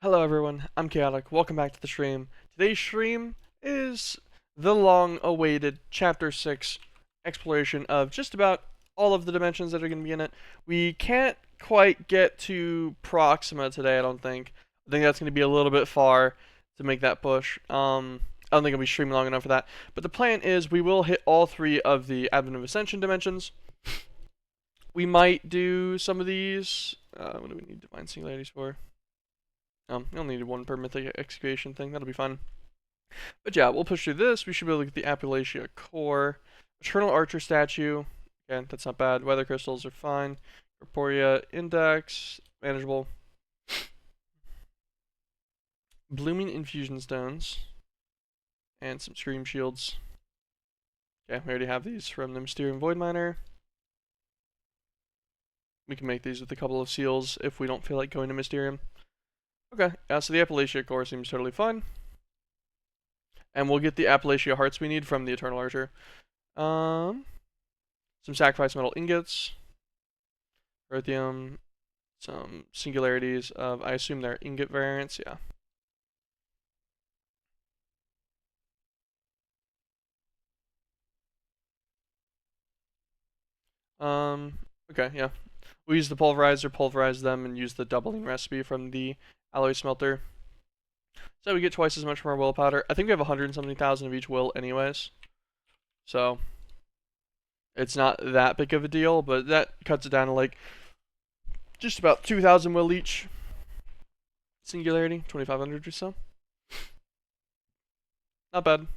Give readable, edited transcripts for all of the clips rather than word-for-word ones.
Hello everyone, I'm Chaotic. Welcome back to the stream. Today's stream is the long-awaited Chapter 6 exploration of just about all of the dimensions that are going to be in it. We can't quite get to Proxima today, I don't think. I think that's going to be a little bit far to make that push. I don't think I'll be streaming long enough for that. But the plan is we will hit all three of the Advent of Ascension dimensions. We might do some of these. What do we need Divine Singularities for? You only need one per mythic excavation thing. That'll be fun. But yeah, we'll push through this. We should be able to get the Appalachia core. Eternal Archer statue. Again, that's not bad. Weather crystals are fine. Corporea index. Manageable. Blooming infusion stones. And some scream shields. Okay, we already have these from the Mysterium Void Miner. We can make these with a couple of seals if we don't feel like going to Mysterium. Okay, so the Appalachia core seems totally fine. And we'll get the Appalachia hearts we need from the Eternal Archer. Some sacrifice metal ingots. Earthium. Some singularities of, I assume they're ingot variants, yeah. Okay, yeah. We use the pulverizer, pulverize them, and use the doubling recipe from the alloy smelter. So we get twice as much from our will powder. I think we have 170,000 of each will anyways. So it's not that big of a deal, but that cuts it down to like just about 2,000 will each. Singularity, 2,500 or so. Not bad.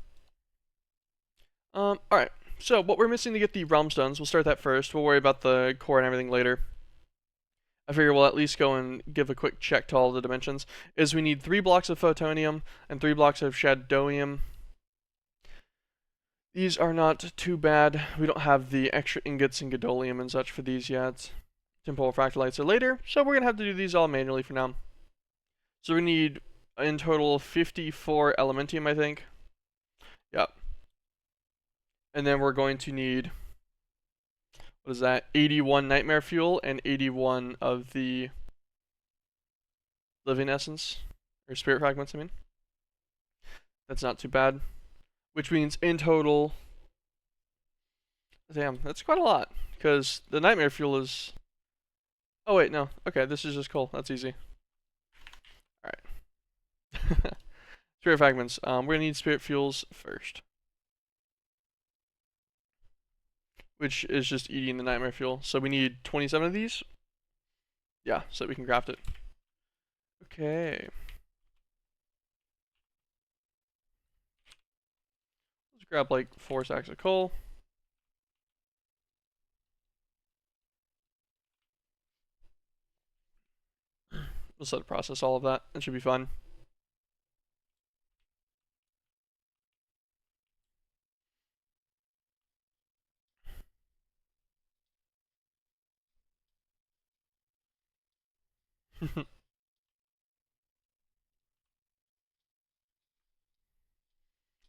Alright. So what we're missing to get the realm stones, we'll start that first. We'll worry about the core and everything later. I figure we'll at least go and give a quick check to all the dimensions. Is we need 3 blocks of photonium and 3 blocks of shadowium. These are not too bad. We don't have the extra ingots and gadolium and such for these yet. Temporal fractalites are later, so we're gonna have to do these all manually for now. So we need in total 54 elementium, I think. Yep. And then we're going to need, what is that, 81 nightmare fuel and 81 of the living essence, or spirit fragments, I mean. That's not too bad. Which means in total, damn, that's quite a lot. Because the nightmare fuel is, oh wait, no. Okay, this is just coal. That's easy. Alright. Spirit fragments. We're gonna need spirit fuels first. Which is just eating the nightmare fuel. So we need 27 of these. Yeah, so we can craft it. Okay. Let's grab like 4 sacks of coal. We'll set to process all of that. It should be fun.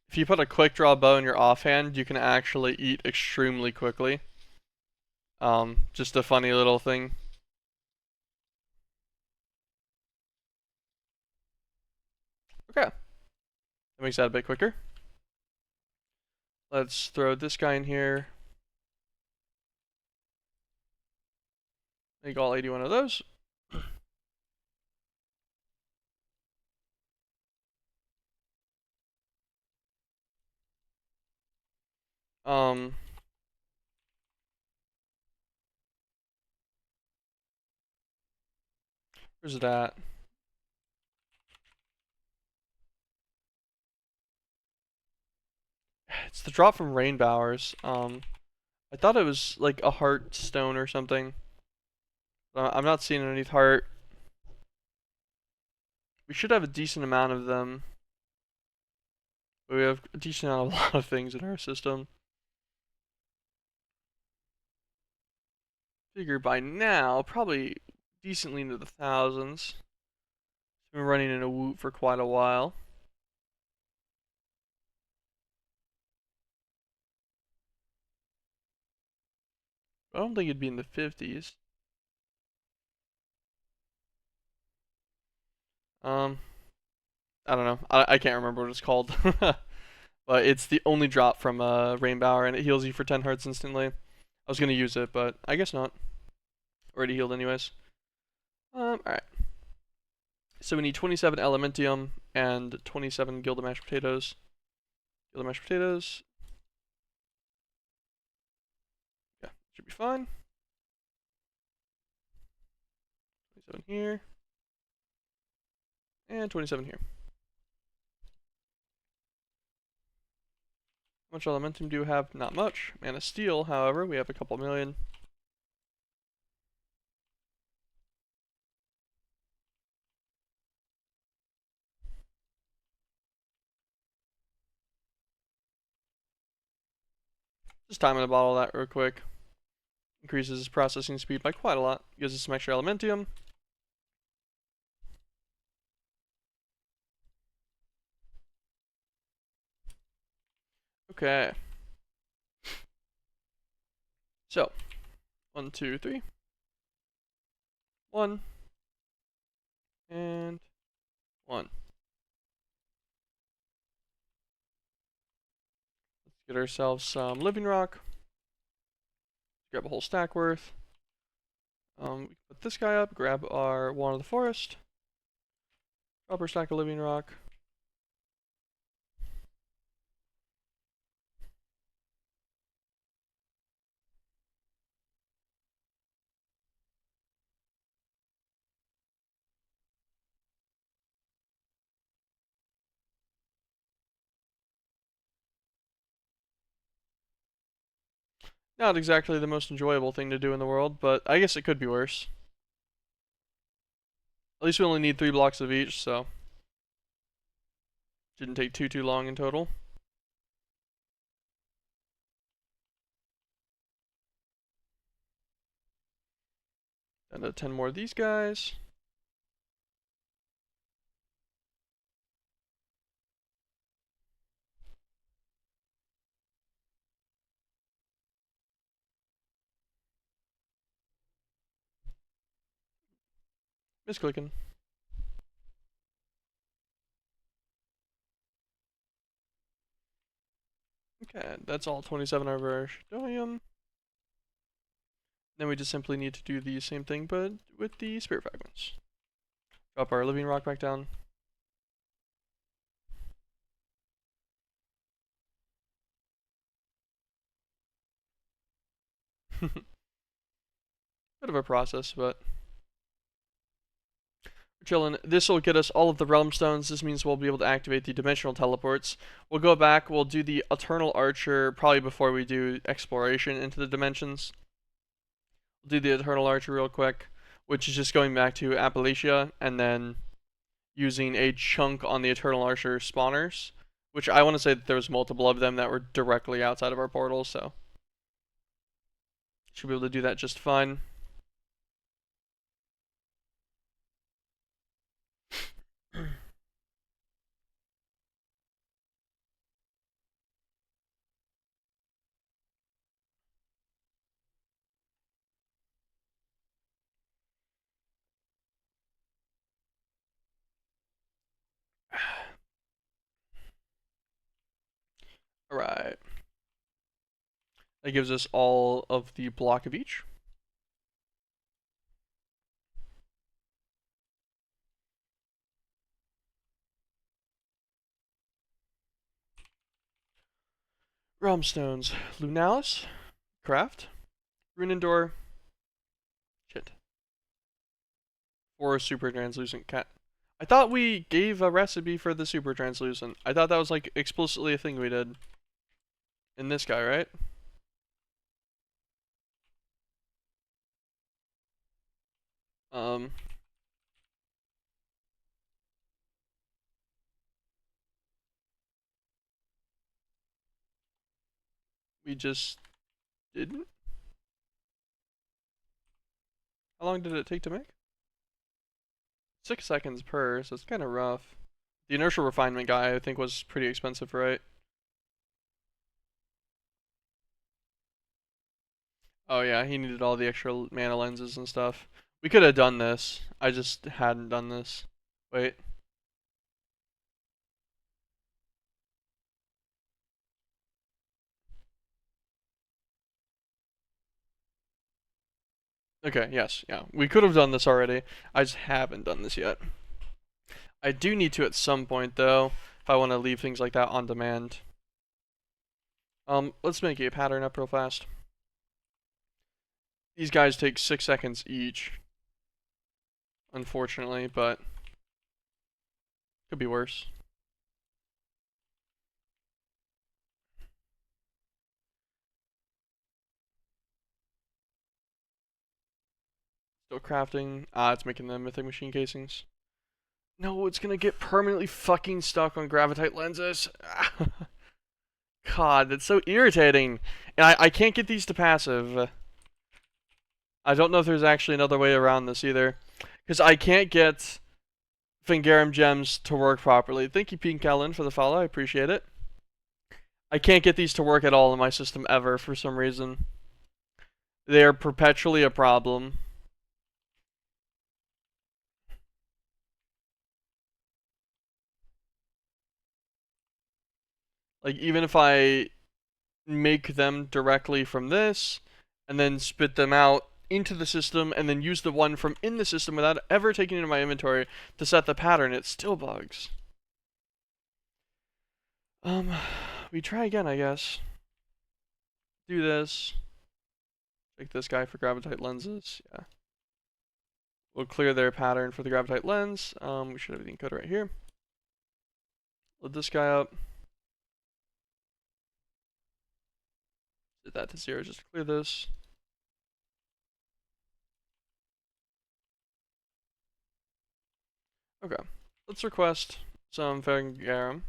If you put a quick draw bow in your offhand, you can actually eat extremely quickly. Just a funny little thing. Okay. That makes that a bit quicker. Let's throw this guy in here. Make all 81 of those. Where's it at? It's the drop from Rain Bowers. I thought it was like a heart stone or something. I'm not seeing underneath heart. We should have a decent amount of them. But we have a decent amount of a lot of things in our system. Figure by now, probably decently into the thousands. Been running in a woot for quite a while. I don't think it'd be in the 50s. Um, I don't know. I can't remember what it's called. But it's the only drop from Rainbower, and it heals you for 10 hearts instantly. I was gonna use it, but I guess not. Already healed anyways. Alright. So we need 27 Elementium and 27 Gilded Mashed Potatoes. Gilded Mashed Potatoes. Yeah, should be fine. 27 here. And 27 here. How much Elementum do we have? Not much. Mana Steel, however, we have a couple million. Just time in the bottle that real quick. Increases processing speed by quite a lot. Gives us some extra Elementium. Okay. So, 1, 2, 3. 1. And 1. Let's get ourselves some Living Rock. Grab a whole stack worth. We can put this guy up, grab our Wand of the Forest. Drop our stack of Living Rock. Not exactly the most enjoyable thing to do in the world, but I guess it could be worse. At least we only need 3 blocks of each, so didn't take too long in total. And 10 more of these guys. Misclicking. Okay, that's all 27 of our Shadolium. Then we just simply need to do the same thing, but with the Spirit Fragments. Drop our Living Rock back down. Bit of a process, but we're chilling. This will get us all of the Realm Stones. This means we'll be able to activate the Dimensional Teleports. We'll go back, we'll do the Eternal Archer probably before we do Exploration into the Dimensions. We'll do the Eternal Archer real quick, which is just going back to Appalachia and then using a chunk on the Eternal Archer spawners, which I want to say that there was multiple of them that were directly outside of our portal, so should be able to do that just fine. Alright. That gives us all of the block of each. Realm Stones. Lunalis. Craft. Runendor. Shit. Or Super Translucent Cat. I thought we gave a recipe for the Super Translucent. I thought that was like explicitly a thing we did. In this guy, right? We just didn't? How long did it take to make? 6 seconds per, so it's kind of rough. The inertial refinement guy, I think, was pretty expensive, right? Oh yeah, he needed all the extra mana lenses and stuff. We could have done this. I just hadn't done this. Wait. Okay, yes, yeah. We could have done this already. I just haven't done this yet. I do need to at some point, though, if I want to leave things like that on demand. Let's make a pattern up real fast. These guys take 6 seconds each, unfortunately, but could be worse. Still crafting. Ah, it's making the mythic machine casings. No, it's gonna get permanently fucking stuck on gravitite lenses. God, that's so irritating. And I can't get these to passive. I don't know if there's actually another way around this either. Because I can't get Fingarum gems to work properly. Thank you, Pink Kellen, for the follow. I appreciate it. I can't get these to work at all in my system ever for some reason. They are perpetually a problem. Like, even if I make them directly from this, and then spit them out into the system, and then use the one from in the system without ever taking it into my inventory to set the pattern, it still bugs. We try again, I guess. Do this. Take this guy for gravitite lenses. Yeah. We'll clear their pattern for the gravitite lens. We should have everything coded right here. Load this guy up. Set that to 0 just to clear this. Okay. Let's request some Fangarum.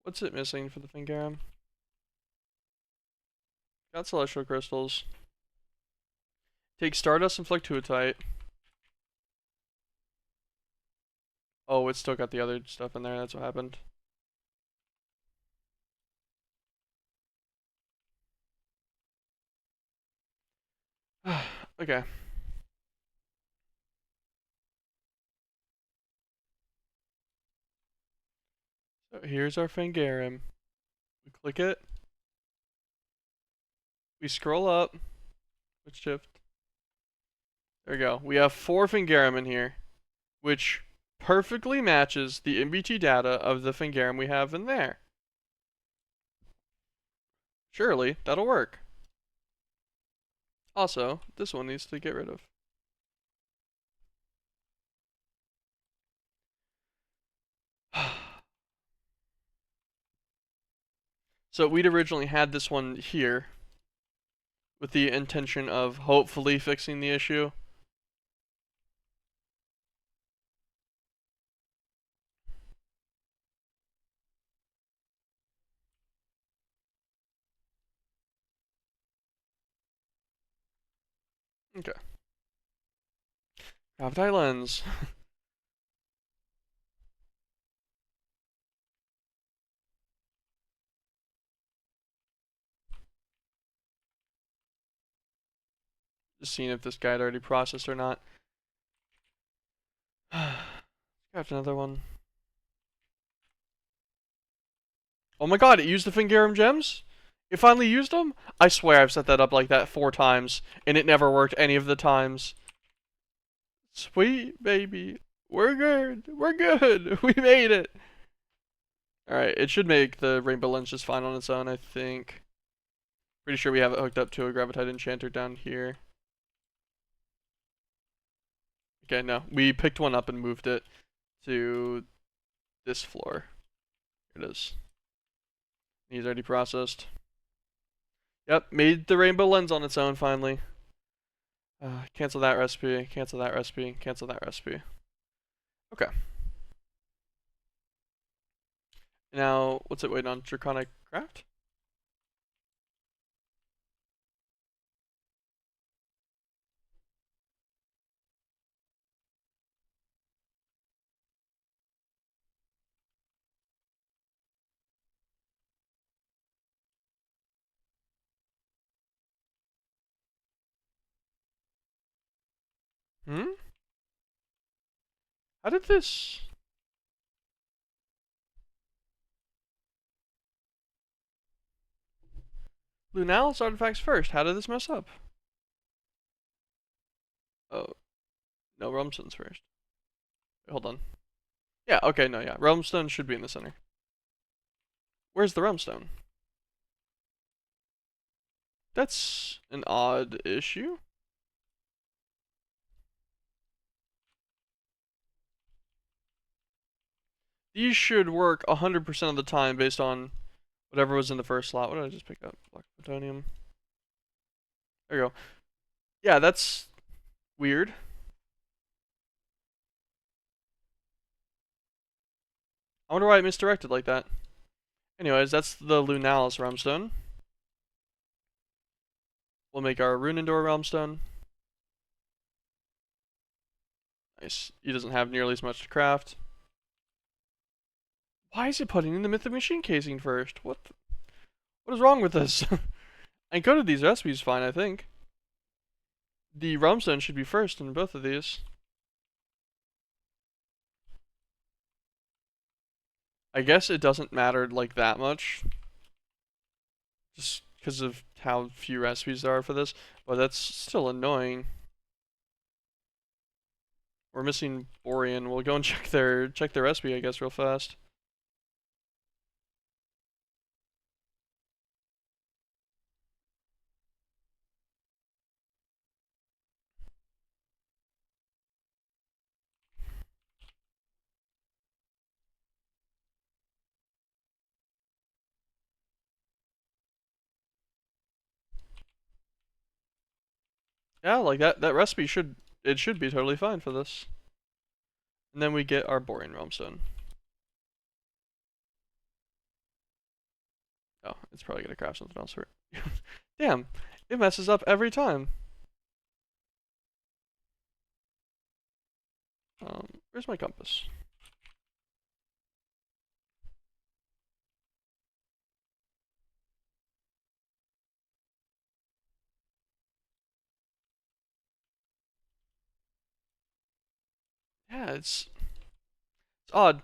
What's it missing for the Fangarum? Got celestial crystals. Take stardust and fluctuatite. Oh, it's still got the other stuff in there. That's what happened. Okay. So here's our Fangarum. We click it. We scroll up. Let's shift. There we go. We have 4 Fangarum in here, which perfectly matches the MBT data of the Fangarum we have in there. Surely, that'll work. Also, this one needs to get rid of. So we'd originally had this one here with the intention of hopefully fixing the issue. Okay. Gravity lens. Just seeing if this guy had already processed or not. Craft another one. Oh my god, it used the Fingarum gems? It finally used them? I swear I've set that up like that 4 times, and it never worked any of the times. Sweet baby. We're good. We're good. We made it. Alright, it should make the rainbow lens just fine on its own, I think. Pretty sure we have it hooked up to a gravitite enchanter down here. Okay, no. We picked one up and moved it to this floor. Here it is. He's already processed. Yep, made the rainbow lens on its own finally. Cancel that recipe, cancel that recipe, cancel that recipe. Okay. Now, what's it waiting on? Draconic Craft? Hmm? How did this... Lunalis artifacts first. How did this mess up? Oh, no, Realmstone's first. Wait, hold on. Yeah, okay, no, yeah. Realmstone should be in the center. Where's the Realmstone? That's an odd issue. These should work 100% of the time based on whatever was in the first slot. What did I just pick up? Black plutonium. There you go. Yeah, that's weird. I wonder why it misdirected like that. Anyways, that's the Lunalis Realmstone. We'll make our Runendor Realmstone. Nice. He doesn't have nearly as much to craft. Why is it putting in the Mythic Machine casing first? What is wrong with this? I encoded these recipes fine, I think. The Realmstone should be first in both of these. I guess it doesn't matter like that much. Just because of how few recipes there are for this. But that's still annoying. We're missing Borean. We'll go and check their recipe, I guess, real fast. Yeah, like that recipe should be totally fine for this. And then we get our Borean Realmstone. Oh, it's probably gonna craft something else for it. Damn, it messes up every time. Where's my compass? Yeah, it's odd.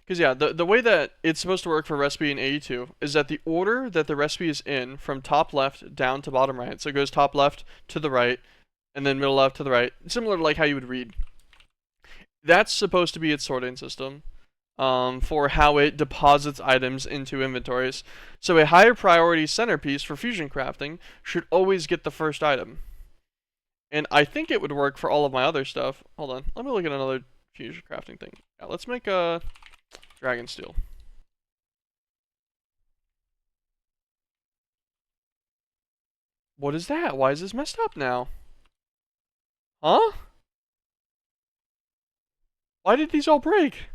Because yeah, the way that it's supposed to work for recipe in AE2 is that the order that the recipe is in from top left down to bottom right. So it goes top left to the right, and then middle left to the right. Similar to like how you would read. That's supposed to be its sorting system. For how it deposits items into inventories. So a higher priority centerpiece for fusion crafting should always get the first item. And I think it would work for all of my other stuff. Hold on, let me look at another fusion crafting thing. Yeah, let's make a dragon steel. What is that? Why is this messed up now? Huh? Why did these all break?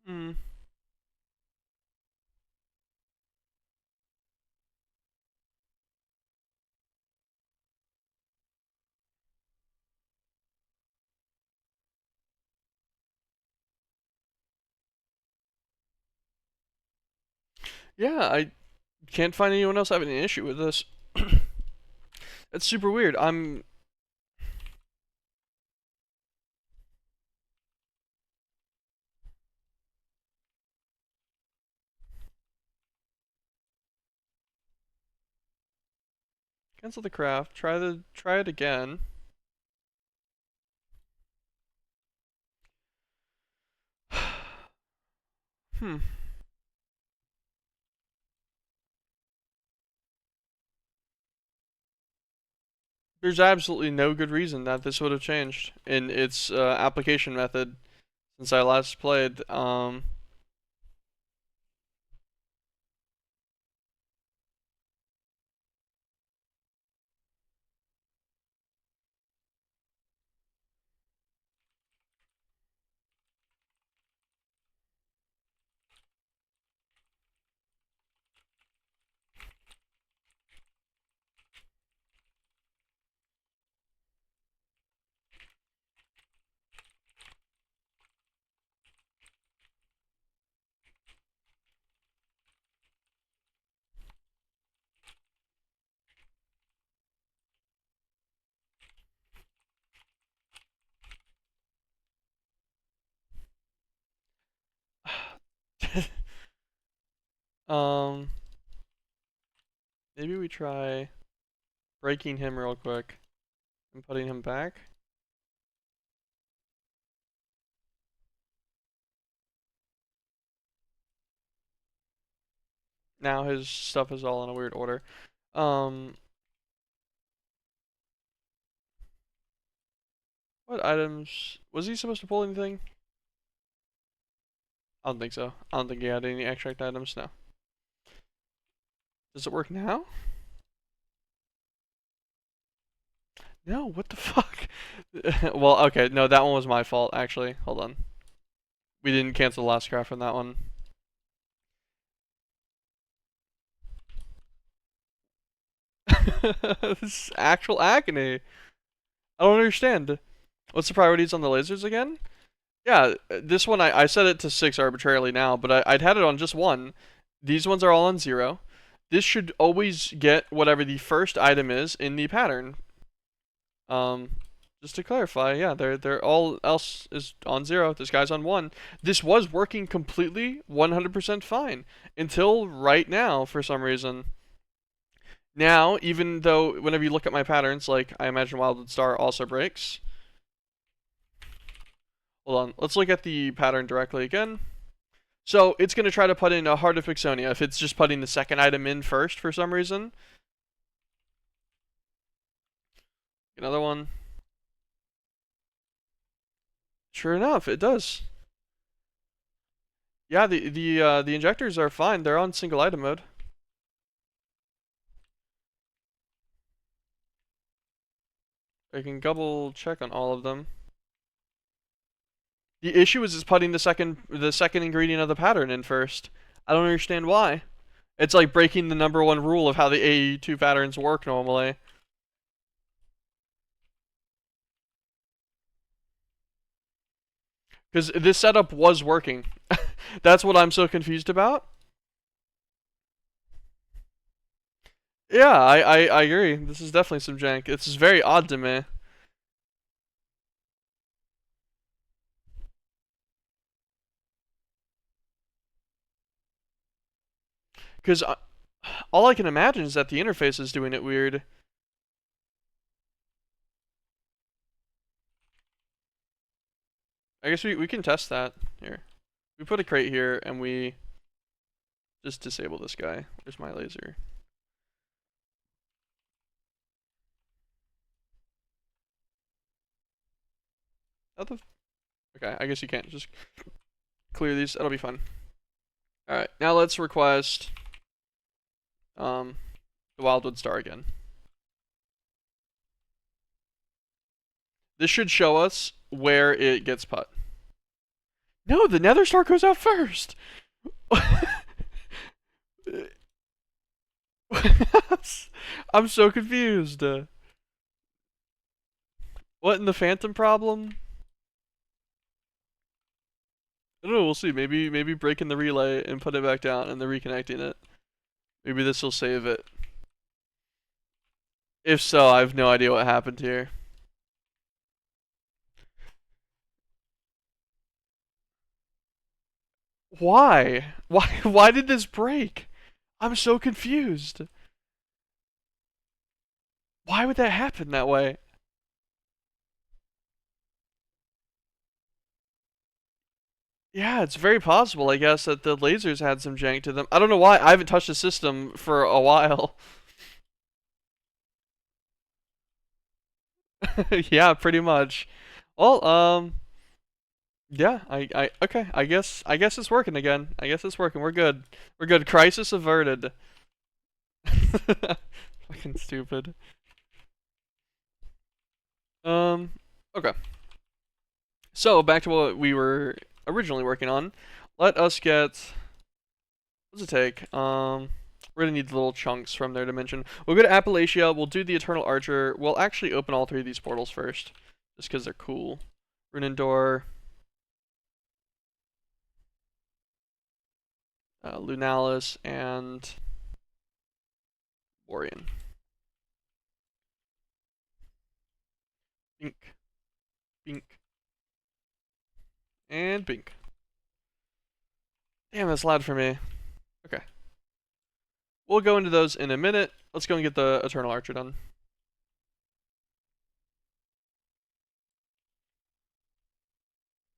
Hmm. Yeah, I can't find anyone else having an issue with this. It's super weird. Cancel the craft. Try it again. Hmm. There's absolutely no good reason that this would have changed in its application method since I last played. um, maybe we try breaking him real quick and putting him back. Now his stuff is all in a weird order. Um, what items? Was he supposed to pull anything? I don't think so. I don't think he had any extract items. No. Does it work now? No, what the fuck? Well, okay, no, that one was my fault, actually. Hold on. We didn't cancel the last craft on that one. This is actual agony. I don't understand. What's the priorities on the lasers again? Yeah, this one I set it to 6 arbitrarily now, but I'd had it on just 1. These ones are all on 0. This should always get whatever the first item is in the pattern. Um, just to clarify, yeah, they're all else is on 0. This guy's on 1. This was working completely 100% fine until right now for some reason. Now, even though whenever you look at my patterns, like I imagine Wildwood Star also breaks. Hold on, let's look at the pattern directly again. So it's going to try to put in a Heart of Ixonia if it's just putting the second item in first for some reason. Another one. Sure enough, it does. Yeah, the injectors are fine. They're on single item mode. I can double check on all of them. The issue is putting the second ingredient of the pattern in first. I don't understand why. It's like breaking the #1 rule of how the AE2 patterns work normally. Because this setup was working. That's what I'm so confused about. Yeah, I agree. This is definitely some jank. This is very odd to me. Because all I can imagine is that the interface is doing it weird. I guess we can test that. Here. We put a crate here and we just disable this guy. Where's my laser? How the... Okay, I guess you can't. Just clear these. That'll be fun. Alright, now let's request the Wildwood Star again. This should show us where it gets put. No, the Nether Star goes out first! I'm so confused. What in the Phantom problem? I don't know, we'll see. Maybe breaking the relay and put it back down and then reconnecting it. Maybe this will save it. If so, I have no idea what happened here. Why? Why did this break? I'm so confused. Why would that happen that way? Yeah, it's very possible, I guess, that the lasers had some jank to them. I don't know why. I haven't touched the system for a while. Yeah, pretty much. Well, yeah, okay. I guess it's working again. I guess it's working. We're good. We're good. Crisis averted. Fucking stupid. Um, okay. So back to what we were originally working on. Let us get. What's it take? We're gonna need the little chunks from their dimension. We'll go to Appalachia. We'll do the Eternal Archer. We'll actually open all 3 of these portals first, just because they're cool. Runendor, Lunalis, and Warrion. Bink, bink, and bink. Damn, that's loud for me. Okay. We'll go into those in a minute. Let's go and get the Eternal Archer done.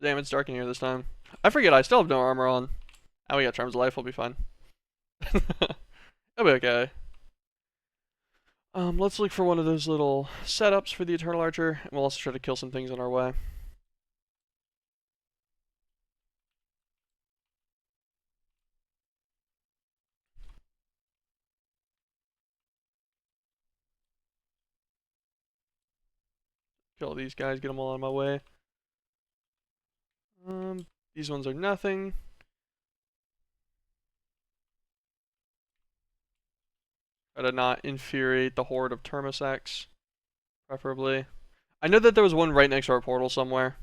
Damn, it's dark in here this time. I forget I still have no armor on. Oh, we got Charms of Life. We'll be fine. It'll be okay. Let's look for one of those little setups for the Eternal Archer, and we'll also try to kill some things on our way. Kill these guys, get them all out of my way. These ones are nothing. Try to not infuriate the horde of Termisex, preferably. I know that there was one right next to our portal somewhere.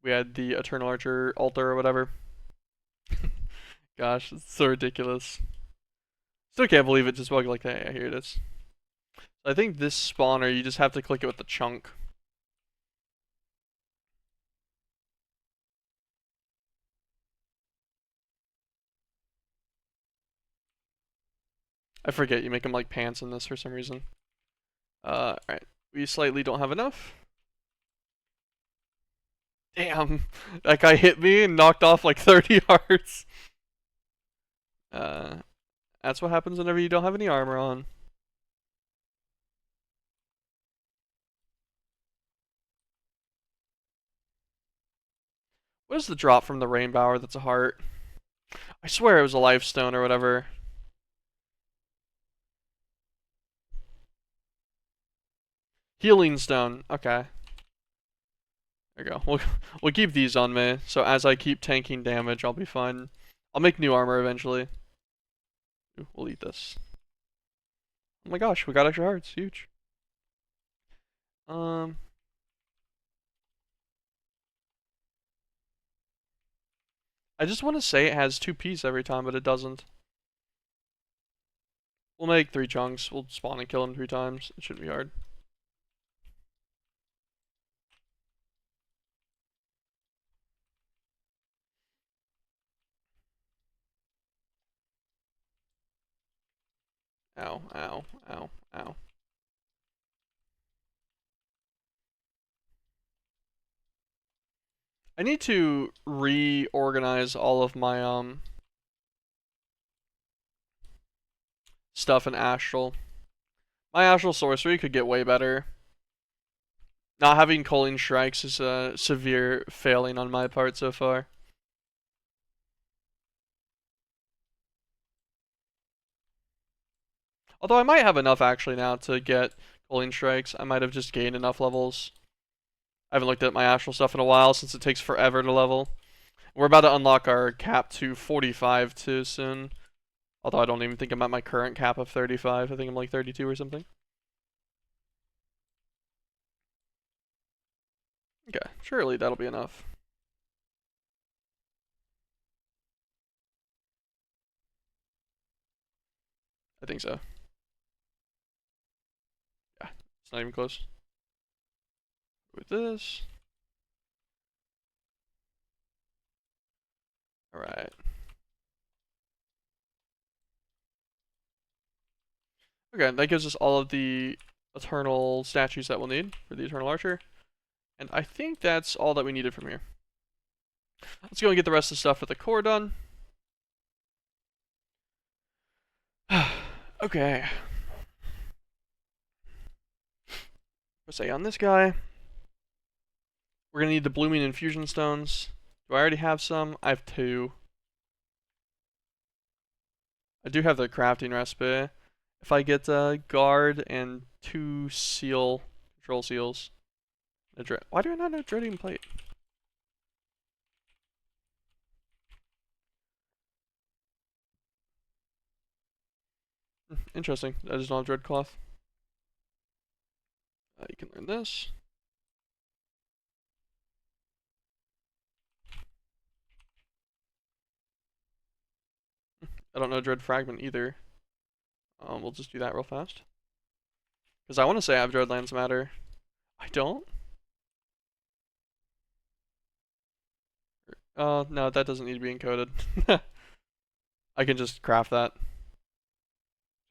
We had the Eternal Archer altar or whatever. Gosh, it's so ridiculous. Still can't believe it just bugged like that. Yeah, here it is. I think this spawner, you just have to click it with the chunk. I forget, you make them like pants in this for some reason. Alright. We slightly don't have enough. Damn. That guy hit me and knocked off like 30 hearts. That's what happens whenever you don't have any armor on. What is the drop from the Rainbower that's a heart? I swear it was a life stone or whatever. Healing stone. Okay. There we go. We'll keep these on me, so as I keep tanking damage, I'll be fine. I'll make new armor eventually. Ooh, we'll eat this. Oh my gosh, we got extra hearts. Huge. I just want to say it has 2 Ps every time, but it doesn't. We'll make 3 chunks. We'll spawn and kill him 3 times. It shouldn't be hard. Ow, ow, ow, ow. I need to reorganize all of my stuff in Astral. My Astral Sorcery could get way better. Not having Culling Strikes is a severe failing on my part so far. Although I might have enough actually now to get Culling Strikes. I might have just gained enough levels. I haven't looked at my Astral stuff in a while since it takes forever to level. We're about to unlock our cap to 45 too soon. Although I don't even think I'm at my current cap of 35. I think I'm like 32 or something. Okay, surely that'll be enough. I think so. Yeah, it's not even close. With this. Alright. Okay, that gives us all of the Eternal statues that we'll need for the Eternal Archer. And I think that's all that we needed from here. Let's go and get the rest of the stuff with the core done. Okay. Let's say on this guy. We're going to need the Blooming Infusion Stones. Do I already have some? I have 2. I do have the crafting recipe. If I get guard and 2 seal, control seals. Why do I not have dreading plate? Interesting. I just don't have dread cloth. You can learn this. I don't know dread fragment either. We'll just do that real fast. Because I want to say I have Dreadlands Matter. I don't? No, that doesn't need to be encoded. I can just craft that.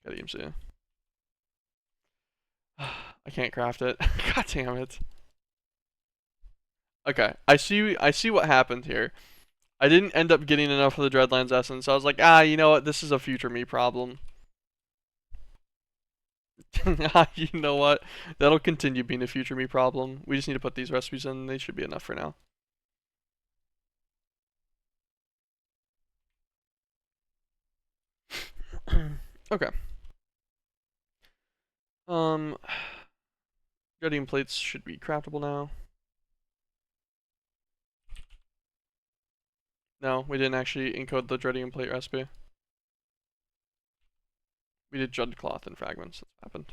Got EMC. I can't craft it. God damn it. Okay, I see what happened here. I didn't end up getting enough of the Dreadlands essence, so I was like, you know what, this is a future me problem. You know what? That'll continue being a future me problem. We just need to put these recipes in, they should be enough for now. Okay. Um, Guardian plates should be craftable now. No, we didn't actually encode the Dreadium plate recipe. We did Judd cloth and fragments. That's what happened.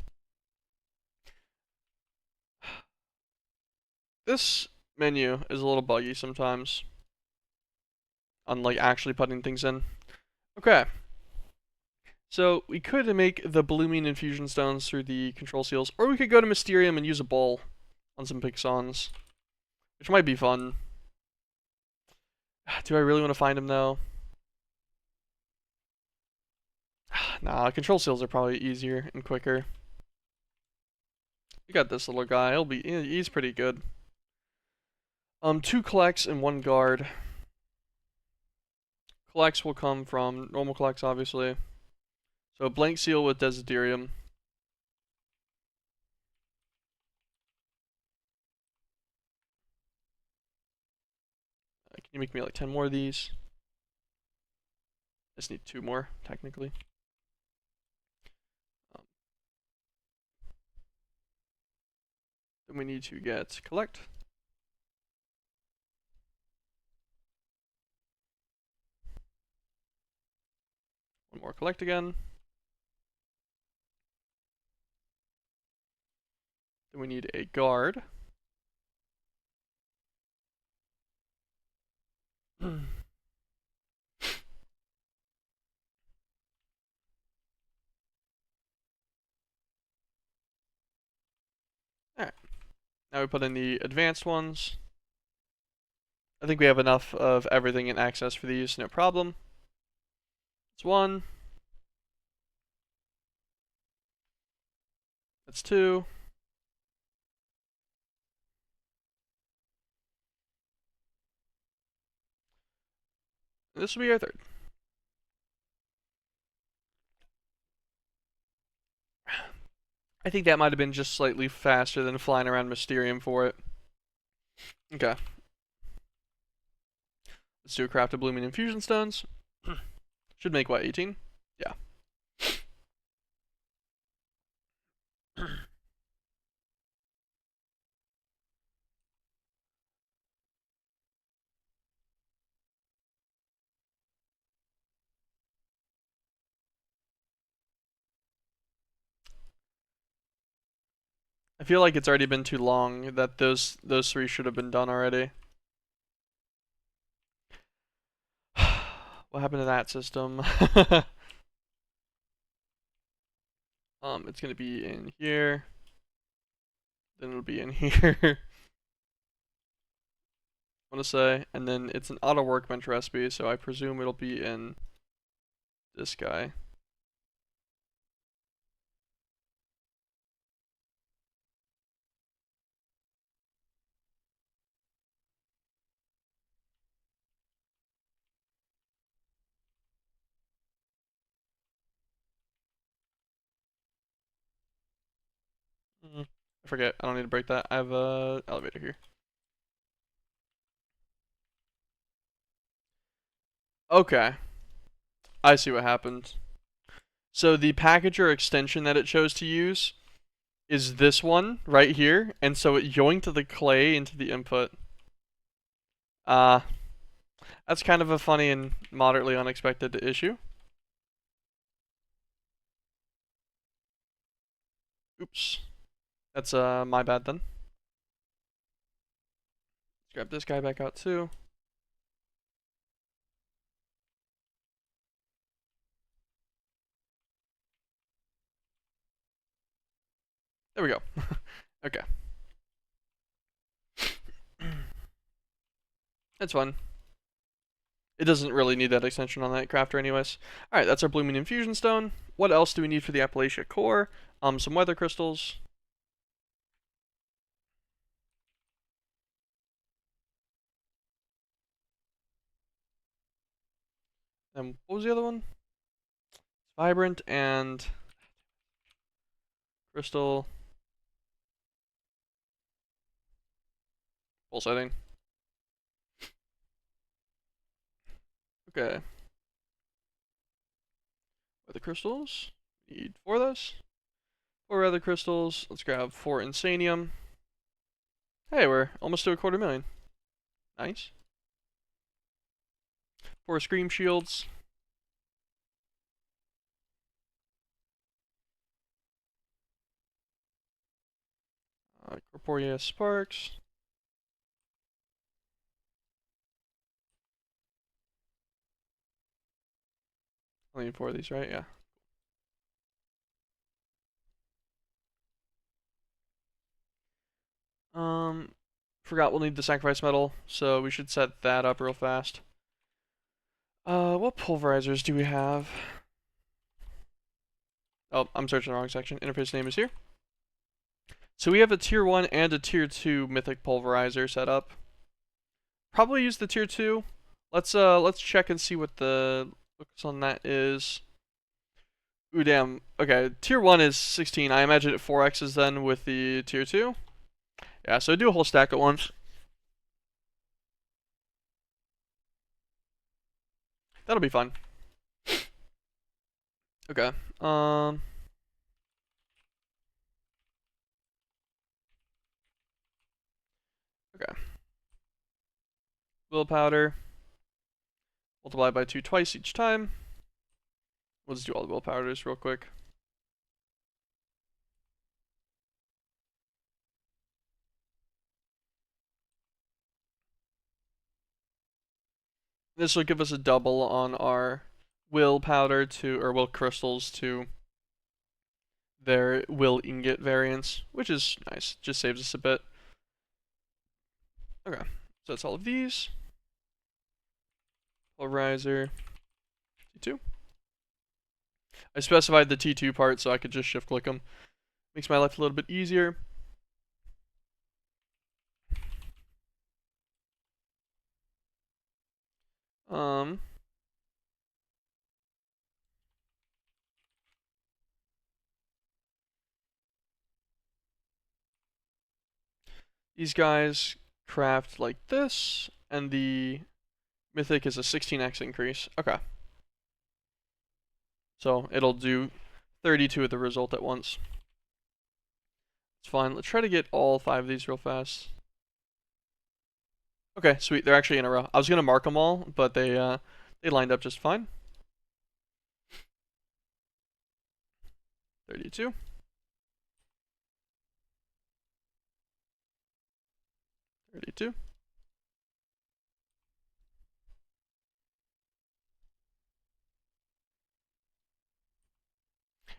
This menu is a little buggy sometimes on like actually putting things in. Okay. So we could make the blooming infusion stones through the control seals, or we could go to Mysterium and use a bowl on some Pixons, which might be fun. Do I really want to find him though? Nah, control seals are probably easier and quicker. We got this little guy. He's pretty good. 2 collects and 1 guard. Collects will come from normal collects, obviously. So blank seal with Desiderium. Can you make me like 10 more of these? I just need 2 more, technically. Then we need to get collect. One more collect again. Then we need a guard. Alright. Now we put in the advanced ones. I think we have enough of everything in access for these, no problem. That's 1. That's 2. This will be our 3rd. I think that might have been just slightly faster than flying around Mysterium for it. Okay. Let's do a craft of blooming infusion stones. Should make what, 18? Yeah. I feel like it's already been too long that those 3 should have been done already. What happened to that system? It's gonna be in here. Then it'll be in here. I want to say, and then it's an auto workbench recipe, so I presume it'll be in this guy. I forget. I don't need to break that. I have a elevator here. Okay. I see what happened. So the packager extension that it chose to use is this one right here, and so it yoinked the clay into the input. That's kind of a funny and moderately unexpected issue. Oops. That's my bad then. Let's grab this guy back out too. There we go. Okay. That's fun. It doesn't really need that extension on that crafter anyways. Alright, that's our blooming infusion stone. What else do we need for the Appalachia core? Some weather crystals. And what was the other one? Vibrant and crystal pulsating. Okay. Weather crystals. Need 4 of those. 4 weather crystals. Let's grab 4 insanium. Hey, we're almost to a 250,000. Nice. 4 scream shields. Corporea sparks. I need 4 of these, right? Yeah. Forgot we'll need the sacrifice metal, so we should set that up real fast. What pulverizers do we have? Oh, I'm searching the wrong section. Interface name is here. So we have a tier 1 and a tier 2 mythic pulverizer set up. Probably use the tier 2. Let's check and see what the looks on that is. Ooh, damn. Okay, tier 1 is 16. I imagine it 4x's then with the tier 2. Yeah, so do a whole stack at once. That'll be fun. Okay. Okay. Will powder. Multiply by 2 twice each time. We'll just do all the will powders real quick. This will give us a double on our will powder to, or will crystals to their will ingot variants, which is nice. Just saves us a bit. Okay, so that's all of these. Polarizer, T2. I specified the T2 part so I could just shift click them. Makes my life a little bit easier. These guys craft like this, and the mythic is a 16x increase. Okay. So it'll do 32 of the result at once. It's fine. Let's try to get all 5 of these real fast. Okay, sweet. They're actually in a row. I was gonna mark them all, but they lined up just fine. 32. 32.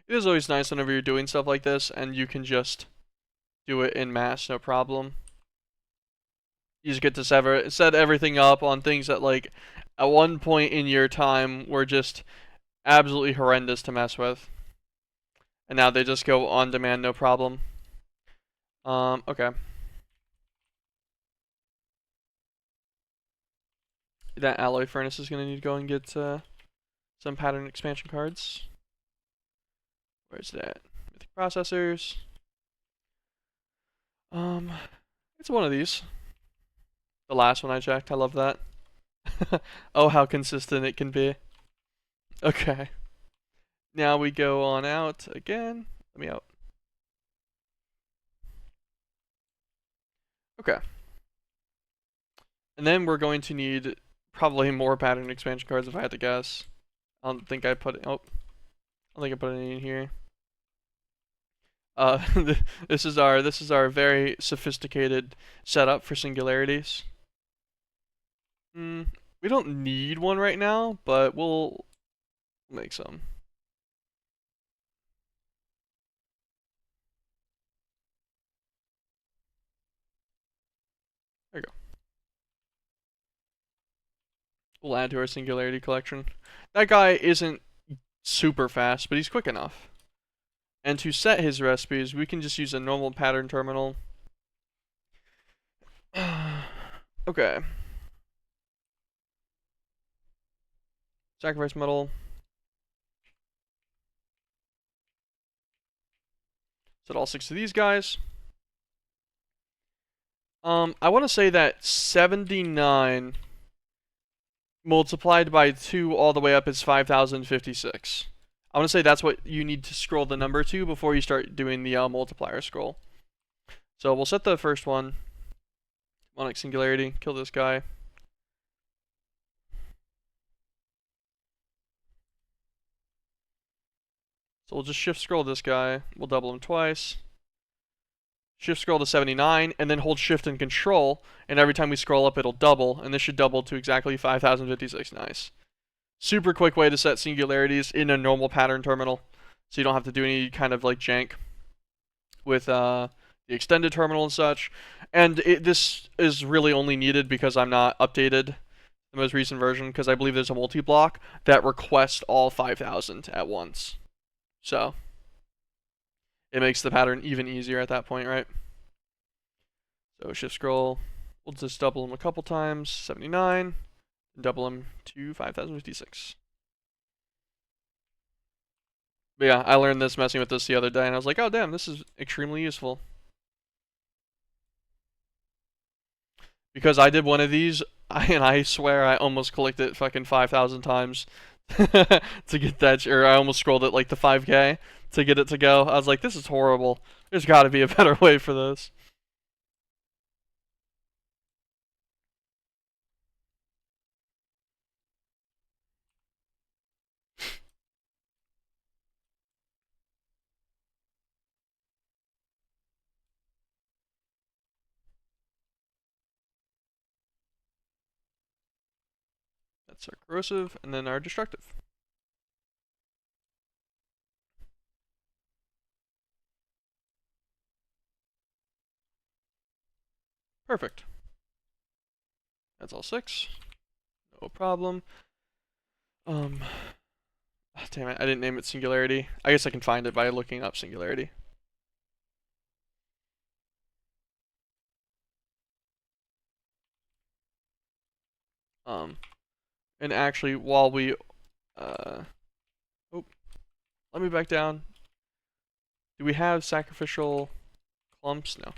It is always nice whenever you're doing stuff like this and you can just do it in mass, no problem. You just get to set everything up on things that, like, at one point in your time were just absolutely horrendous to mess with. And now they just go on demand, no problem. Okay. That alloy furnace is gonna need to go and get some pattern expansion cards. Where's that? Mythic processors. It's one of these. The last one I checked. I love that. Oh, how consistent it can be. Okay. Now we go on out again. Let me out. Okay. And then we're going to need probably more pattern expansion cards if I had to guess. I don't think I put it. Oh, I don't think I put any in here. This is our very sophisticated setup for singularities. We don't need one right now, but we'll make some. There you go. We'll add to our singularity collection. That guy isn't super fast, but he's quick enough. And to set his recipes, we can just use a normal pattern terminal. Okay. Sacrifice metal. Set all 6 of these guys. I want to say that 79 multiplied by 2 all the way up is 5,056. I want to say that's what you need to scroll the number to before you start doing the multiplier scroll. So we'll set the first one. Demonic Singularity. Kill this guy. So we'll just shift scroll this guy. We'll double him twice. Shift scroll to 79, and then hold shift and control, and every time we scroll up it'll double, and this should double to exactly 5,056. Nice. Super quick way to set singularities in a normal pattern terminal, so you don't have to do any kind of like jank with the extended terminal and such. And this is really only needed because I'm not updated the most recent version, because I believe there's a multi-block that requests all 5,000 at once. So it makes the pattern even easier at that point, right? So shift scroll, we'll just double him a couple times, 79, and double him to 5,056. But yeah, I learned this messing with this the other day, and I was like, oh damn, this is extremely useful. Because I did one of these, and I swear I almost clicked it fucking 5,000 times to get that, or I almost scrolled it like the 5K to get it to go. I was like, this is horrible. There's got to be a better way for this. That's our corrosive, and then our destructive. Perfect. That's all 6. No problem. Damn it, I didn't name it Singularity. I guess I can find it by looking up Singularity. And actually, while we, oh, let me back down. Do we have sacrificial clumps? No.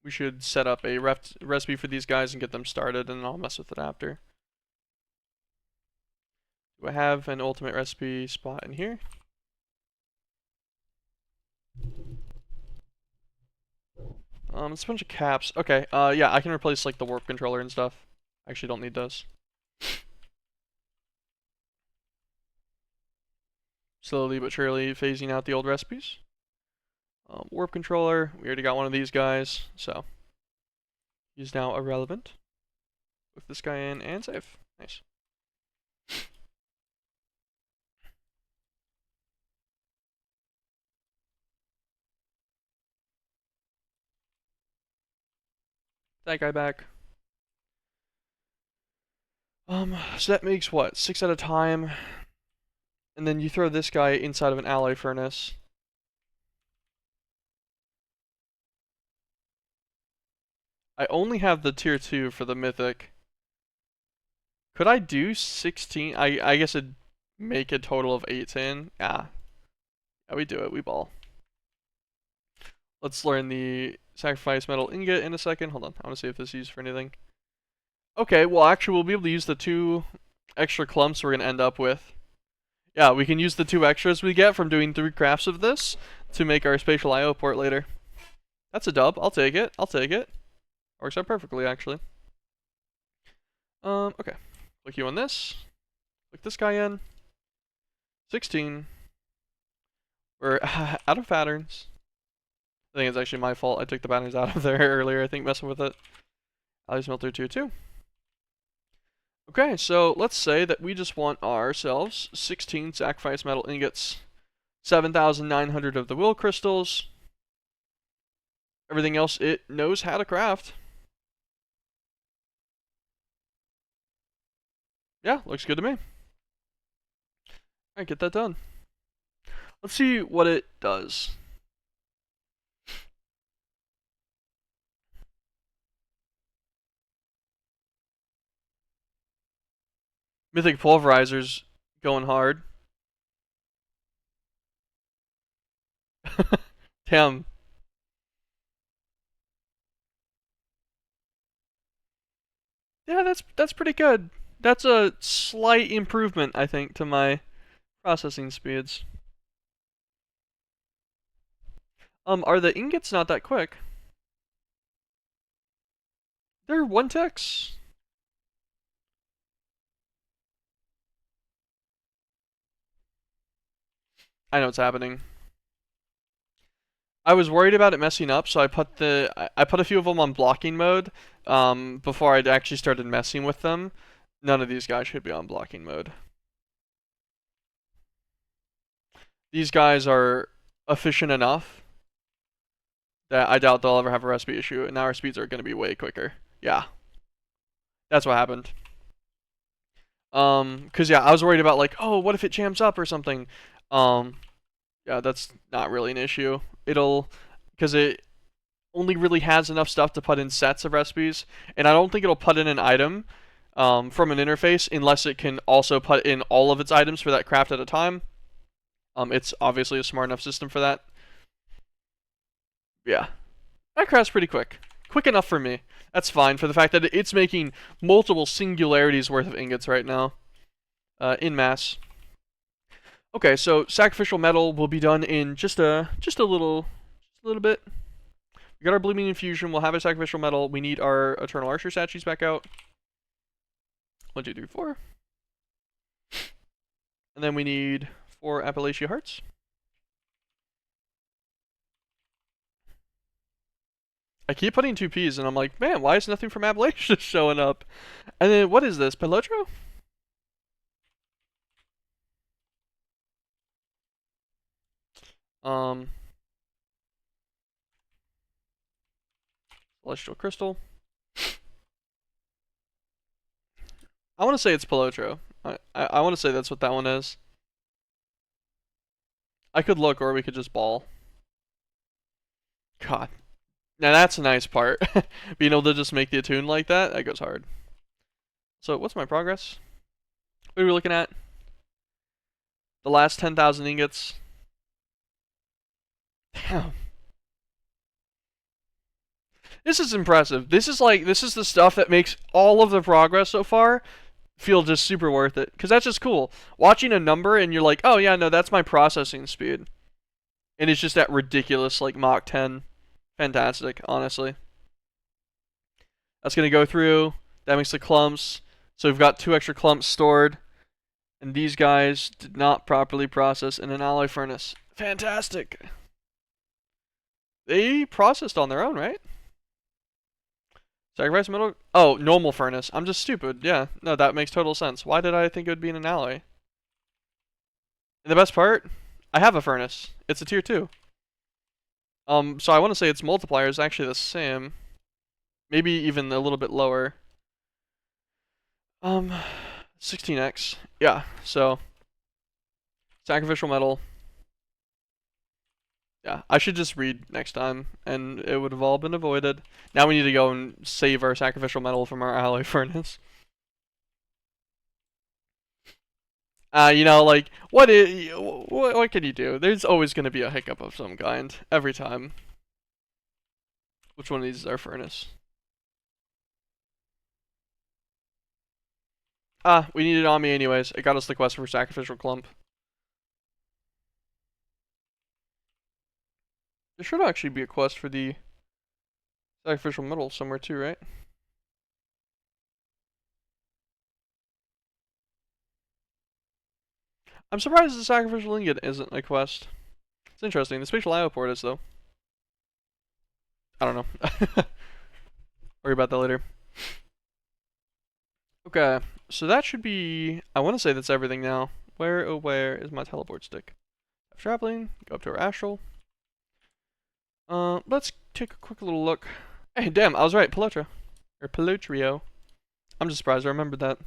We should set up a recipe for these guys and get them started, and I'll mess with it after. Do I have an ultimate recipe spot in here? It's a bunch of caps. Okay, yeah, I can replace like the warp controller and stuff. I actually don't need those. Slowly but surely phasing out the old recipes. Warp controller, we already got one of these guys, so he's now irrelevant. Put this guy in and save. Nice. That guy back. So that makes what? 6 at a time. And then you throw this guy inside of an alloy furnace. I only have the tier 2 for the mythic. Could I do 16? I guess it'd make a total of 18. Yeah, we do it. We ball. Let's learn the sacrifice metal ingot in a second. Hold on. I want to see if this is used for anything. Okay, well, actually, we'll be able to use the 2 extra clumps we're going to end up with. Yeah, we can use the 2 extras we get from doing 3 crafts of this to make our spatial IO port later. That's a dub. I'll take it. I'll take it. Works out perfectly, actually. Okay. Click you on this. Click this guy in. 16. We're out of patterns. I think it's actually my fault. I took the patterns out of there earlier, I think, messing with it. Alloy smelter tier 2. Okay, so let's say that we just want ourselves 16 sacrifice metal ingots, 7,900 of the will crystals, Everything else it knows how to craft. Yeah, looks good to me. Alright, get that done. Let's see what it does. Mythic Pulverizer's going hard. Damn. Yeah, that's pretty good. That's a slight improvement, I think, to my processing speeds. Are the ingots not that quick? They're 1 ticks. I know what's happening. I was worried about it messing up, so I put a few of them on blocking mode before I'd actually started messing with them. None of these guys should be on blocking mode. These guys are efficient enough that I doubt they'll ever have a recipe issue, and now our speeds are going to be way quicker. Yeah, that's what happened. Cause yeah, I was worried about like, oh, what if it jams up or something. Yeah, that's not really an issue. Cause it only really has enough stuff to put in sets of recipes, and I don't think it'll put in an item from an interface unless it can also put in all of its items for that craft at a time. It's obviously a smart enough system for that. Yeah, that craft's pretty quick. Quick enough for me. That's fine for the fact that it's making multiple singularities worth of ingots right now, in mass. Okay, so sacrificial metal will be done in just a little bit. We got our blooming infusion. We'll have a sacrificial metal. We need our eternal archer statues back out. 1, 2, 3, 4. And then we need 4 Appalachia hearts. I keep putting 2 P's and I'm like, man, why is nothing from Appalachia showing up? And then what is this? Pelotro? Celestial crystal. I want to say it's Pelotro. I want to say that's what that one is. I could look, or we could just ball. God. Now that's a nice part. Being able to just make the attune like that, that goes hard. So what's my progress? What are we looking at? The last 10,000 ingots. Damn. This is impressive. This is the stuff that makes all of the progress so far feel just super worth it. Because that's just cool. Watching a number and you're like, oh yeah, no, that's my processing speed. And it's just that ridiculous, like, Mach 10. Fantastic, honestly. That's going to go through. That makes the clumps. So we've got 2 extra clumps stored. And these guys did not properly process in an alloy furnace. Fantastic. They processed on their own, right? Sacrifice metal? Oh, normal furnace. I'm just stupid. Yeah, no, that makes total sense. Why did I think it would be in an alloy? And the best part, I have a furnace. It's a tier 2. So I want to say its multiplier is actually the same. Maybe even a little bit lower. 16x. Yeah, so sacrificial metal. Yeah, I should just read next time, and it would have all been avoided. Now we need to go and save our sacrificial metal from our alloy furnace. You know, like, what can you do? There's always going to be a hiccup of some kind, every time. Which one of these is our furnace? Ah, we need it on me anyways. It got us the quest for sacrificial clump. There should actually be a quest for the sacrificial metal somewhere too, right? I'm surprised the sacrificial ingot isn't a quest. It's interesting. The spatial IO port is, though. I don't know. Worry about that later. Okay, so that should be... I want to say that's everything now. Where, oh where is my teleport stick? After traveling, go up to our astral. Let's take a quick little look. Hey, damn, I was right. Pelotra. Or Pelotrio. I'm just surprised I remembered that.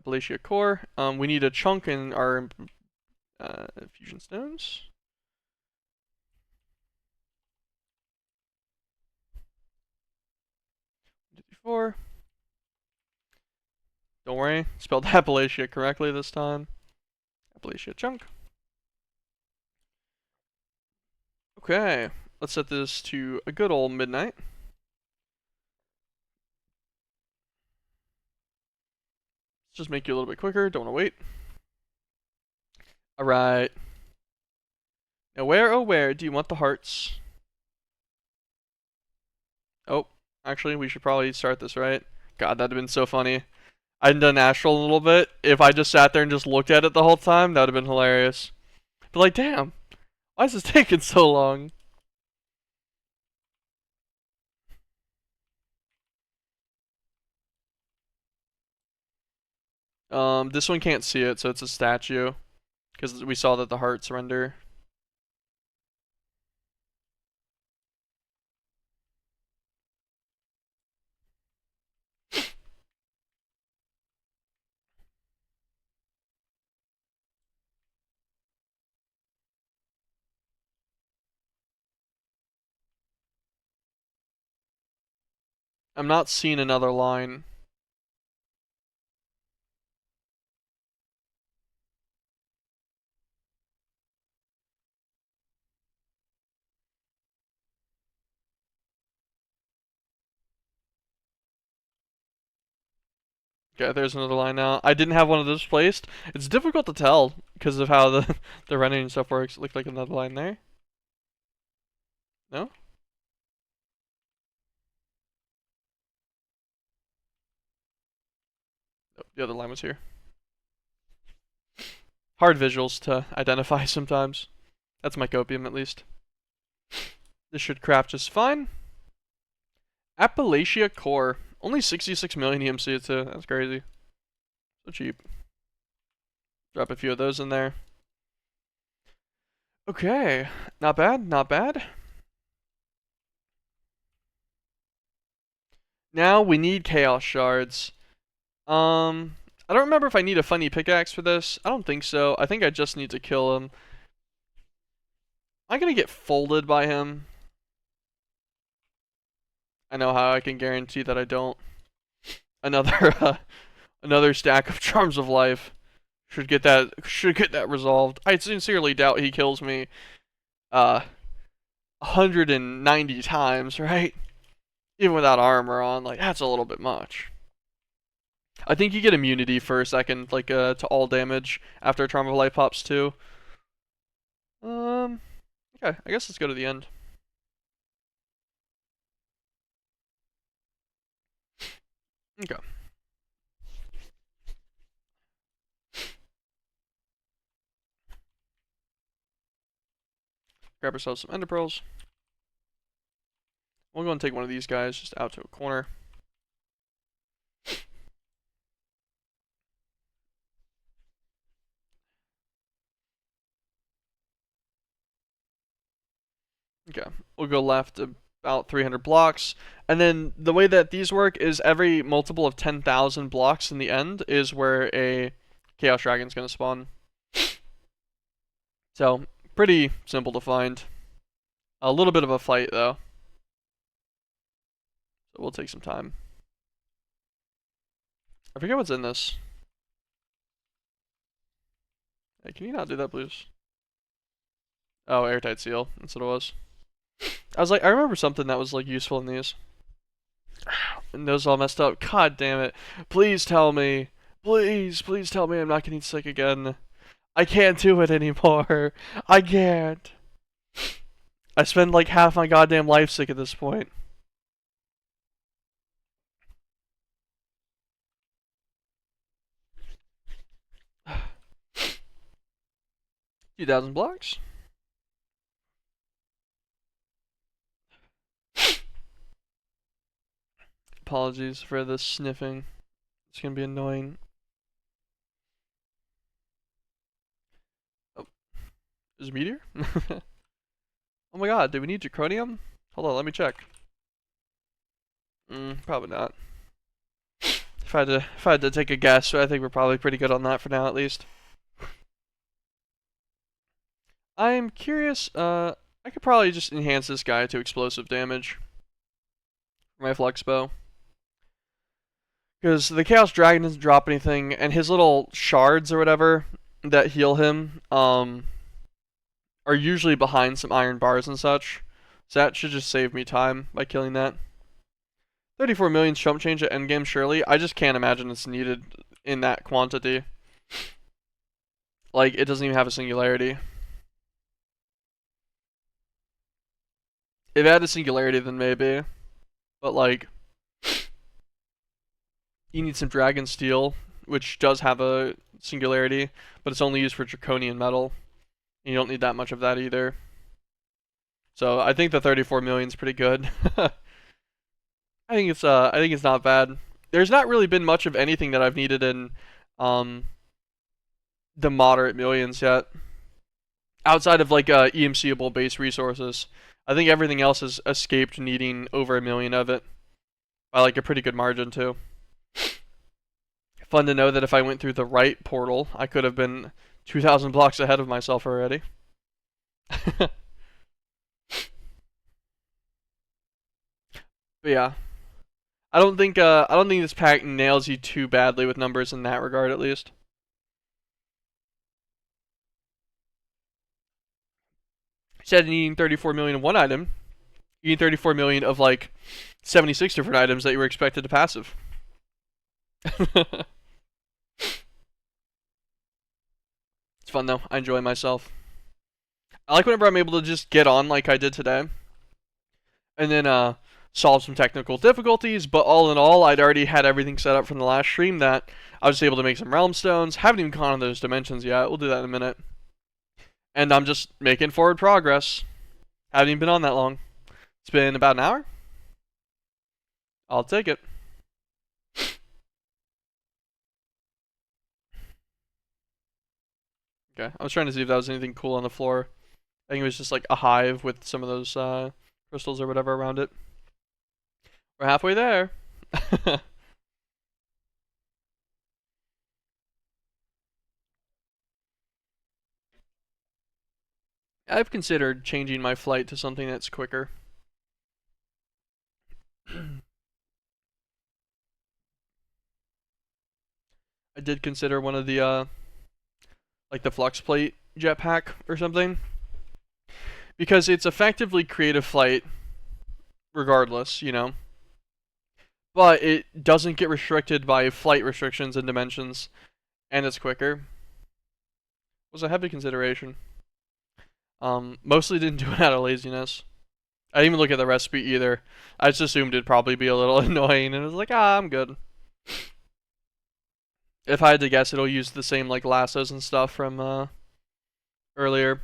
Appalachia core. We need a chunk in our fusion stones. Before. Don't worry, spelled Appalachia correctly this time. Appalachia chunk. Okay, let's set this to a good old midnight. Let's just make you a little bit quicker, don't want to wait. Alright. Now where, oh where, do you want the hearts? Oh, actually, we should probably start this, right? God, that'd have been so funny. I hadn't done Astral in a little bit. If I just sat there and just looked at it the whole time, that would have been hilarious. But like, damn, why is this taking so long? This one can't see it, so it's a statue. Because we saw that the heart surrender. I'm not seeing another line. Okay, there's another line now. I didn't have one of those placed. It's difficult to tell because of how the the rendering and stuff works. It looked like another line there. No? Nope, the other line was here. Hard visuals to identify sometimes. That's my copium at least. This should craft just fine. Appalachia core. Only 66 million EMC too. That's crazy. So cheap. Drop a few of those in there. Okay. Not bad, not bad. Now we need chaos shards. I don't remember if I need a funny pickaxe for this. I don't think so. I think I just need to kill him. I'm gonna get folded by him. I know how I can guarantee that I don't. Another another stack of charms of life should get that resolved. I sincerely doubt he kills me 190 times, right? Even without armor on, like that's a little bit much. I think you get immunity for a second, like to all damage after a charm of life pops too. Okay, I guess let's go to the end. Okay. Grab ourselves some ender pearls. We'll go and take one of these guys just out to a corner. Okay, we'll go left about 300 blocks. And then the way that these work is every multiple of 10,000 blocks in the end is where a Chaos Dragon's going to spawn. So, pretty simple to find. A little bit of a fight, though. So we'll take some time. I forget what's in this. Hey, can you not do that, please? Oh, airtight seal. That's what it was. I was like, I remember something that was like useful in these. And those all messed up. God damn it. Please tell me. Please, please tell me I'm not getting sick again. I can't do it anymore. I can't. I spend like half my goddamn life sick at this point. 2,000 blocks. Apologies for the sniffing. It's gonna be annoying. Oh, is a meteor? Oh my god, do we need zirconium? Hold on, let me check. Probably not. If I had to take a guess, I think we're probably pretty good on that for now, at least. I'm curious, I could probably just enhance this guy to explosive damage for my flux bow. Because the Chaos Dragon doesn't drop anything, and his little shards or whatever that heal him, are usually behind some iron bars and such. So that should just save me time by killing that. 34 million chump change at endgame, surely. I just can't imagine it's needed in that quantity. Like, it doesn't even have a singularity. If it had a singularity, then maybe. But, like, you need some Dragon Steel, which does have a singularity, but it's only used for Draconian metal. And you don't need that much of that either. So I think the 34 million is pretty good. I think it's not bad. There's not really been much of anything that I've needed in the moderate millions yet. Outside of like EMCable base resources. I think everything else has escaped needing over 1 million of it. By like a pretty good margin too. Fun to know that if I went through the right portal, I could have been 2,000 blocks ahead of myself already. But yeah. I don't think this pack nails you too badly with numbers in that regard, at least. Instead of needing 34 million of one item, you need 34 million of like 76 different items that you were expected to passive. It's fun though. I enjoy myself. I like whenever I'm able to just get on like I did today, and then solve some technical difficulties. But all in all, I'd already had everything set up from the last stream that I was able to make some realm stones. Haven't even gone on those dimensions yet. We'll do that in a minute. And I'm just making forward progress. Haven't even been on that long. It's been about an hour. I'll take it. Okay, I was trying to see if that was anything cool on the floor. I think it was just like a hive with some of those crystals or whatever around it. We're halfway there. I've considered changing my flight to something that's quicker. I did consider one of the like the flux plate jetpack or something, because it's effectively creative flight regardless, you know. But it doesn't get restricted by flight restrictions and dimensions, and it's quicker. Was a heavy consideration. Mostly didn't do it out of laziness. I didn't even look at the recipe either. I just assumed it'd probably be a little annoying, and I was like, I'm good. If I had to guess, it'll use the same like lassos and stuff from earlier.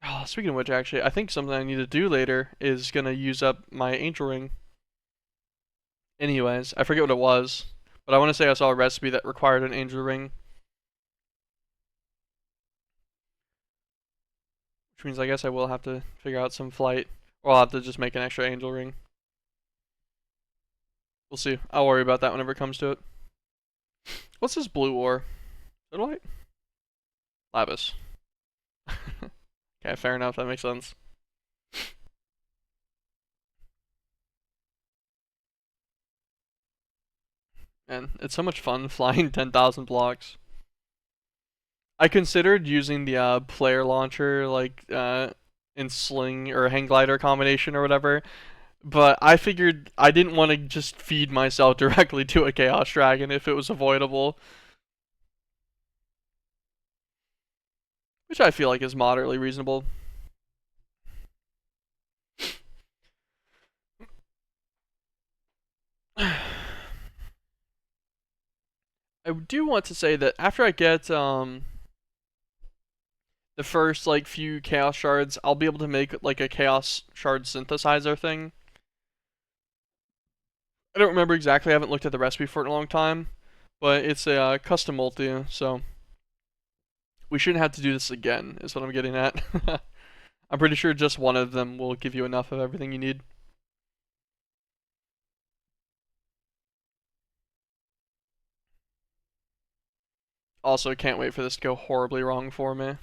Oh, speaking of which, actually, I think something I need to do later is gonna use up my angel ring. Anyways, I forget what it was, but I want to say I saw a recipe that required an angel ring. Which means I guess I will have to figure out some flight, or I'll have to just make an extra angel ring. We'll see. I'll worry about that whenever it comes to it. What's this blue ore? Light? Lapis. Okay, fair enough. That makes sense. Man, it's so much fun flying 10,000 blocks. I considered using the player launcher, like in sling or hang glider combination or whatever, but I figured I didn't want to just feed myself directly to a Chaos Dragon if it was avoidable. Which I feel like is moderately reasonable. I do want to say that after I get the first like few chaos shards, I'll be able to make like a chaos shard synthesizer thing. I don't remember exactly. I haven't looked at the recipe for it in a long time, but it's a custom multi, so we shouldn't have to do this again, is what I'm getting at. I'm pretty sure just one of them will give you enough of everything you need. Also, can't wait for this to go horribly wrong for me.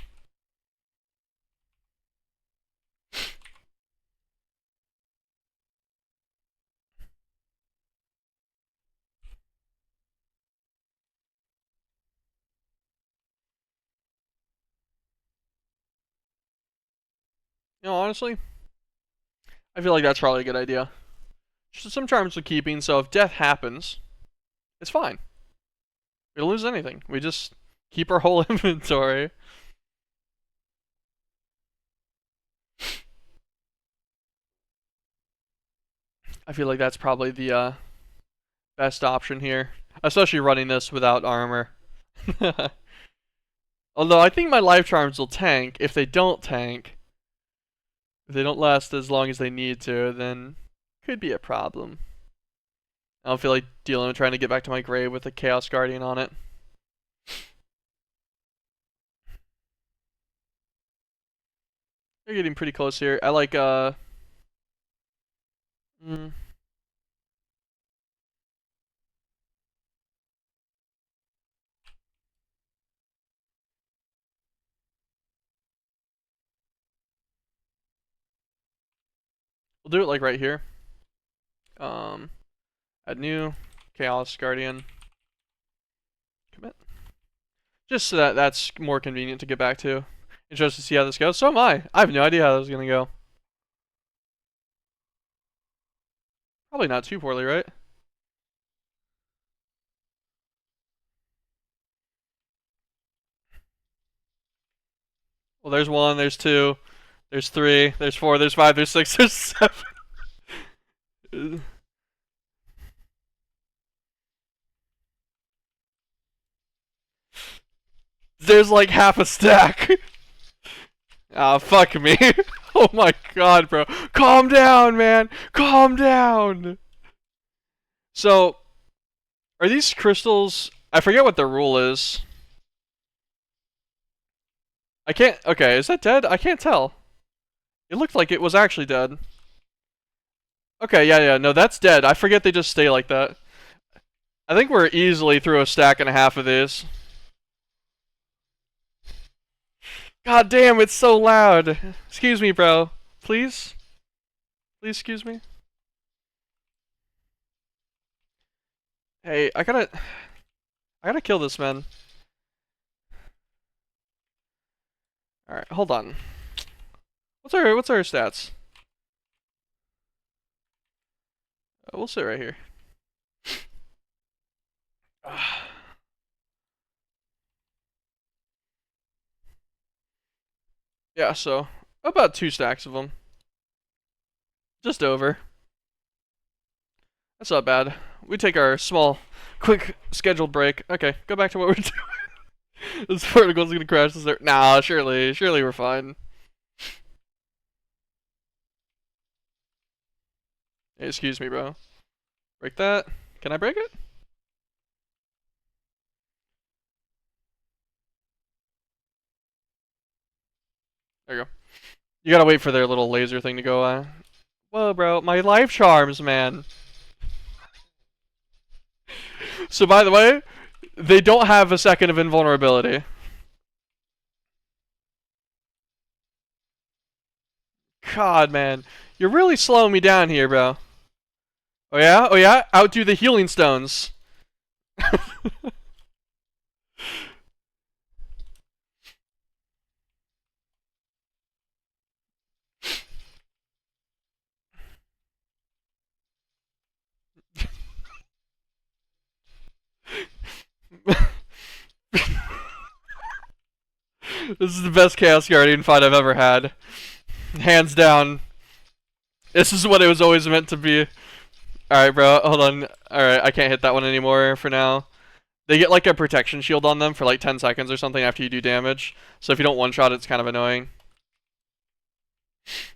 You know, honestly, I feel like that's probably a good idea. Just some charms are keeping, so if death happens, it's fine. We don't lose anything. We just keep our whole inventory. I feel like that's probably the best option here, especially running this without armor. Although I think my life charms will tank. If they don't tank, if they don't last as long as they need to, then could be a problem. I don't feel like dealing with trying to get back to my grave with a Chaos Guardian on it. They're getting pretty close here. I like we'll do it like right here. Add new Chaos Guardian. Commit. Just so that that's more convenient to get back to. Interested to see how this goes. So am I. I have no idea how this is gonna go. Probably not too poorly, right? Well, there's one, there's two, there's three, there's four, there's five, there's six, there's seven. There's like half a stack. Ah, fuck me. Oh my god, bro. Calm down, man. Calm down. So, are these crystals... I forget what the rule is. I can't... Okay, is that dead? I can't tell. It looked like it was actually dead. Okay, yeah, no, that's dead. I forget they just stay like that. I think we're easily through a stack and a half of these. God damn, it's so loud. Excuse me, bro. Please? Please excuse me? Hey, I gotta kill this man. Alright, hold on. What's our stats? We'll sit right here. Yeah, so about 2 stacks of them. Just over. That's not bad. We take our small, quick scheduled break. Okay, go back to what we're doing. This particle's gonna crash this there. Nah, surely we're fine. Hey, excuse me, bro. Break that. Can I break it? There you go. You gotta wait for their little laser thing to go. Whoa, bro, my life charms, man. So, by the way, they don't have a second of invulnerability. God, man. You're really slowing me down here, bro. Oh yeah? Oh yeah? Outdo the healing stones. This is the best Chaos Guardian fight I've ever had. Hands down. This is what it was always meant to be. Alright, bro. Hold on. Alright, I can't hit that one anymore for now. They get like a protection shield on them for like 10 seconds or something after you do damage. So if you don't one-shot, it's kind of annoying.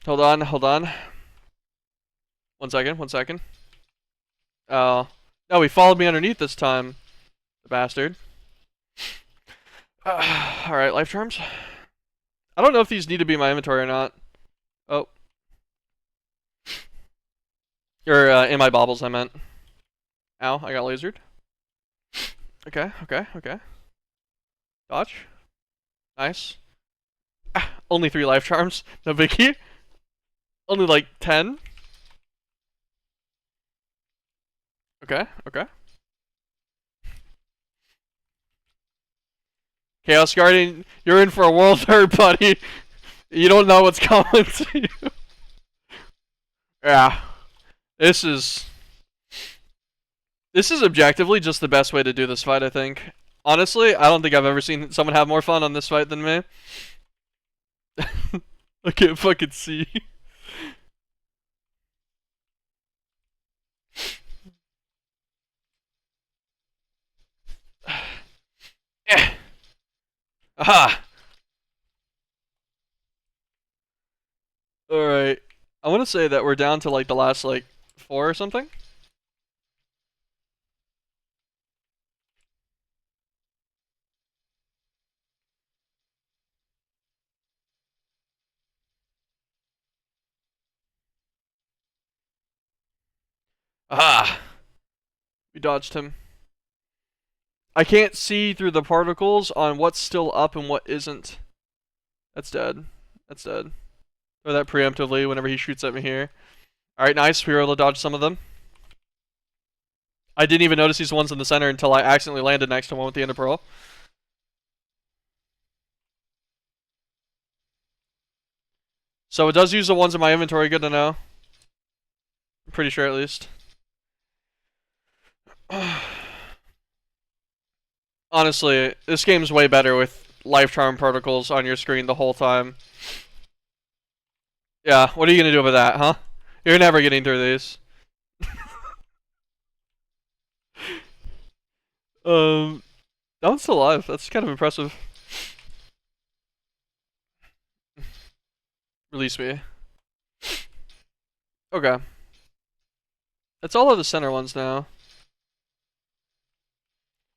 Hold on. 1 second. Oh. No, he followed me underneath this time. The bastard. Alright, life charms. I don't know if these need to be in my inventory or not. Oh. Or in my baubles, I meant. Ow, I got lasered. Okay, okay, okay. Dodge. Nice. Ah, only 3 life charms. No biggie. Only like 10. Okay, okay. Chaos Guardian, you're in for a world hurt, buddy. You don't know what's coming to you. Yeah. This is objectively just the best way to do this fight, I think. Honestly, I don't think I've ever seen someone have more fun on this fight than me. I can't fucking see. Aha! Alright. I want to say that we're down to like the last like 4 or something. Aha! We dodged him. I can't see through the particles on what's still up and what isn't. That's dead. That's dead. Throw that preemptively whenever he shoots at me here. Alright, nice. We were able to dodge some of them. I didn't even notice these ones in the center until I accidentally landed next to one with the Ender Pearl. So it does use the ones in my inventory, good to know. I'm pretty sure at least. Honestly, this game's way better with life charm particles on your screen the whole time. Yeah, what are you gonna do with that, huh? You're never getting through these. That one's still alive. That's kind of impressive. Release me. Okay. That's all of the center ones now.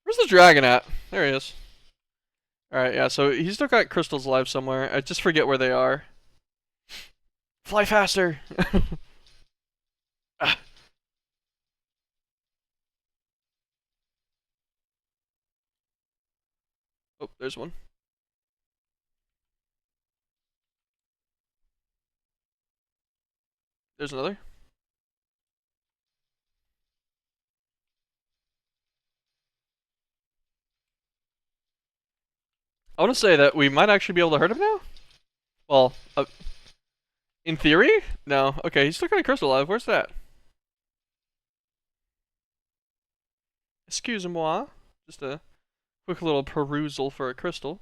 Where's the dragon at? There he is. Alright, yeah, so he's still got crystals alive somewhere. I just forget where they are. Fly faster! Ah. Oh, there's one. There's another. I want to say that we might actually be able to hurt him now? Well, in theory? No. Okay, he's still got a crystal alive. Where's that? Excuse-moi. Just a quick little perusal for a crystal.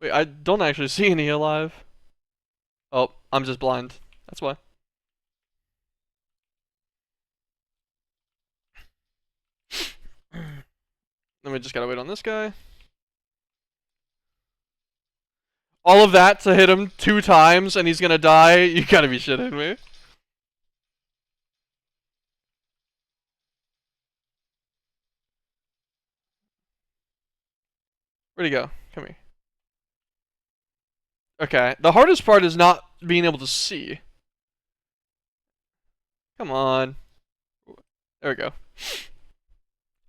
Wait, I don't actually see any alive. Oh, I'm just blind. That's why. Then we just gotta wait on this guy. All of that to hit him 2 times and he's gonna die? You gotta be shitting me. Where'd he go? Come here. Okay, the hardest part is not being able to see. Come on. There we go.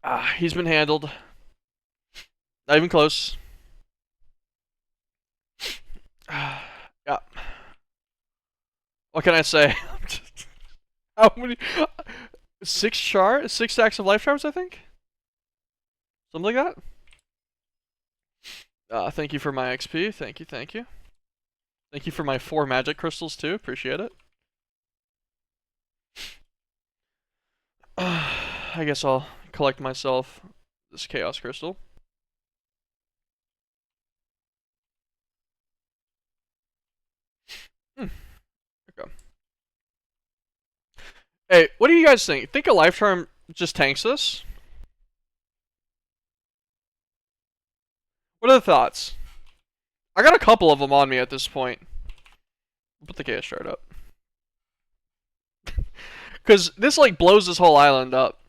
Ah, he's been handled. Not even close. Yeah. What can I say? How many? 6 stacks of life charms, I think? Something like that? Thank you for my XP. Thank you, thank you. Thank you for my 4 magic crystals, too. Appreciate it. I guess I'll collect myself this chaos crystal. Okay. Hey, what do you guys think? Think a life charm just tanks this? What are the thoughts? I got a couple of them on me at this point. I'll put the chaos shard up. Because this, like, blows this whole island up.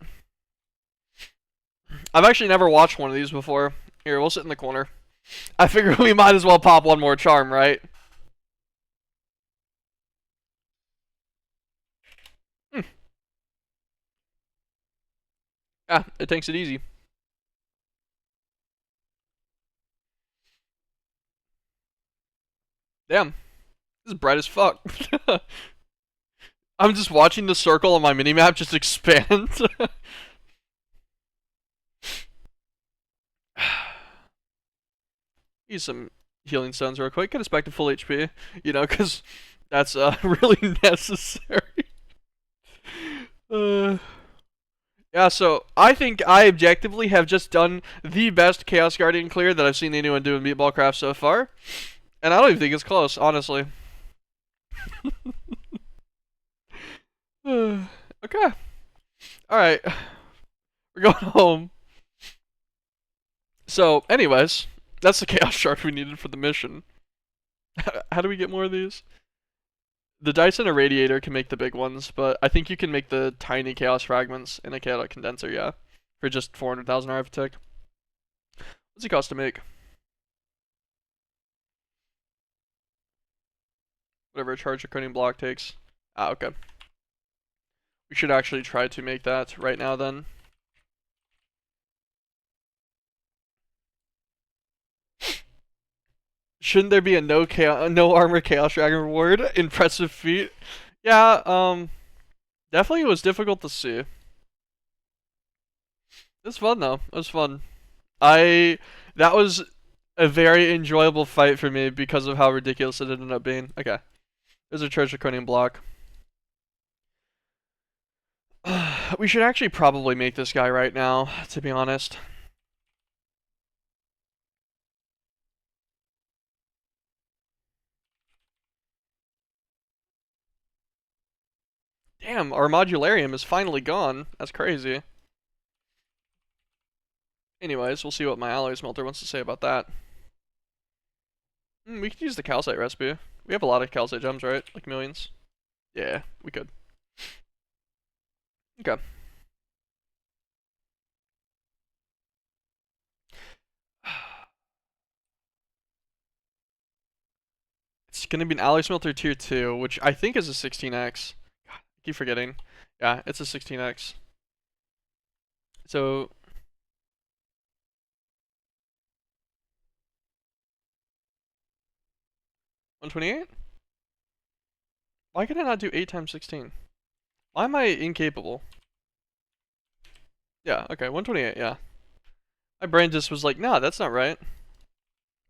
I've actually never watched one of these before. Here, we'll sit in the corner. I figure we might as well pop one more charm, right? Hmm. Yeah, it takes it easy. Damn, this is bright as fuck. I'm just watching the circle on my minimap just expand. Use some healing stones real quick. Get us back to full HP, you know, because that's really necessary. Uh, yeah, so I think I objectively have just done the best Chaos Guardian clear that I've seen anyone do in MeatBallCraft so far, and I don't even think it's close, honestly. Okay, all right, we're going home. So, anyways, that's the Chaos Shard we needed for the mission. How do we get more of these? The dice and a radiator can make the big ones, but I think you can make the tiny chaos fragments in a chaotic condenser, yeah. For just 400,000 arithmetic. What's it cost to make? Whatever a charge recording block takes. Ah, okay. We should actually try to make that right now then. Shouldn't there be a no armor chaos dragon reward? Impressive feat. Yeah, definitely it was difficult to see. It was fun though. It was fun. That was a very enjoyable fight for me because of how ridiculous it ended up being. Okay. There's a treasure cranium block. We should actually probably make this guy right now, to be honest. Damn, our modularium is finally gone. That's crazy. Anyways, we'll see what my alloy smelter wants to say about that. We could use the calcite recipe. We have a lot of calcite gems, right? Like millions. Yeah, we could. Okay. It's gonna be an alloy smelter tier 2, which I think is a 16x. God, I keep forgetting. Yeah, it's a 16x. So 128? Why can I not do 8 times 16? Why am I incapable? Yeah, okay, 128, yeah. My brain just was like, nah, that's not right.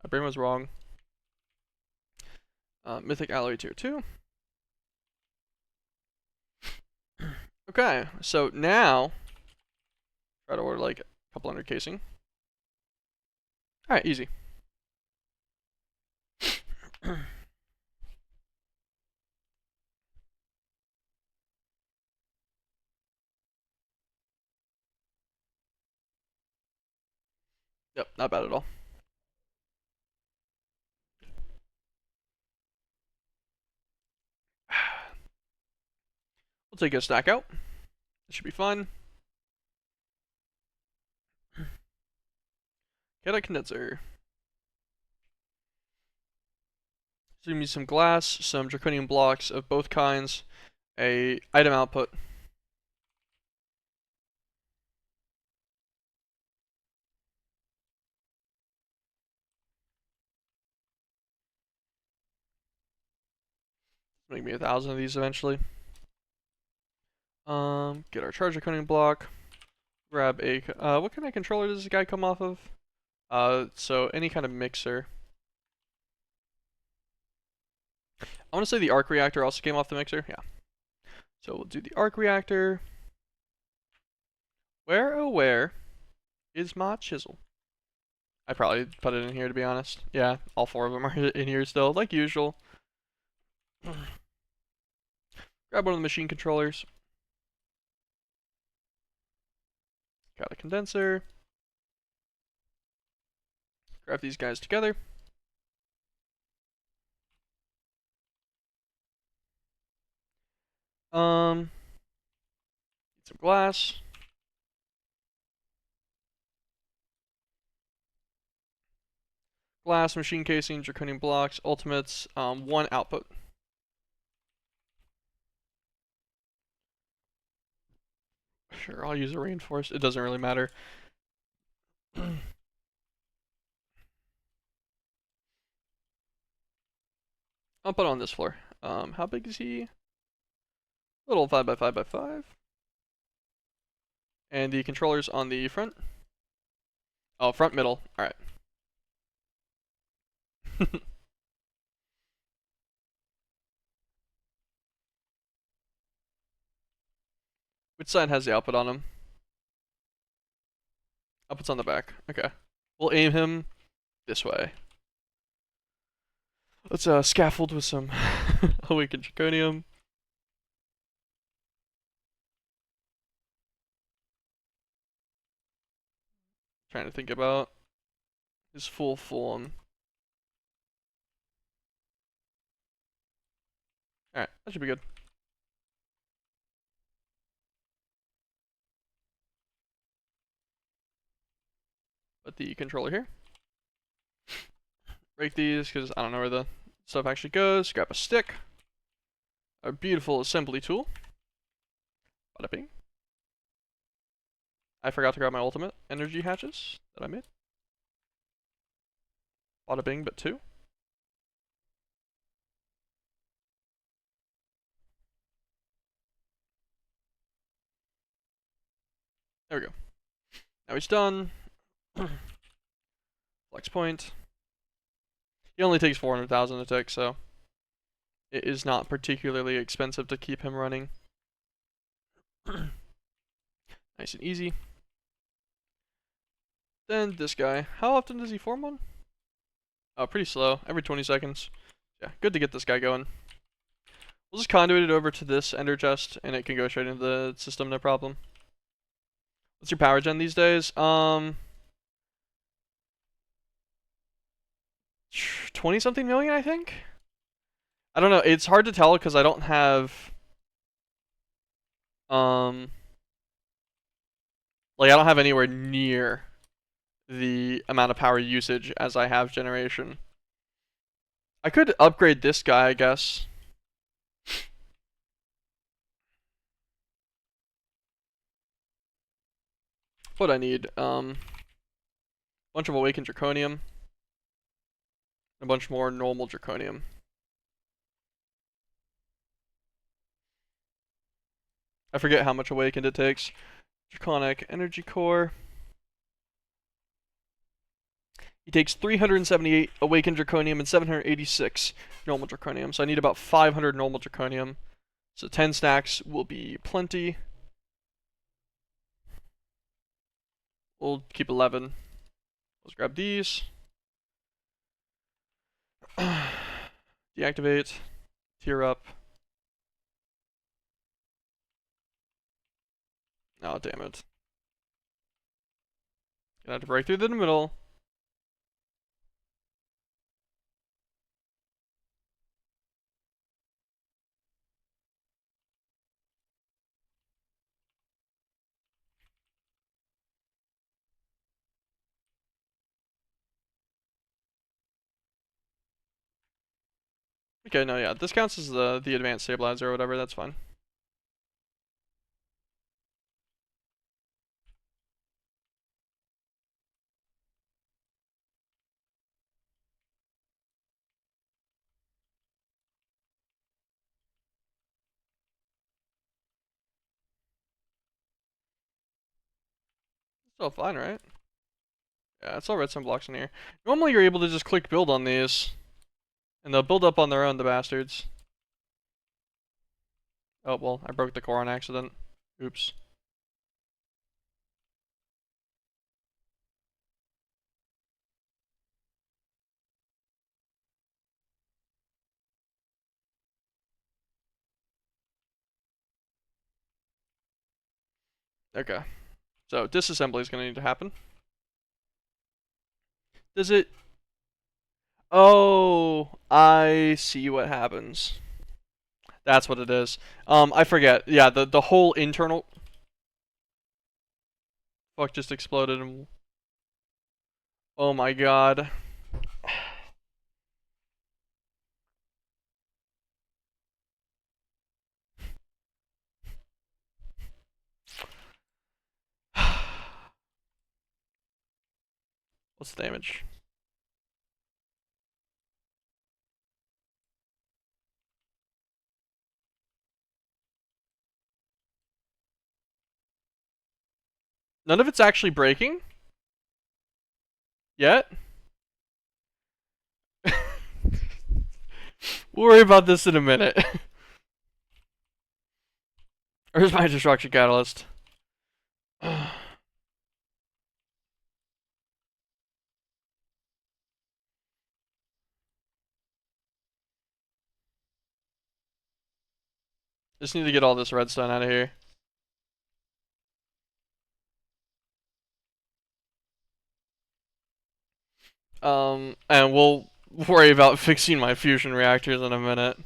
My brain was wrong. Mythic alloy tier 2. Okay, so now try to order like a couple hundred casing. Alright, easy. Yep, not bad at all. We'll take a stack out. It should be fine. Get a condenser. So give me some glass, some draconian blocks of both kinds, a item output. Make me 1,000 of these eventually. Get our charge draconian block. Grab a what kind of controller does this guy come off of? So any kind of mixer. I want to say the arc reactor also came off the mixer. Yeah. So we'll do the arc reactor. Where oh where is my chisel? I probably put it in here to be honest. Yeah, all 4 of them are in here still, like usual. Grab one of the machine controllers. Got a condenser. Grab these guys together. Get some glass. glass, machine casing, draconium blocks, ultimates, 1 output. Sure, I'll use a reinforce. It doesn't really matter. I'll put it on this floor. How big is he? Little 5x5x5. And the controller's on the front. Oh, front middle. Alright. Which side has the output on him? Output's on the back. Okay. We'll aim him this way. Let's scaffold with some awakened draconium. Trying to think about his full form. Alright, that should be good. Put the controller here. Break these because I don't know where the stuff actually goes. Grab a stick. A beautiful assembly tool. Bada bing. I forgot to grab my ultimate energy hatches that I made. Bada bing, but 2. There we go. Now he's done. Flex point. He only takes 400,000 to tick, so it is not particularly expensive to keep him running. Nice and easy. Then this guy. How often does he form one? Oh, pretty slow. Every 20 seconds. Yeah, good to get this guy going. We'll just conduit it over to this ender chest, and it can go straight into the system, no problem. What's your power gen these days? 20-something million, I think? I don't know. It's hard to tell because I don't have... Like, I don't have anywhere near the amount of power usage as I have generation. I could upgrade this guy, I guess. What I need, bunch of awakened draconium. A bunch more normal draconium. I forget how much awakened it takes. Draconic energy core. He takes 378 awakened draconium and 786 normal draconium. So I need about 500 normal draconium. So 10 stacks will be plenty. We'll keep 11. Let's grab these. Deactivate. Tear up. Oh, damn it. Gonna have to break through the middle. Okay, no, yeah, this counts as the advanced stabilizer or whatever, that's fine. Still fine, right? Yeah, it's all redstone blocks in here. Normally you're able to just click build on these. And they'll build up on their own, the bastards. Oh, well, I broke the core on accident. Oops. Okay. So, disassembly is going to need to happen. Does it... Oh, I see what happens. That's what it is. I forget. Yeah, the whole internal... Fuck just exploded and... Oh my god. What's the damage? None of it's actually breaking yet. We'll worry about this in a minute. Where's my destruction catalyst? Just need to get all this redstone out of here. And we'll worry about fixing my fusion reactors in a minute.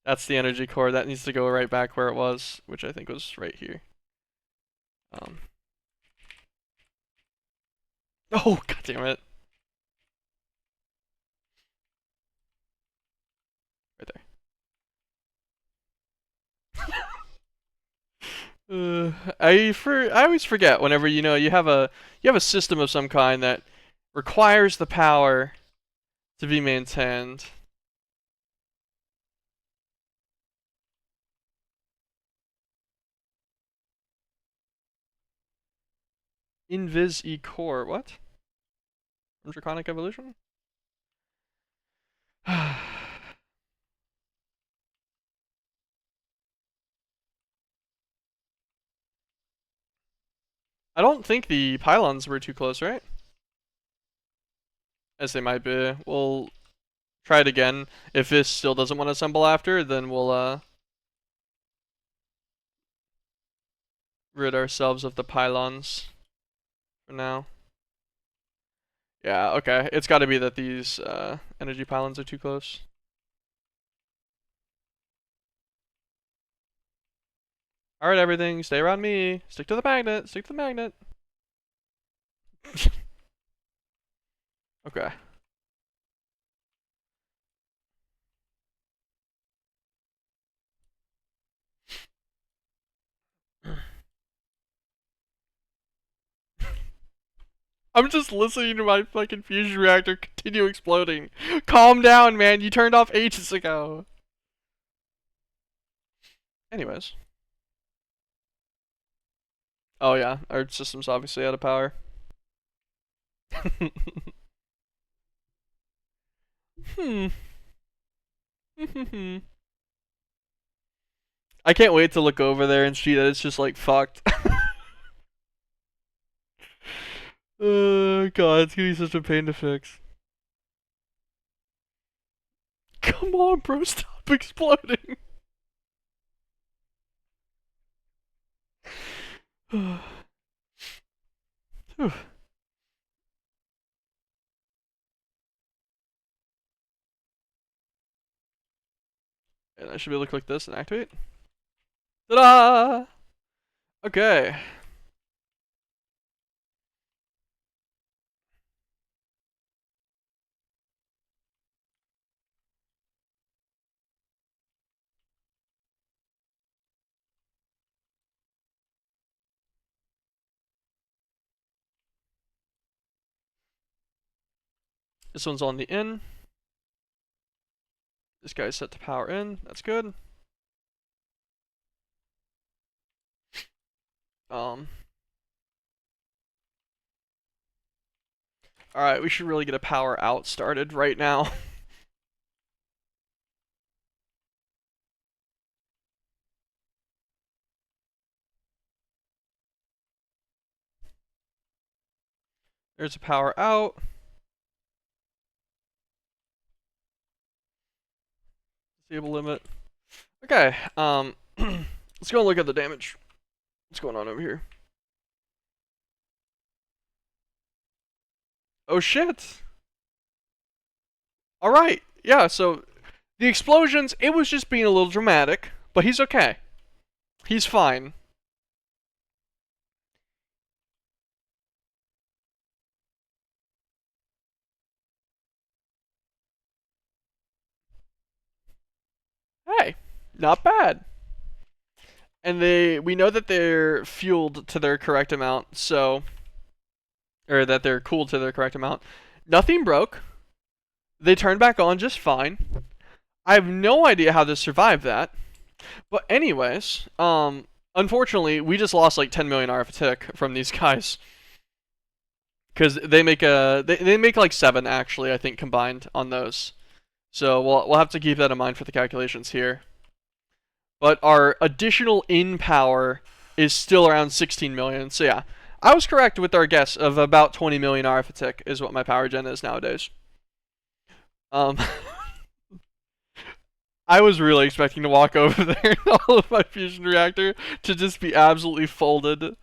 That's the energy core. That needs to go right back where it was, which I think was right here. Oh, god damn it. Right there. I always forget whenever you have a system of some kind that requires the power to be maintained. Invis E core, what? From Draconic Evolution? I don't think the pylons were too close, right? As they might be. We'll try it again. If this still doesn't want to assemble after, then we'll rid ourselves of the pylons for now. Yeah, okay. It's got to be that these energy pylons are too close. Alright, everything. Stay around me. Stick to the magnet. Stick to the magnet. Okay. I'm just listening to my fucking fusion reactor continue exploding. Calm down, man. You turned off ages ago. Anyways. Oh yeah, our system's obviously out of power. Hmm. I can't wait to look over there and see that it's just like fucked. Oh god, it's gonna be such a pain to fix. Come on, bro, stop exploding. And I should be able to click this and activate. Ta-da! Okay. This one's on the in. This guy's set to power in. That's good. Alright, we should really get a power out started right now. There's a power out. Disable limit. Okay, let's go and look at the damage. What's going on over here? Oh shit! Alright, yeah, so the explosions, it was just being a little dramatic, but he's okay. He's fine. Hey, not bad. And we know that they're fueled to their correct amount, so or that they're cooled to their correct amount. Nothing broke. They turned back on just fine. I have no idea how this survived that. But anyways, unfortunately, we just lost like 10 million RF a tick from these guys. Because they make they make like 7 actually, I think, combined on those. So we'll have to keep that in mind for the calculations here. But our additional in power is still around 16 million. So yeah, I was correct with our guess of about 20 million RF a tick is what my power gen is nowadays. I was really expecting to walk over there and all of my fusion reactor to just be absolutely folded.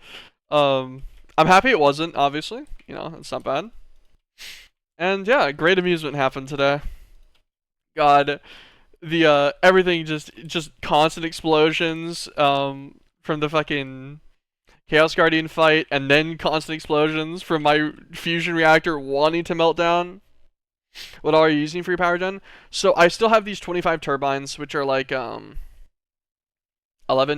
I'm happy it wasn't, obviously. You know, it's not bad. And yeah, great amusement happened today. God, the everything just constant explosions from the fucking Chaos Guardian fight, and then constant explosions from my fusion reactor wanting to melt down. What are you using for your power gen? So I still have these 25 turbines, which are like 11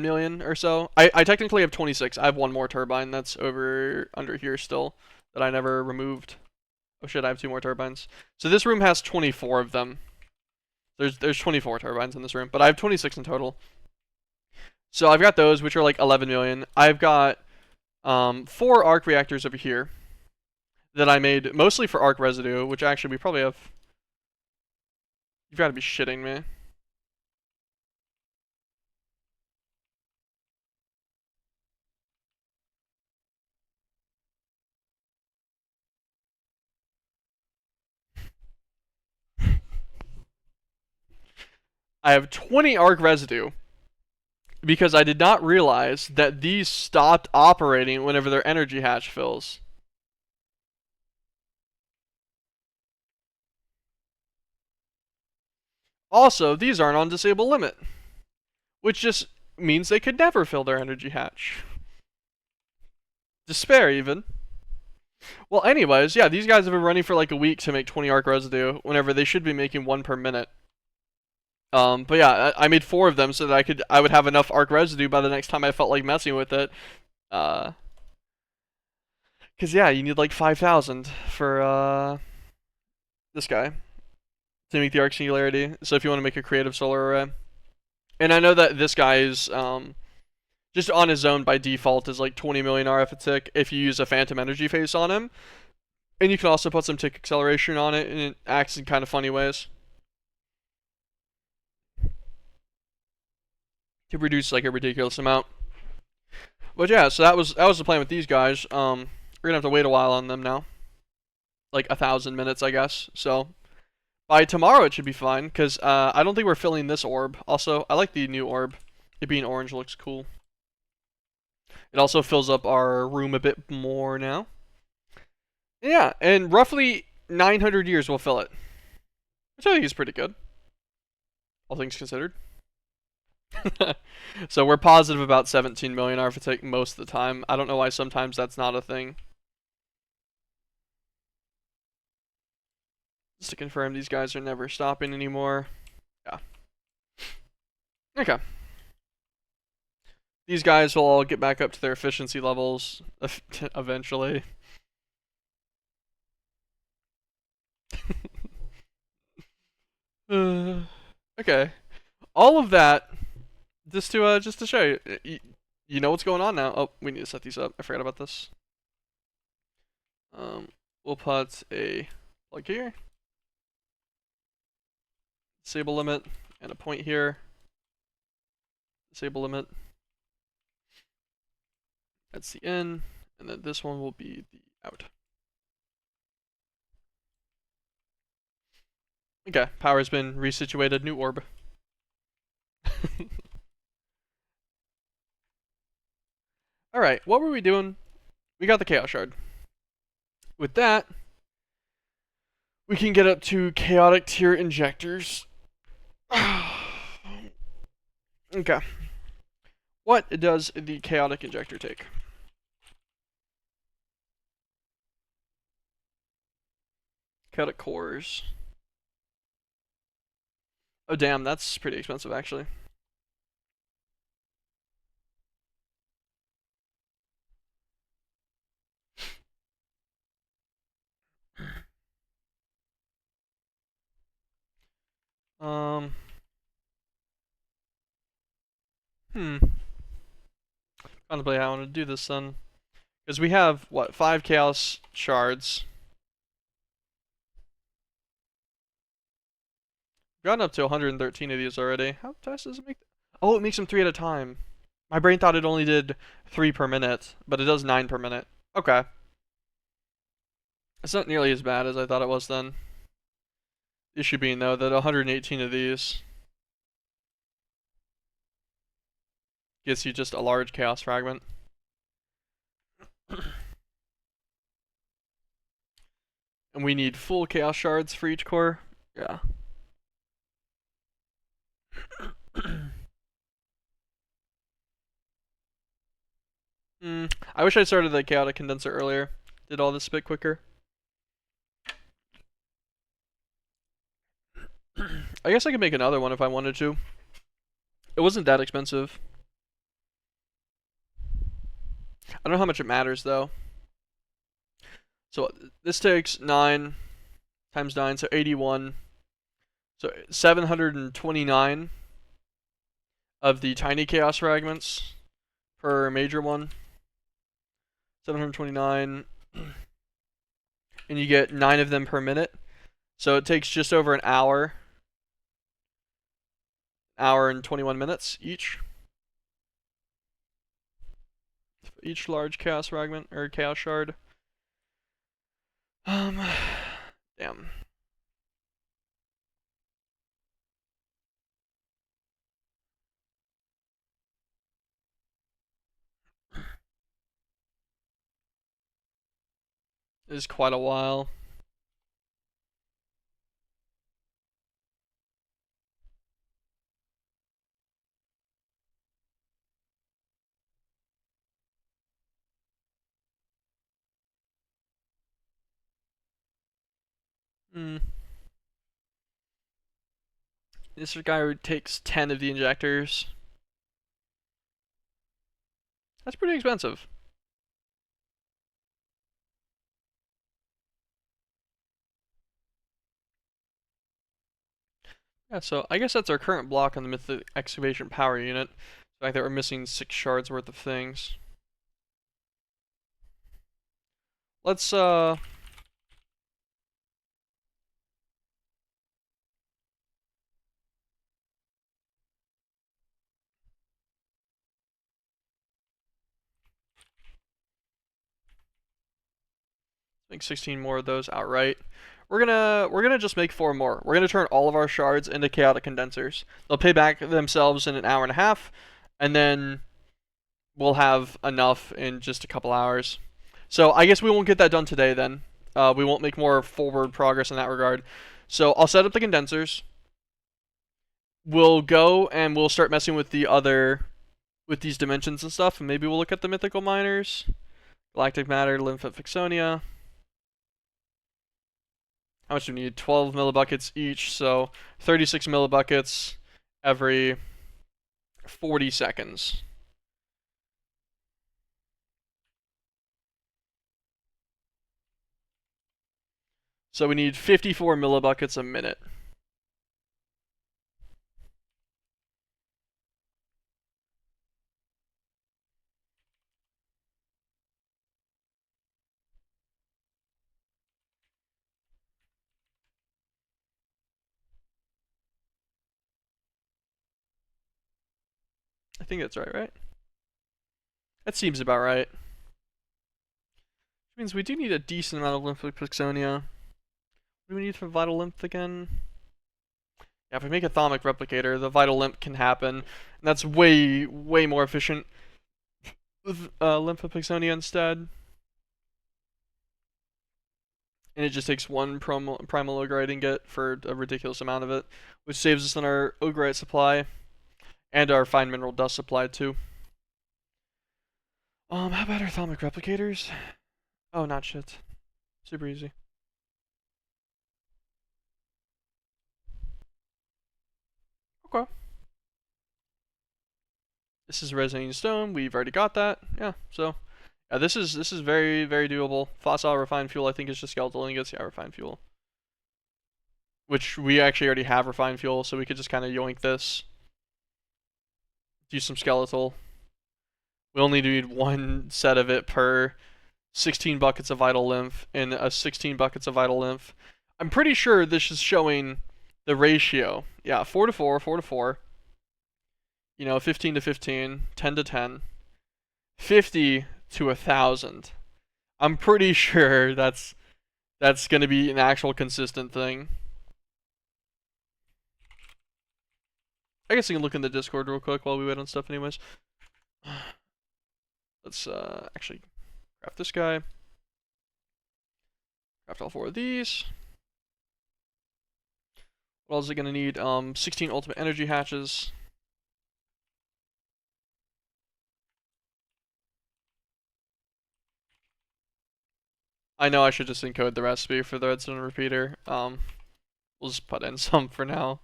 million or so. I technically have 26. I have one more turbine that's over under here still that I never removed. Oh shit, I have 2 more turbines. So this room has 24 of them. There's 24 turbines in this room, but I have 26 in total. So I've got those, which are like 11 million. I've got 4 arc reactors over here that I made mostly for arc residue, which actually we probably have. You've got to be shitting me. I have 20 arc residue because I did not realize that these stopped operating whenever their energy hatch fills. Also, these aren't on disable limit, which just means they could never fill their energy hatch. Despair, even. Well, anyways, yeah, these guys have been running for like a week to make 20 arc residue whenever they should be making 1 per minute. But yeah, I made 4 of them so that I would have enough arc residue by the next time I felt like messing with it. Cause yeah, you need like 5,000 for this guy to make the arc singularity. So if you want to make a creative solar array, and I know that this guy is just on his own by default is like 20 million RF a tick if you use a phantom energy face on him, and you can also put some tick acceleration on it, and it acts in kind of funny ways to reduce like a ridiculous amount. But yeah, so that was the plan with these guys. We're gonna have to wait a while on them now, like 1,000 minutes, I guess. So by tomorrow it should be fine, because I don't think we're filling this orb. Also, I like the new orb. It being orange looks cool. It also fills up our room a bit more now. Yeah, and roughly 900 years will fill it, which I think is pretty good, all things considered. So we're positive about 17 million arithmetic most of the time. I don't know why sometimes that's not a thing. Just to confirm, these guys are never stopping anymore. Yeah. Okay. These guys will all get back up to their efficiency levels eventually. Okay. All of that just to show you. You know what's going on now. Oh, we need to set these up. I forgot about this. We'll put a plug here, disable limit, and a point here. Disable limit. That's the in, and then this one will be the out. Okay, power's been resituated. New orb. Alright, what were we doing? We got the Chaos Shard. With that, we can get up to Chaotic Tier Injectors. Okay. What does the Chaotic Injector take? Chaotic Cores. Oh damn, that's pretty expensive actually. Um, hmm. Contemplate how I want to do this then. Because we have, what, 5 chaos shards. Gotten up to 113 of these already. How fast does it make? Oh, it makes them 3 at a time. My brain thought it only did 3 per minute, but it does 9 per minute. Okay. It's not nearly as bad as I thought it was then. The issue being, though, that 118 of these gets you just a large chaos fragment. And we need full chaos shards for each core. Yeah. I wish I started the chaotic condenser earlier. Did all this a bit quicker. I guess I could make another one if I wanted to. It wasn't that expensive. I don't know how much it matters though. So this takes 9 times 9, so 81. So 729 of the tiny chaos fragments per major one. 729. And you get 9 of them per minute. So it takes just over an hour. Hour and 21 minutes each. Each large chaos fragment or chaos shard. Damn. It is quite a while. This guy who takes 10 of the injectors. That's pretty expensive. Yeah, so I guess that's our current block on the Mythic Excavation Power Unit. The fact that we're missing 6 shards worth of things. Let's make 16 more of those outright. We're gonna just make 4 more. We're gonna turn all of our shards into chaotic condensers. They'll pay back themselves in an hour and a half, and then we'll have enough in just a couple hours. So I guess we won't get that done today then. We won't make more forward progress in that regard. So I'll set up the condensers. We'll go and we'll start messing with with these dimensions and stuff, and maybe we'll look at the mythical miners. Galactic matter, Lymphophyxonia. How much do we need? 12 millibuckets each, so 36 millibuckets every 40 seconds. So we need 54 millibuckets a minute. I think that's right? That seems about right. Which means we do need a decent amount of Lymphopyxonia. What do we need for Vital Lymph again? Yeah, if we make a Thaumic Replicator, the Vital Lymph can happen. And that's way more efficient with Lymphopyxonia instead. And it just takes 1 primal Ogrite ingot for a ridiculous amount of it, which saves us on our Ogrite supply and our fine mineral dust supply too. How about our Thaumic Replicators? Oh, not shit. Super easy. Okay. This is resonating stone. We've already got that. Yeah, so yeah, this is very doable. Fossil refined fuel, I think, is just skeletal ingots. Yeah, refined fuel. which we actually already have refined fuel, so we could just kind of yoink this. Do some skeletal. We only need one set of it per 16 buckets of vital lymph and 16 buckets of vital lymph. I'm pretty sure this is showing the ratio. Yeah, 4 to 4, 4 to 4. 15 to 15, 10 to 10, 50 to 1,000. I'm pretty sure that's going to be an actual consistent thing. I guess I can look in the Discord real quick while we wait on stuff anyways. Let's actually craft this guy. Craft all 4 of these. What else is it going to need? 16 ultimate energy hatches. I know I should just encode the recipe for the redstone repeater. We'll just put in some for now.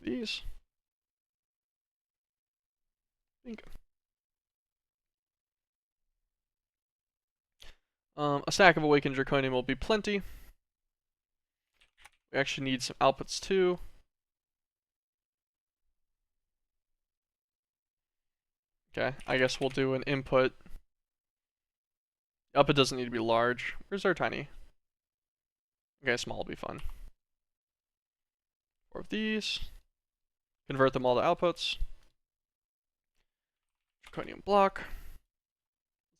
These. A stack of awakened draconium will be plenty. We actually need some outputs too. Okay, I guess we'll do an input. Output doesn't need to be large. Where's our tiny? Okay, small will be fun. 4 of these. Convert them all to outputs. Draconium block.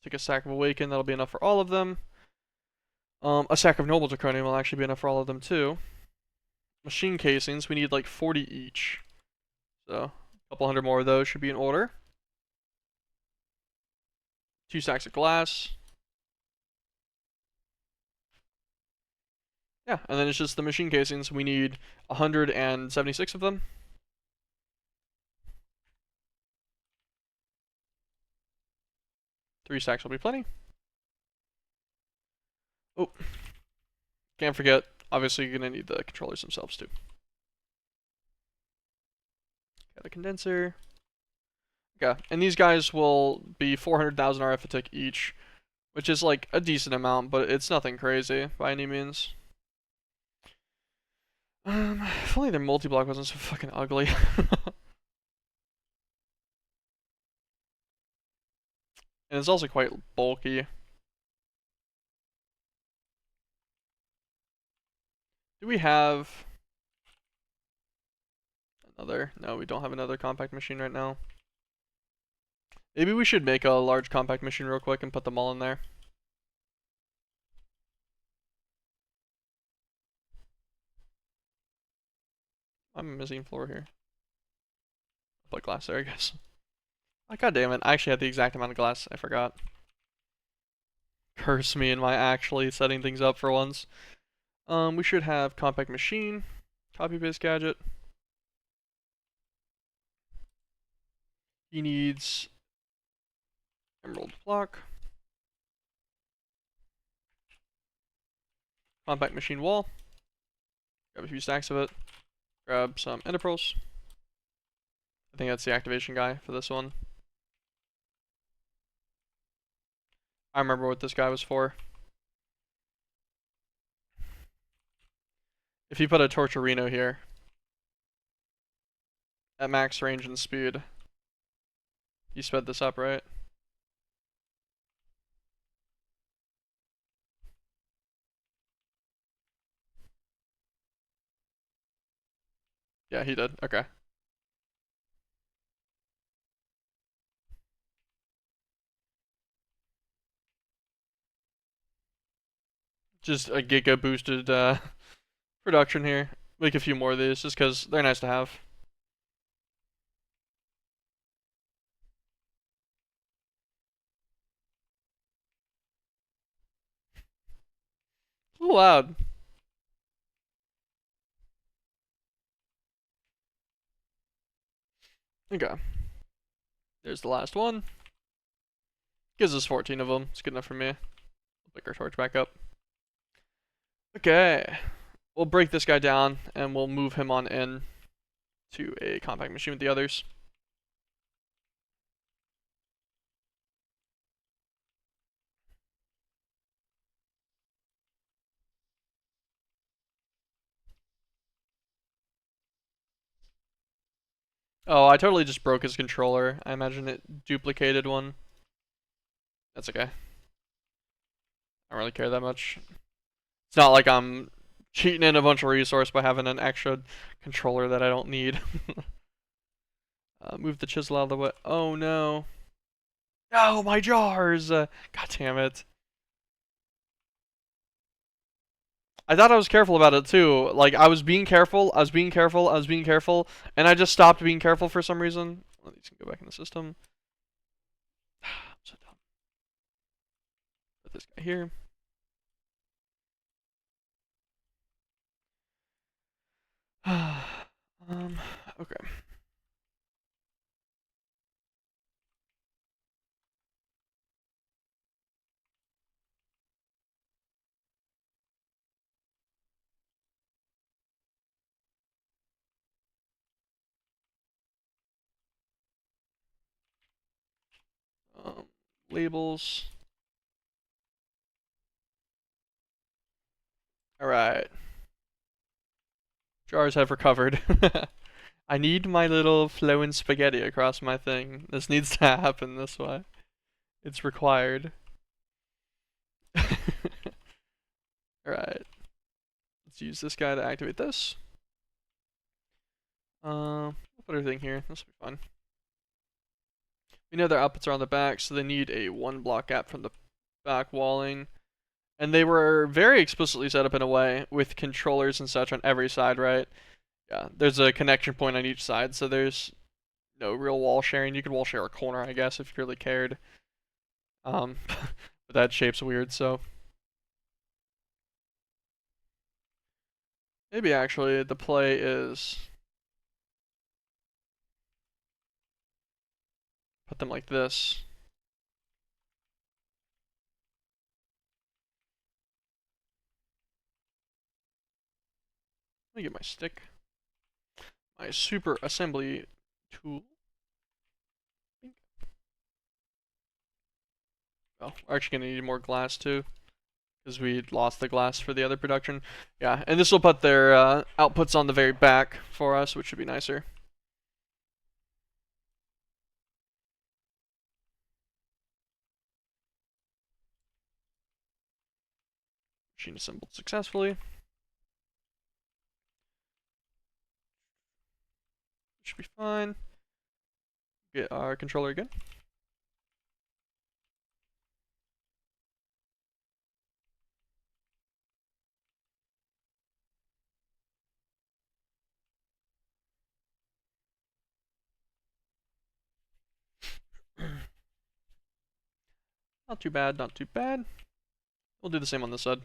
Take a stack of awaken, that'll be enough for all of them. A stack of noble draconium will actually be enough for all of them too. Machine casings, we need like 40 each. So, a couple hundred more of those should be in order. 2 stacks of glass. Yeah, and then it's just the machine casings. We need 176 of them. 3 stacks will be plenty. Oh, can't forget, obviously you're going to need the controllers themselves too. Got a condenser. Okay, and these guys will be 400,000 RF a tick each, which is like a decent amount, but it's nothing crazy by any means. If only their multi-block wasn't so fucking ugly. And it's also quite bulky. Do we have another? No, we don't have another compact machine right now. Maybe we should make a large compact machine real quick and put them all in there. I'm missing floor here. Put glass there, I guess. Oh, God damn it, I actually had the exact amount of glass, I forgot. Curse me in my actually setting things up for once. We should have compact machine, copy paste gadget. He needs emerald block. Compact machine wall. Grab a few stacks of it. Grab some ender pearls. I think that's the activation guy for this one. I remember what this guy was for. If you put a Torturino here, at max range and speed, you sped this up, right? Yeah, he did. Okay. Just a giga boosted production here. Make a few more of these just because they're nice to have. A little loud. Okay. There's the last one. Gives us 14 of them. It's good enough for me. We'll pick our torch back up. Okay. We'll break this guy down and we'll move him on in to a compact machine with the others. Oh, I totally just broke his controller. I imagine it duplicated one. That's okay. I don't really care that much. It's not like I'm cheating in a bunch of resource by having an extra controller that I don't need. Move the chisel out of the way. Oh no. No, my jars! God damn it. I thought I was careful about it too. Like, I was being careful, I was being careful, I was being careful, and I just stopped being careful for some reason. Well, these can go back in the system. I'm so dumb. Put this guy here. Okay. Um, Labels. Alright. Jars have recovered. I need my little flowing spaghetti across my thing. This needs to happen this way. It's required. Alright. Let's use this guy to activate this. We'll put everything here. This will be fun. We know their outputs are on the back, so they need a 1 block gap from the back walling. And they were very explicitly set up in a way with controllers and such on every side, right? Yeah, there's a connection point on each side, so there's no real wall sharing. You could wall share a corner, I guess, if you really cared. But that shape's weird, so maybe actually the play is put them like this. Let me get my stick. My super assembly tool. Oh, we're actually gonna need more glass too, because we lost the glass for the other production. Yeah, and this will put their outputs on the very back for us, which should be nicer. Machine assembled successfully. Should be fine. Get our controller again. Not too bad, not too bad. We'll do the same on this side.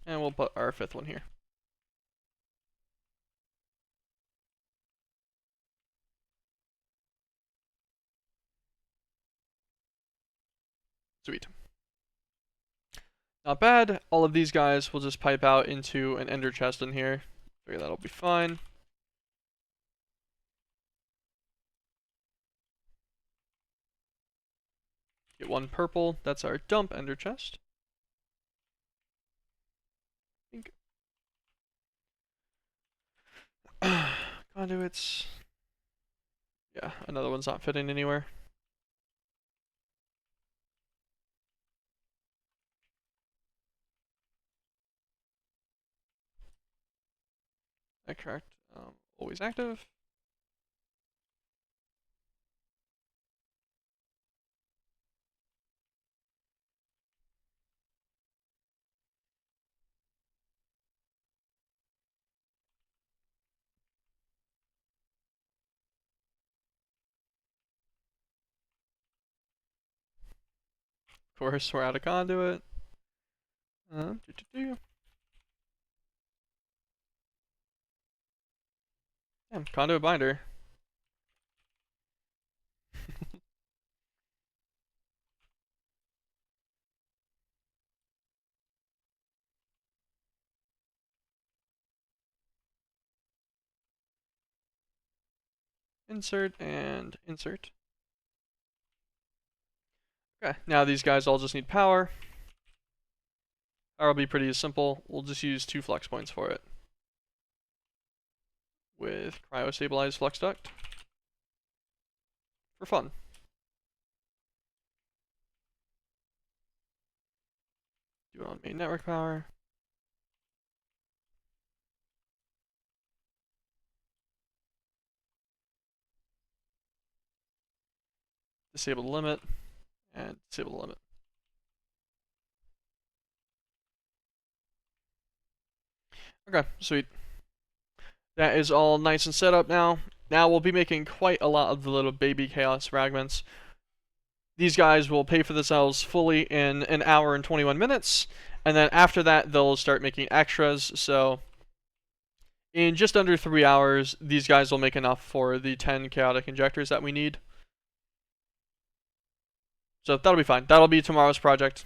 And we'll put our 5th one here. Sweet. Not bad. All of these guys will just pipe out into an ender chest in here. Figure that'll be fine. Get 1 purple. That's our dump ender chest. Think. Conduits. Yeah, another one's not fitting anywhere. Extract. Always active. Of course, we're out of conduit. Do, do, do. Yeah, conduit binder. Insert and insert. Okay, now these guys all just need power. Power will be pretty simple. We'll just use 2 flex points for it. With cryo-stabilized flux duct. For fun. Do it on main network power. Disable the limit. And disable the limit. Okay, sweet. That is all nice and set up now. Now we'll be making quite a lot of the little baby chaos fragments. These guys will pay for themselves fully in an hour and 21 minutes. And then after that, they'll start making extras. So in just under 3 hours, these guys will make enough for the 10 chaotic injectors that we need. So that'll be fine. That'll be tomorrow's project.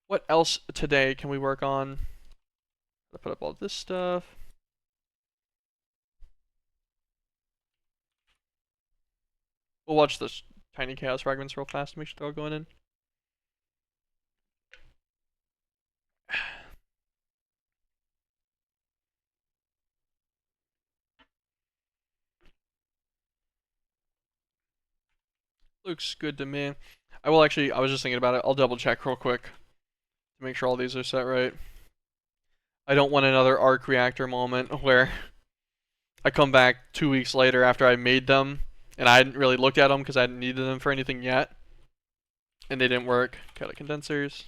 What else today can we work on? I'll put up all this stuff. We'll watch the tiny chaos fragments real fast to make sure they're all going in. Looks good to me. I will actually, I was just thinking about it. I'll double check real quick to make sure all these are set right. I don't want another arc reactor moment where I come back 2 weeks later after I made them and I hadn't really looked at them because I hadn't needed them for anything yet. And they didn't work. Chaotic condensers.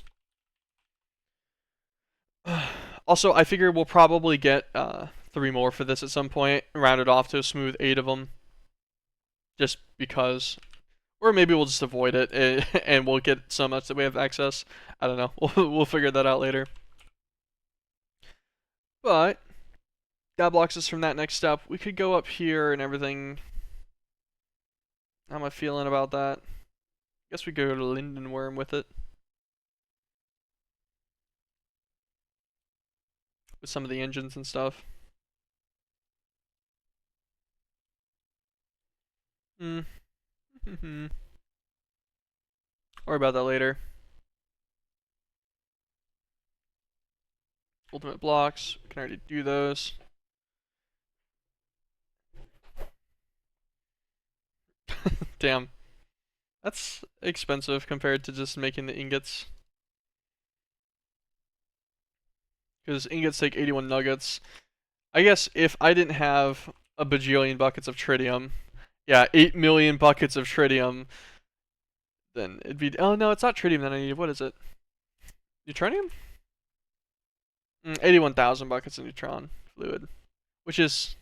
Also, I figure we'll probably get 3 more for this at some point, round it off to a smooth 8 of them. Just because. Or maybe we'll just avoid it and we'll get so much that we have access. I don't know. We'll figure that out later. But that blocks us from that next step. We could go up here and everything. How am I feeling about that? Guess we go to Lindenworm with it. With some of the engines and stuff. Worry about that later. Ultimate blocks. We can already do those. Damn. That's expensive compared to just making the ingots. Because ingots take 81 nuggets. I guess if I didn't have a bajillion buckets of tritium, yeah, 8 million buckets of tritium, then it'd be... Oh, no, it's not tritium that I need. What is it? Neutronium? 81,000 buckets of neutron fluid. Which is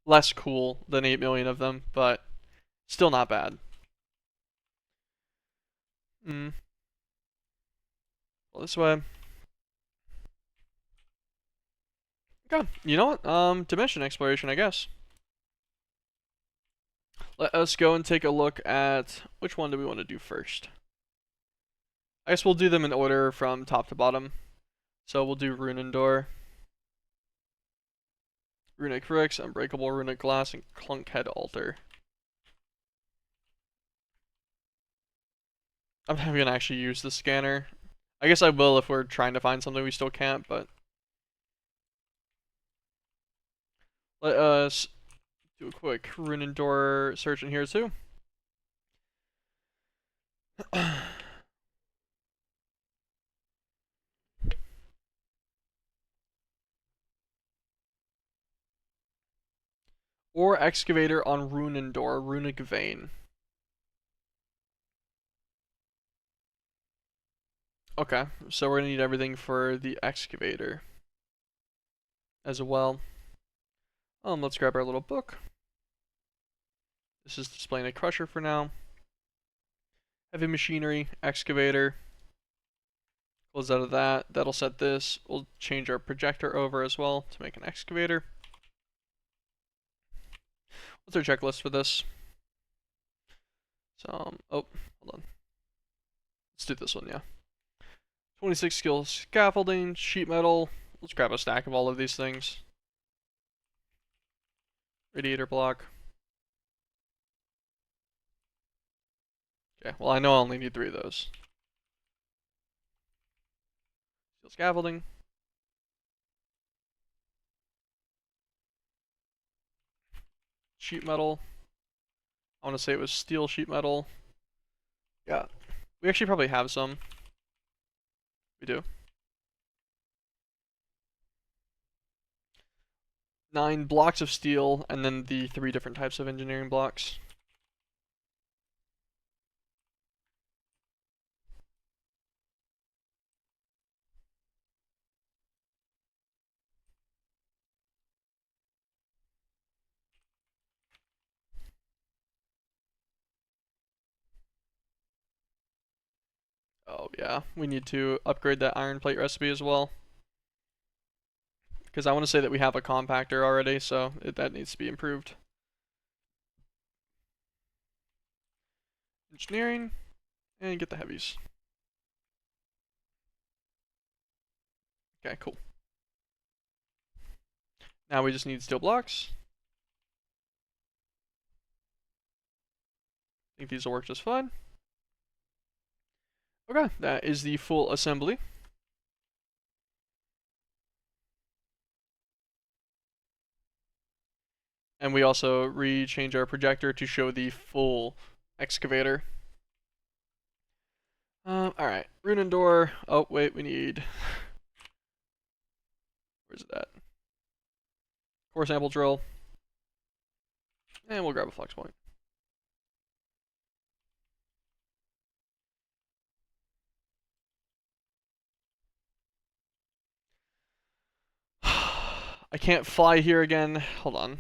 less cool than 8 million of them, but still not bad. Well, this way. Okay, you know what? Dimension exploration, I guess. Let us go and take a look at which one do we want to do first. I guess we'll do them in order from top to bottom. So we'll do Runendor, Runic Bricks, Unbreakable Runic Glass, and Clunkhead Altar. I'm not gonna actually use the scanner. I guess I will if we're trying to find something we still can't, but let us do a quick Runendor search in here too. Or excavator on Runendor, Runic Vein. Okay, so we're gonna need everything for the excavator as well. Let's grab our little book. This is displaying a crusher for now. Heavy machinery, excavator. Close out of that. That'll set this. We'll change our projector over as well to make an excavator. What's our checklist for this? So, oh, hold on. Let's do this one, yeah. 26 skill scaffolding, sheet metal. Let's grab a stack of all of these things. Radiator block. Okay, well, I know I only need 3 of those. Steel scaffolding. Sheet metal. I want to say it was steel sheet metal. Yeah. We actually probably have some. We do. 9 blocks of steel, and then the 3 different types of engineering blocks. Oh yeah, we need to upgrade that iron plate recipe as well. Because I want to say that we have a compactor already, so that needs to be improved. Engineering, and get the heavies. Okay, cool. Now we just need steel blocks. I think these will work just fine. Okay, that is the full assembly. And we also re-change our projector to show the full excavator. Alright, rune door. Oh, wait, we need... Where's it at? Core sample drill. And we'll grab a flex point. I can't fly here again. Hold on.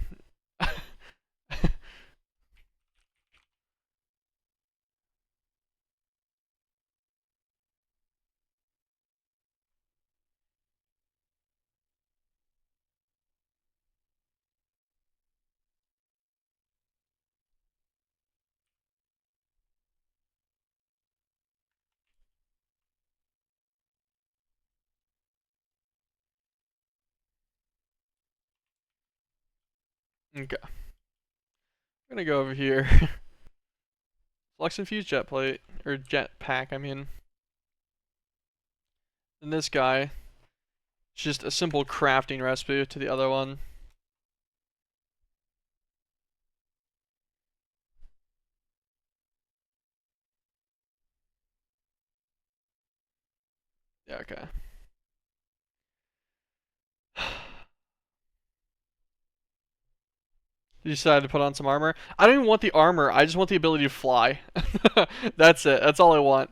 Okay. I'm gonna go over here. Flux infused jet plate. Or jet pack, I mean. And this guy. It's just a simple crafting recipe to the other one. Yeah, okay. You decided to put on some armor. I don't even want the armor. I just want the ability to fly. That's it. That's all I want.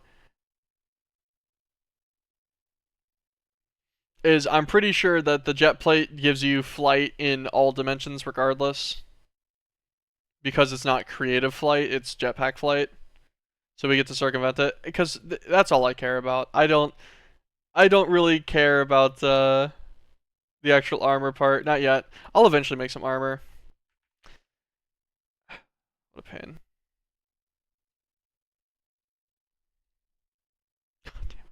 Is I'm pretty sure that the jet plate gives you flight in all dimensions regardless. Because it's not creative flight, it's jetpack flight. So we get to circumvent it. Because that's all I care about. I don't really care about the actual armor part. Not yet. I'll eventually make some armor. What a pain. God damn it.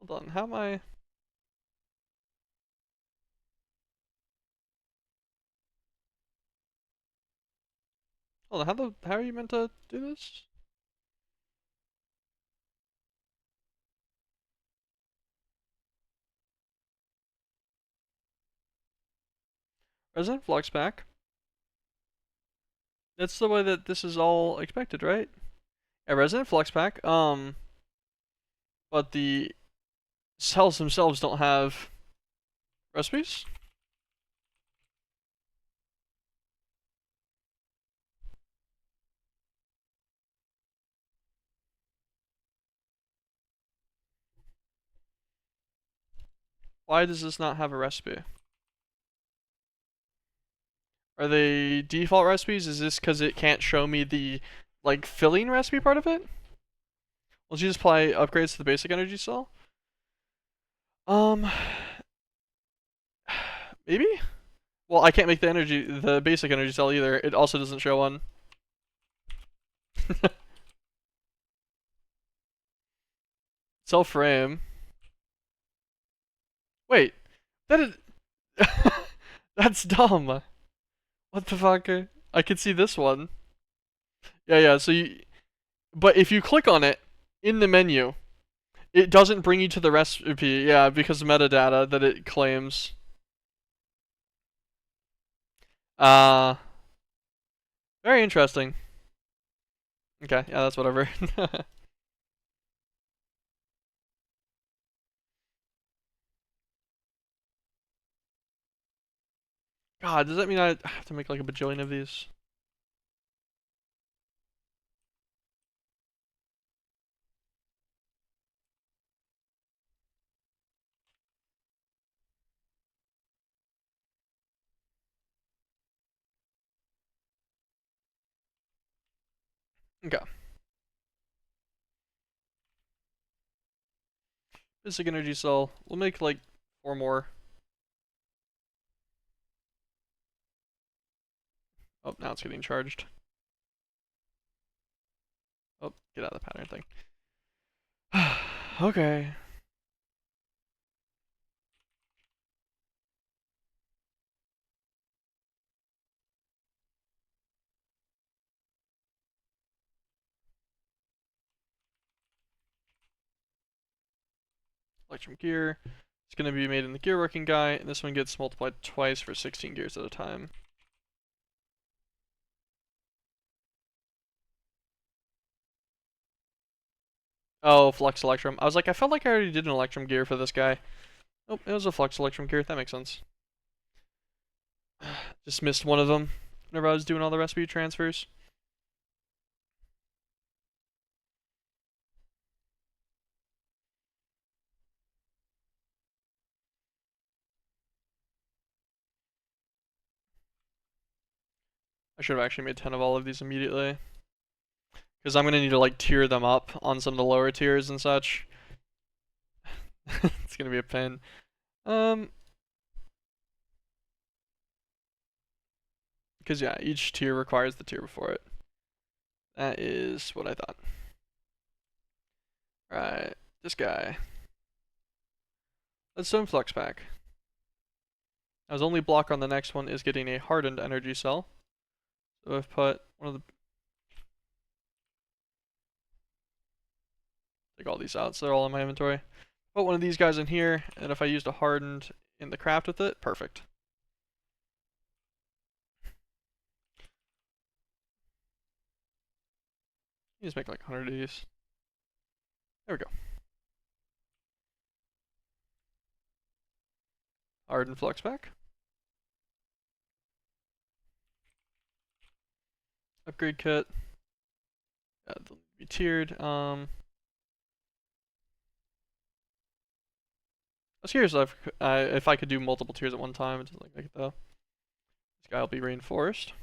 Hold on. How am I... Hold on. How are you meant to do this? Resident Flux pack. That's the way that this is all expected, right? A Resident Flux pack. But the cells themselves don't have recipes. Why does this not have a recipe? Are they default recipes? Is this because it can't show me the like filling recipe part of it? Will you just apply upgrades to the basic energy cell? Um, maybe. Well, I can't make the basic energy cell either. It also doesn't show one. Cell frame. Wait, that is that's dumb. What the fuck? I could see this one. Yeah, yeah. But if you click on it in the menu, it doesn't bring you to the recipe. Yeah, because of metadata that it claims. Uh, very interesting. Okay, yeah, that's whatever. God, does that mean I have to make like a bajillion of these? Okay. Basic energy cell. We'll make like 4 more. Oh, now it's getting charged. Oh, get out of the pattern thing. Okay. Electrum gear. It's going to be made in the gear working guy, and this one gets multiplied twice for 16 gears at a time. Oh, Flux Electrum. I was like, I felt like I already did an Electrum gear for this guy. Oh, it was a Flux Electrum gear. That makes sense. Just missed one of them whenever I was doing all the recipe transfers. I should have actually made 10 of all of these immediately. Because I'm going to need to like tier them up on some of the lower tiers and such. It's going to be a pain. Because yeah, each tier requires the tier before it. That is what I thought. Right, this guy. Let's zone flux pack. Now his only block on the next one is getting a hardened energy cell. So I've put one of the take all these out so they're all in my inventory. Put one of these guys in here, and if I used a hardened in the craft with it, perfect. You just make like 100 of these. There we go. Hardened flux pack. Upgrade kit. They'll be tiered. I was curious if I could do multiple tiers at one time. It doesn't look like it though. This guy will be reinforced.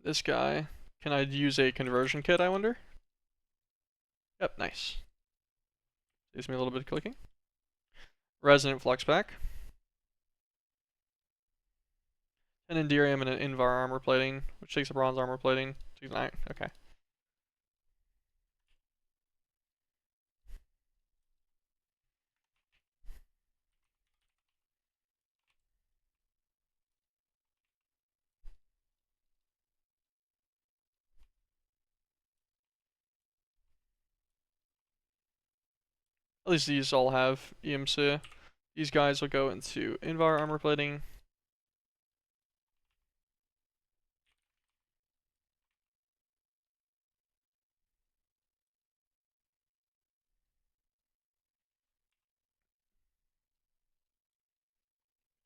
This guy, can I use a conversion kit, I wonder? Yep, nice. Saves me a little bit of clicking. Resonant flux pack. An Enderium and an Invar armor plating, which takes a bronze armor plating. Okay. At least these all have EMC. These guys will go into Invar armor plating.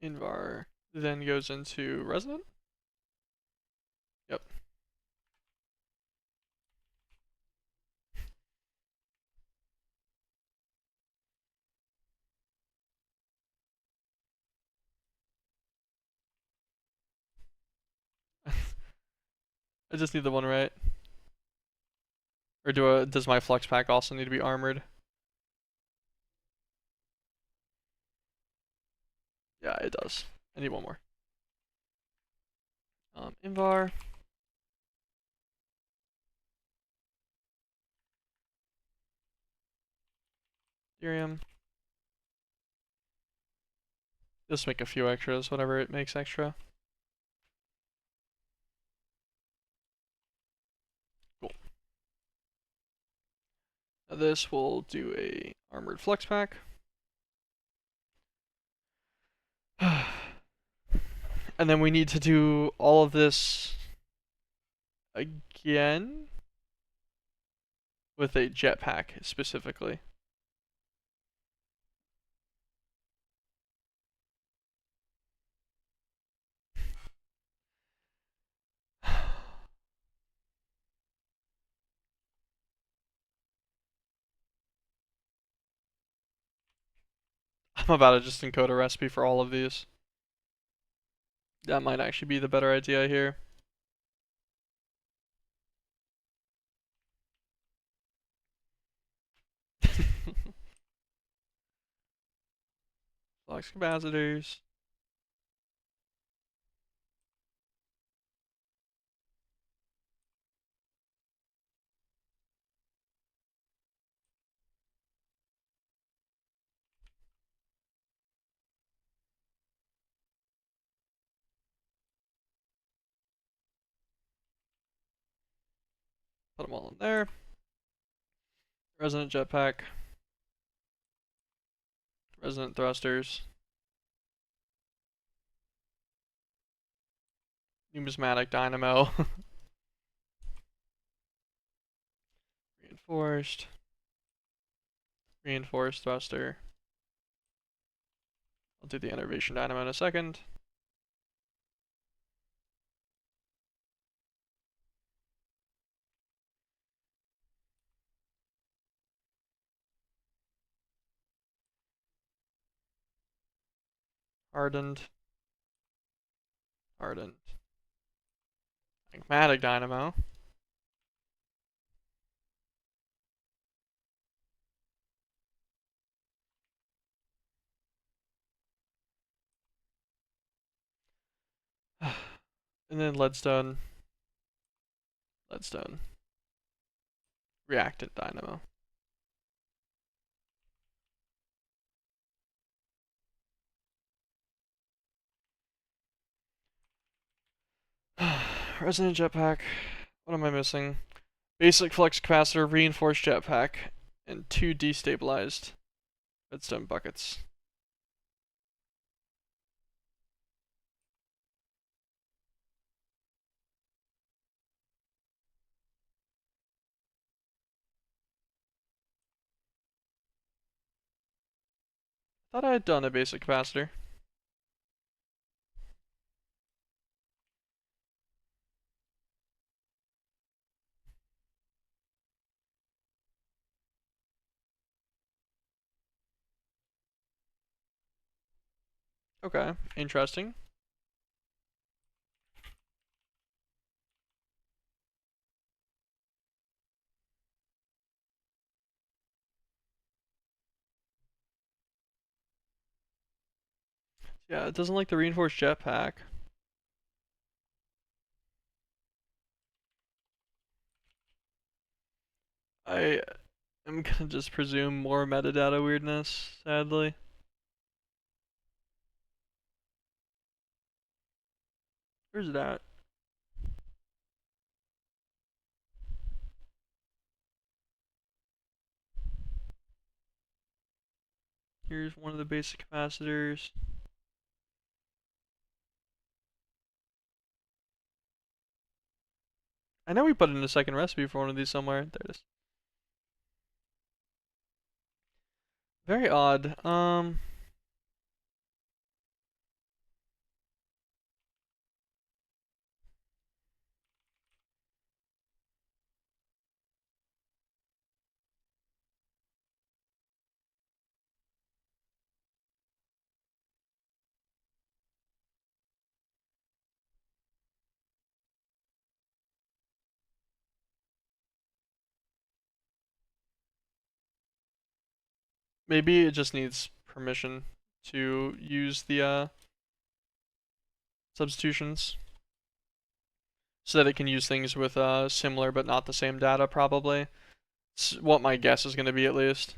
Invar then goes into Resonant. Yep. I just need the one right. Or does my flex pack also need to be armored? Yeah, it does. I need one more. Invar. Ethereum. Just make a few extras, whatever it makes extra. Cool. Now this will do a armored flex pack. And then we need to do all of this again with a jetpack specifically. I'm about to just encode a recipe for all of these. That might actually be the better idea here. Flux capacitors. Put them all in there. Resonant jetpack. Resonant thrusters. Numismatic dynamo. Reinforced. Reinforced thruster. I'll do the innervation dynamo in a second. Hardened. Hardened. Magmatic dynamo. And then leadstone. Leadstone. Reactant dynamo. Resonant jetpack. What am I missing? Basic flex capacitor, reinforced jetpack, and 2 destabilized redstone buckets. Thought I had done a basic capacitor. Okay, interesting. Yeah, it doesn't like the reinforced jetpack. I am gonna just presume more metadata weirdness, sadly. Where's it at? Here's one of the basic capacitors. I know we put in a second recipe for one of these somewhere. There it is. Very odd. Maybe it just needs permission to use the substitutions so that it can use things with similar but not the same data, probably. It's what my guess is going to be, at least.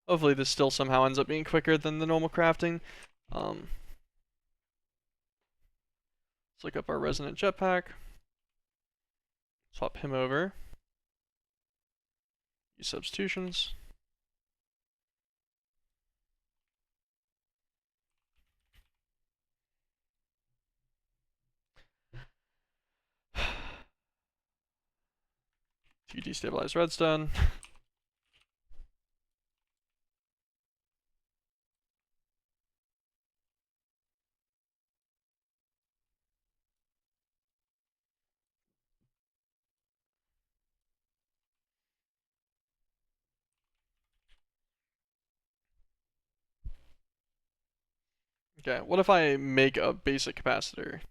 Hopefully this still somehow ends up being quicker than the normal crafting. Let's look up our resonant jetpack. Swap him over. Use substitutions. To destabilize redstone. Okay, what if I make a basic capacitor?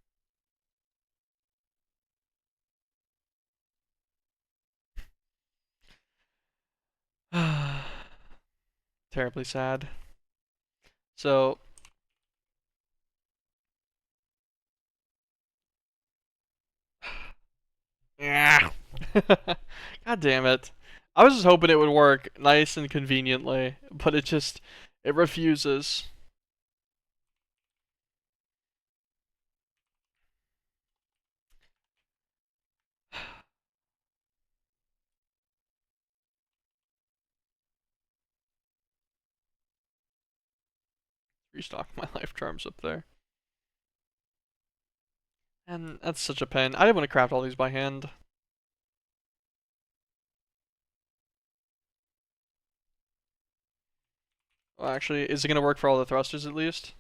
Terribly sad. So, yeah. God damn it. I was just hoping it would work nice and conveniently, but it refuses. Restock my life charms up there. And that's such a pain. I didn't want to craft all these by hand. Well, actually, is it going to work for all the thrusters at least?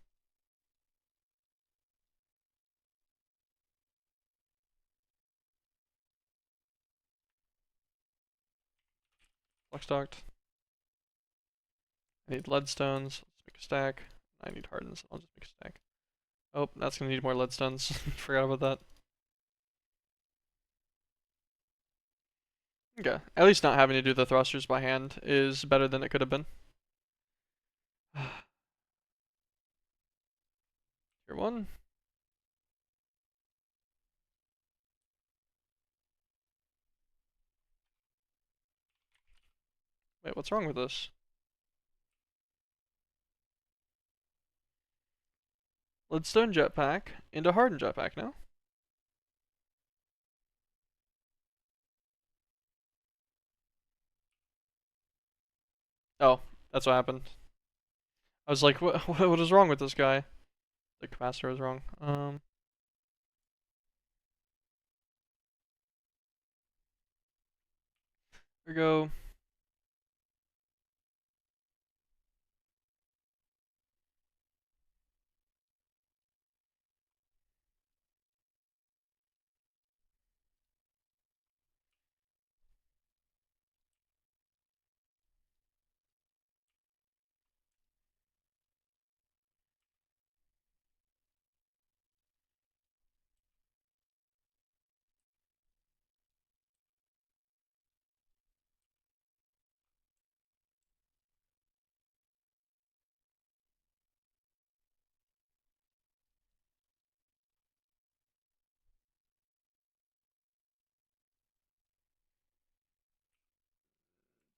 Flux duct. I need leadstones. Let's make a stack. I need hardens. I'll just make a stack. Oh, that's going to need more leadstones. Forgot about that. Okay. At least not having to do the thrusters by hand is better than it could have been. Tier 1. Wait, what's wrong with this? Leadstone jetpack into hardened jetpack now. Oh, that's what happened. I was like, what is wrong with this guy? The capacitor was wrong. Here we go.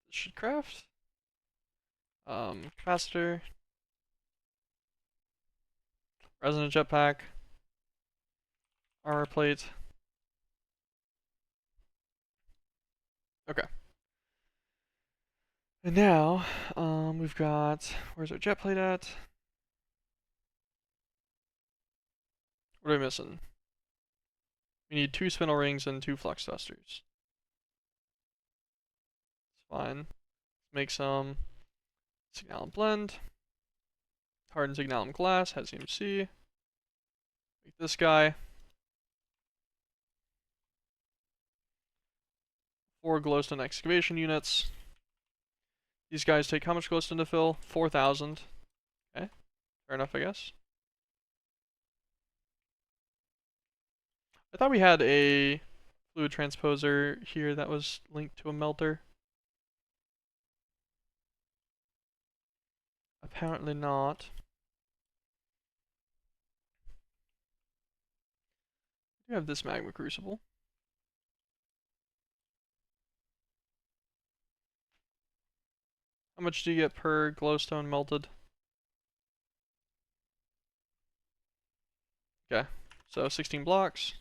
This should craft. Capacitor. Resonant jetpack. Armor plate. Okay. And now, we've got, where's our jet plate at? What are we missing? We need 2 spindle rings and 2 flux thrusters. It's fine. Let's make some signalum blend. Hardened signalum glass, has EMC. Make this guy. 4 glowstone excavation units. These guys take how much glowstone to fill? 4,000. Okay, fair enough, I guess. I thought we had a fluid transposer here that was linked to a melter. Apparently not. You have this magma crucible. How much do you get per glowstone melted? Okay, so 16 blocks.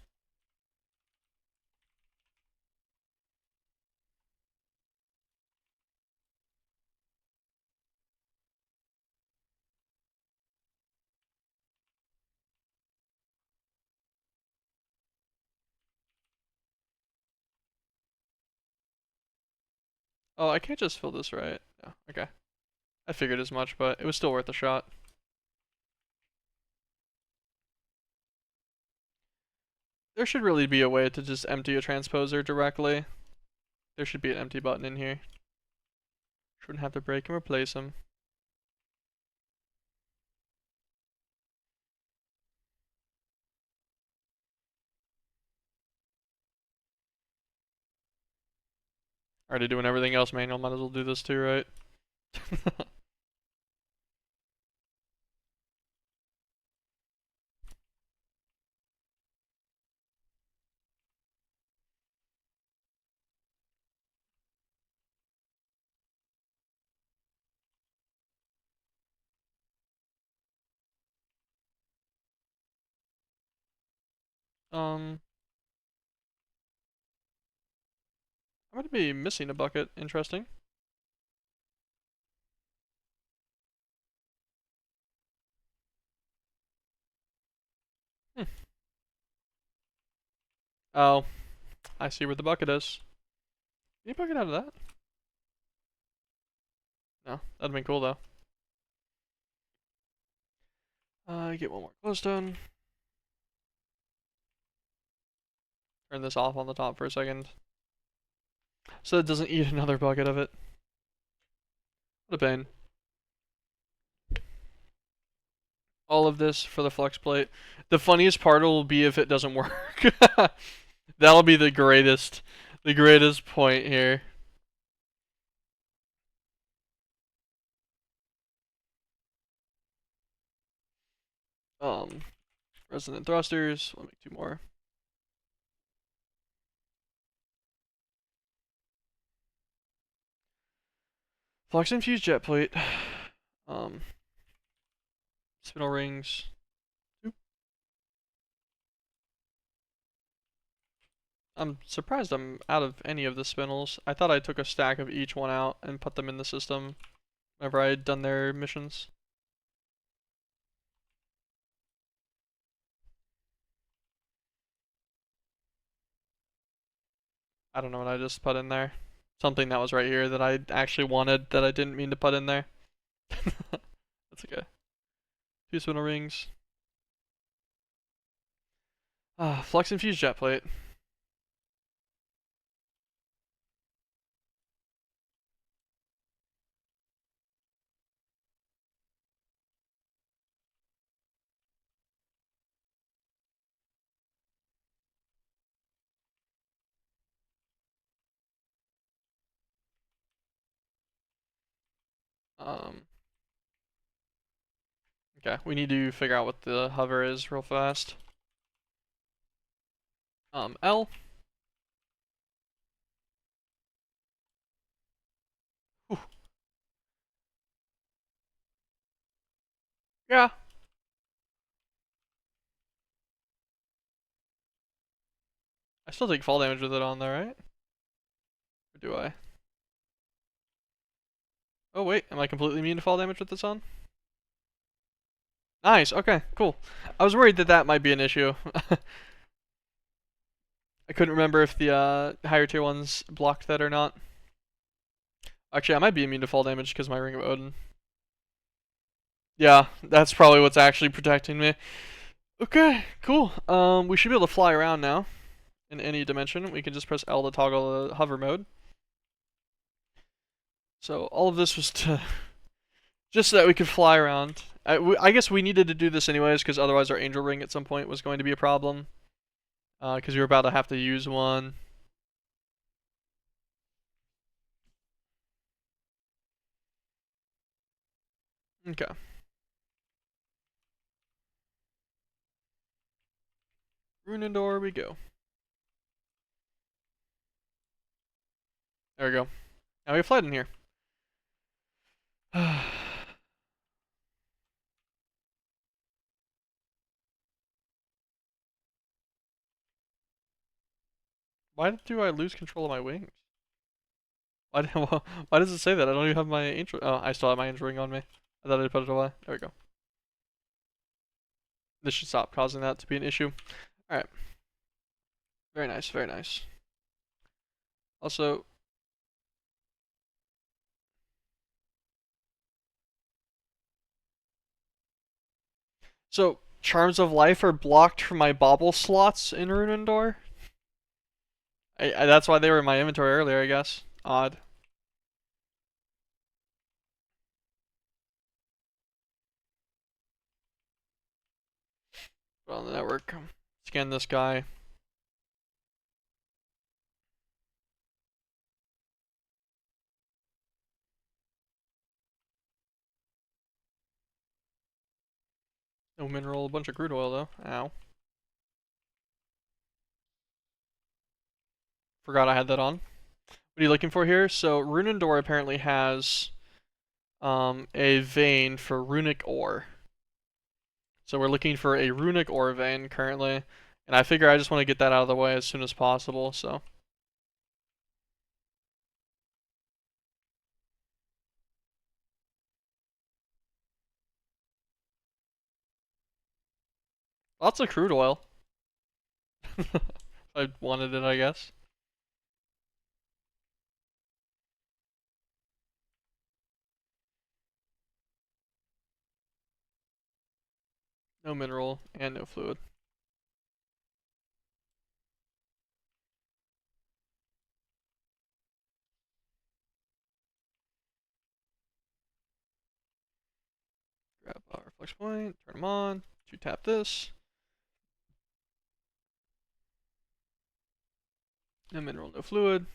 Oh, I can't just fill this, right? No, okay. I figured as much, but it was still worth a shot. There should really be a way to just empty a transposer directly. There should be an empty button in here. Shouldn't have to break and replace them. Already doing everything else manual, might as well do this too, right? I'm gonna be missing a bucket. Interesting. Hmm. Oh, I see where the bucket is. Can you bucket out of that? No, that'd been cool though. Get one more glowstone. Turn this off on the top for a second. So it doesn't eat another bucket of it. What a pain. All of this for the flex plate. The funniest part will be if it doesn't work. That'll be the greatest point here. Um, resonant thrusters. We'll make 2 more. Flux infused jet plate. Spinel rings. I'm surprised I'm out of any of the spinels. I thought I took a stack of each one out and put them in the system whenever I had done their missions. I don't know what I just put in there. Something that was right here that I actually wanted that I didn't mean to put in there. That's okay. 2 spinel rings. Flux infused jet plate. Um, okay, we need to figure out what the hover is real fast. L. Whew. Yeah. I still take fall damage with it on there, right? Or do I? Oh wait, am I completely immune to fall damage with this on? Nice, okay, cool. I was worried that that might be an issue. I couldn't remember if the higher tier ones blocked that or not. Actually, I might be immune to fall damage because my Ring of Odin. Yeah, that's probably what's actually protecting me. Okay, cool. We should be able to fly around now in any dimension. We can just press L to toggle the hover mode. So all of this was to just so that we could fly around. I guess we needed to do this anyways because otherwise our angel ring at some point was going to be a problem. Because we were about to have to use one. Okay. Runendor we go. There we go. Now we have Fled in here. Why do I lose control of my wings? Why, why does it say that? I don't even have my angel. Oh, I still have my angel ring on me. I thought I put it away. There we go. This should stop causing that to be an issue. Alright. Very nice, very nice. Also, so Charms of Life are blocked from my bauble slots in Runendor? That's why they were in my inventory earlier, I guess. Odd. Well, on the network. Scan this guy. No mineral, a bunch of crude oil though. Ow. Forgot I had that on. What are you looking for here? So Runendor apparently has a vein for runic ore. So we're looking for a runic ore vein currently. And I figure I just want to get that out of the way as soon as possible, so. Lots of crude oil. I wanted it, I guess. No mineral and no fluid. Grab our flex point, turn them on, two tap this. No mineral, no fluid.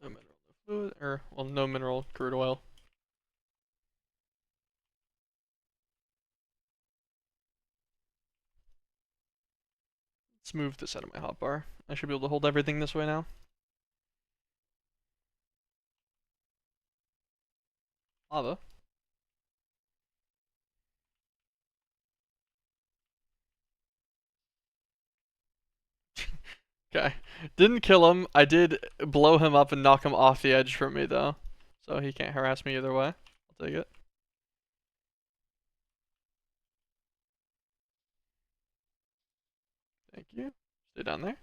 No mineral, no fluid, or, well, no mineral, crude oil. Let's move this out of my hotbar. I should be able to hold everything this way now. Lava. Okay. Didn't kill him. I did blow him up and knock him off the edge from me, though. So he can't harass me either way. I'll take it. Thank you. Stay down there.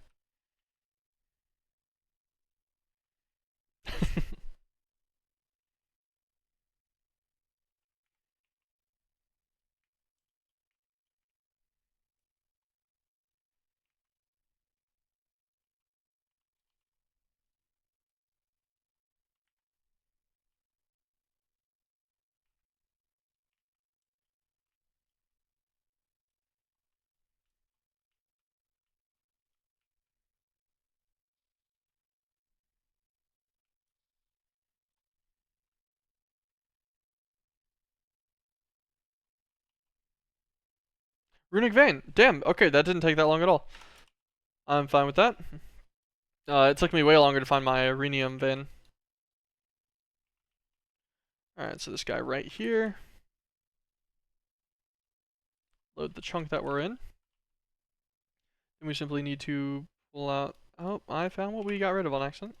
Runic Vein. Damn. Okay, that didn't take that long at all. I'm fine with that. It took me way longer to find my Rhenium Vein. Alright, so this guy right here. Load the chunk that we're in. And we simply need to pull out... Oh, I found what we got rid of on accident.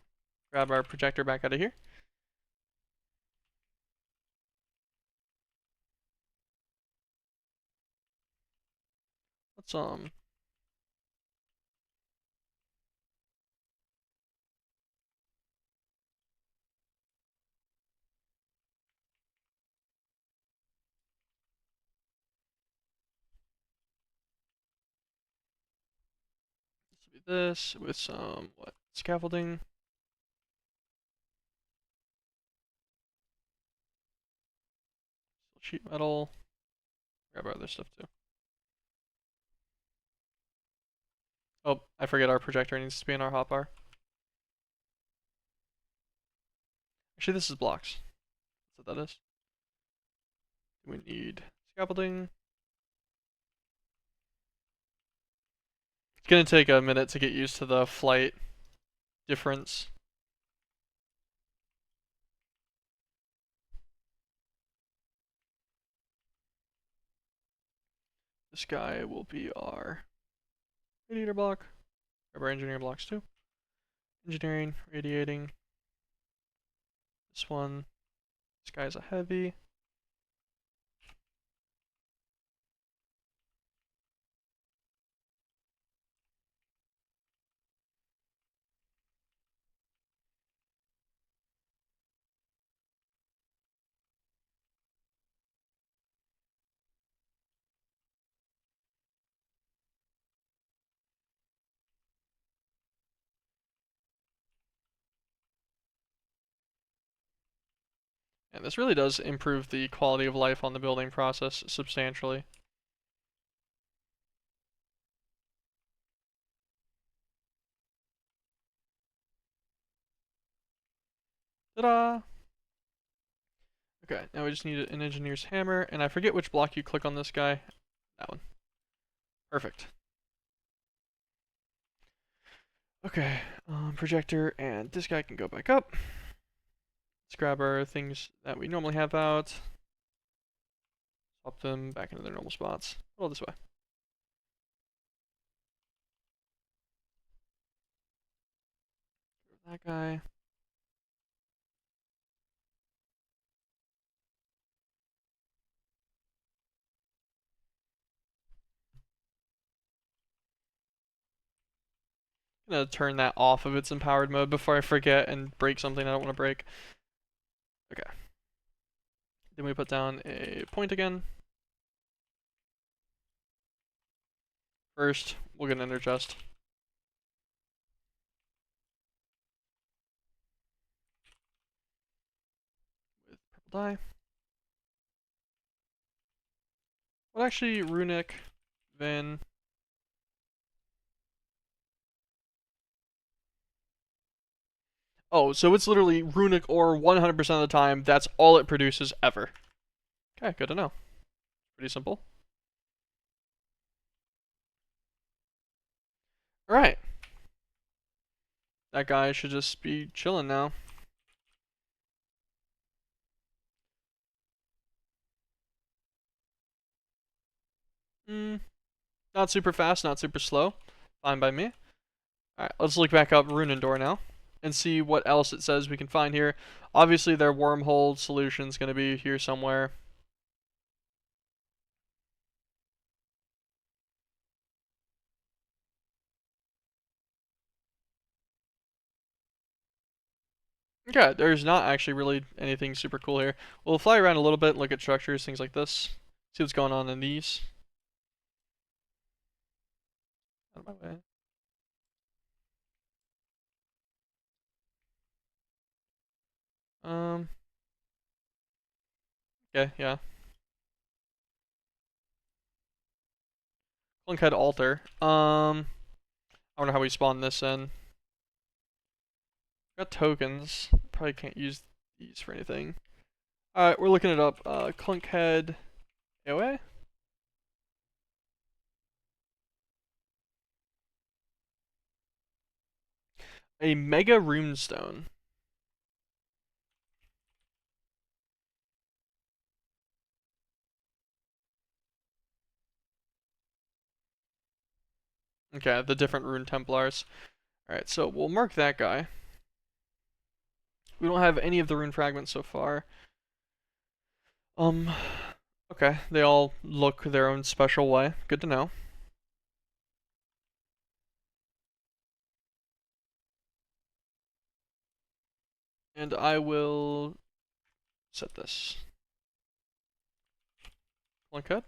Grab our projector back out of here. Let's do this with some, what, scaffolding. sheet metal. Grab our other stuff too. Oh, I forget our projector needs to be in our hotbar. Actually, this is blocks. That's what that is. We need scaffolding. It's gonna take a minute to get used to the flight difference. This guy will be our radiator block. Grab our engineering blocks too. Engineering, radiating. This one. This guy's a heavy. And this really does improve the quality of life on the building process substantially. Ta-da! Okay, now we just need an engineer's hammer, and I forget which block you click on this guy. That one. Perfect. Okay, projector, and this guy can go back up. Let's grab our things that we normally have out. Swap them back into their normal spots. Roll this way. That guy. I'm gonna turn that off of its empowered mode before I forget and break something I don't want to break. Okay. Then we put down a point again. First, we'll get an ender chest. With purple dye. Well, actually, runic, then. Oh, so it's literally runic ore 100% of the time. That's all it produces ever. Okay, good to know. Pretty simple. Alright. That guy should just be chilling now. Not super fast, not super slow. Fine by me. Alright, let's look back up Runendor now and see what else it says we can find here. Obviously, their wormhole solution's going to be here somewhere. Okay, there's not actually really anything super cool here. We'll fly around a little bit, look at structures, things like this. See what's going on in these. Out of my way. Okay, yeah. Clunkhead altar. I wonder how we spawn this in. Got tokens. Probably can't use these for anything. Alright, we're looking it up. Clunkhead AOA? A mega runestone. Okay, the different rune templars. Alright, so we'll mark that guy. We don't have any of the rune fragments so far. Okay, they all look their own special way. Good to know. And I will set this. Clunkhead.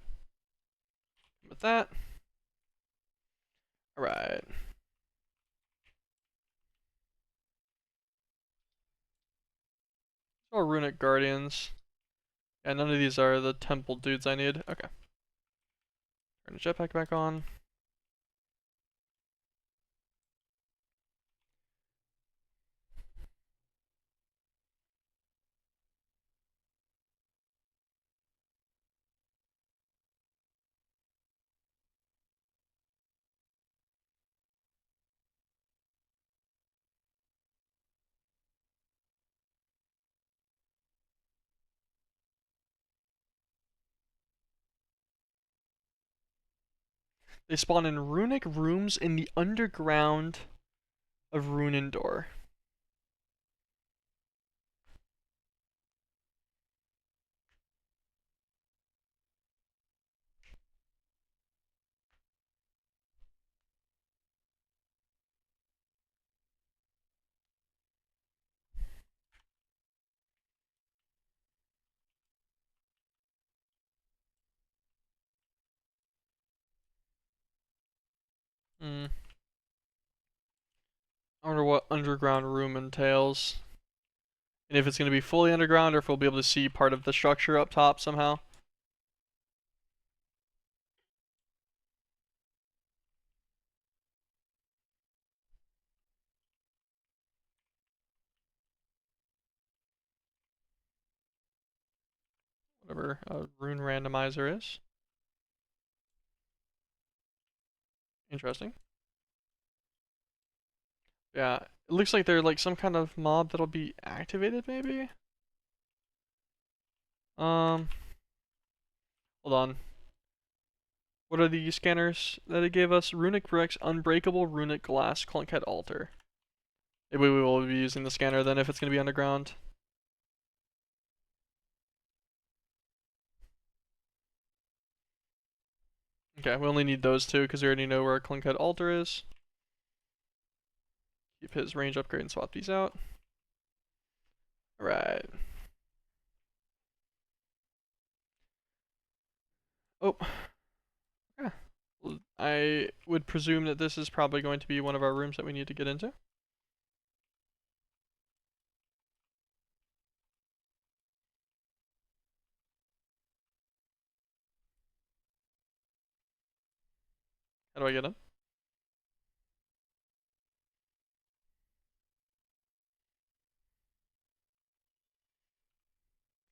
With that. Alright. Our runic guardians. Yeah, none of these are the temple dudes I need. Okay. Turn the jetpack back on. They spawn in runic rooms in the underground of Runendor. Hmm. I wonder what underground room entails. And if it's going to be fully underground or if we'll be able to see part of the structure up top somehow. Whatever a rune randomizer is. Interesting. Yeah, it looks like they're like some kind of mob that'll be activated maybe? Um, hold on. What are the scanners that it gave us? Runic Rex, Unbreakable Runic Glass, Clunkhead Altar. Maybe we will be using the scanner then if it's going to be underground. Okay, we only need those two because we already know where our Clunkhead Altar is. Keep his range upgrade and swap these out. Alright. Oh. Yeah. I would presume that this is probably going to be one of our rooms that we need to get into. How do I get in?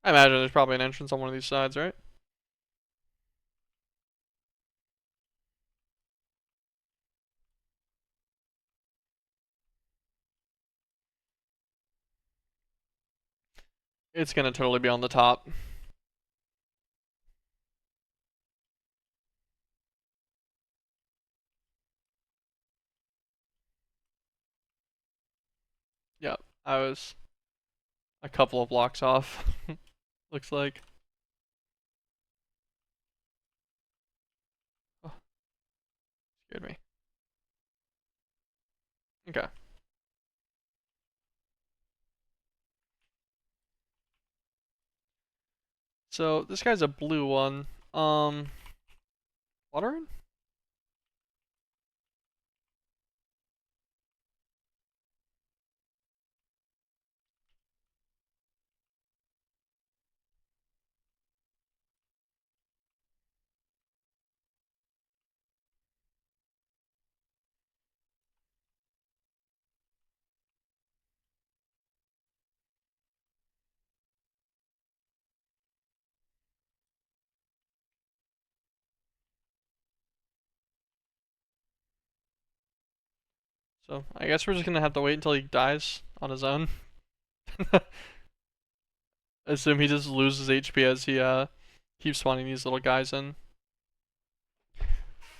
I imagine there's probably an entrance on one of these sides, right? It's gonna totally be on the top. Yep, I was a couple of blocks off. Looks like. Oh, scared me. Okay. So this guy's a blue one. Water? So I guess we're just gonna have to wait until he dies on his own. Assume he just loses HP as he keeps spawning these little guys in.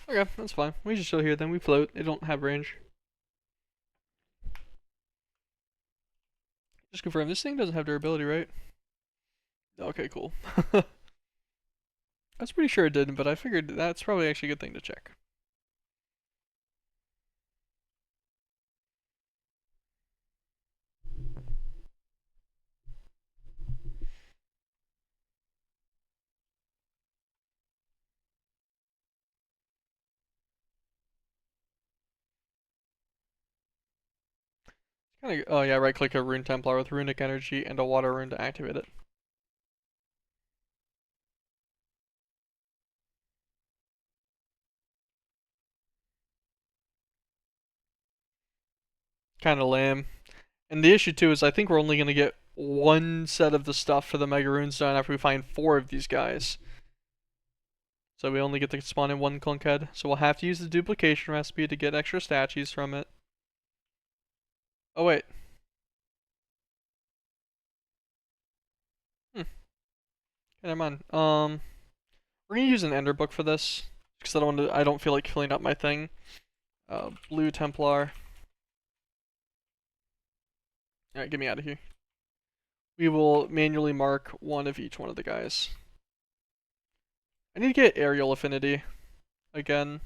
Okay, that's fine. We just chill here then. We float. They don't have range. Just confirm this thing doesn't have durability, right? Okay, cool. I was pretty sure it didn't, but I figured that's probably actually a good thing to check. Kinda, oh yeah, right click a rune templar with runic energy and a water rune to activate it. kind of lame. And the issue too is I think we're only gonna get one set of the stuff for the Mega Runestone after we find 4 of these guys. So we only get to spawn in 1 Clunkhead. So we'll have to use the duplication recipe to get extra statues from it. Oh wait. Okay, never mind. We're gonna use an Ender Book for this because I don't feel like filling up my thing. Blue Templar. Alright, get me out of here. We will manually mark 1 of each one of the guys. I need to get aerial affinity again.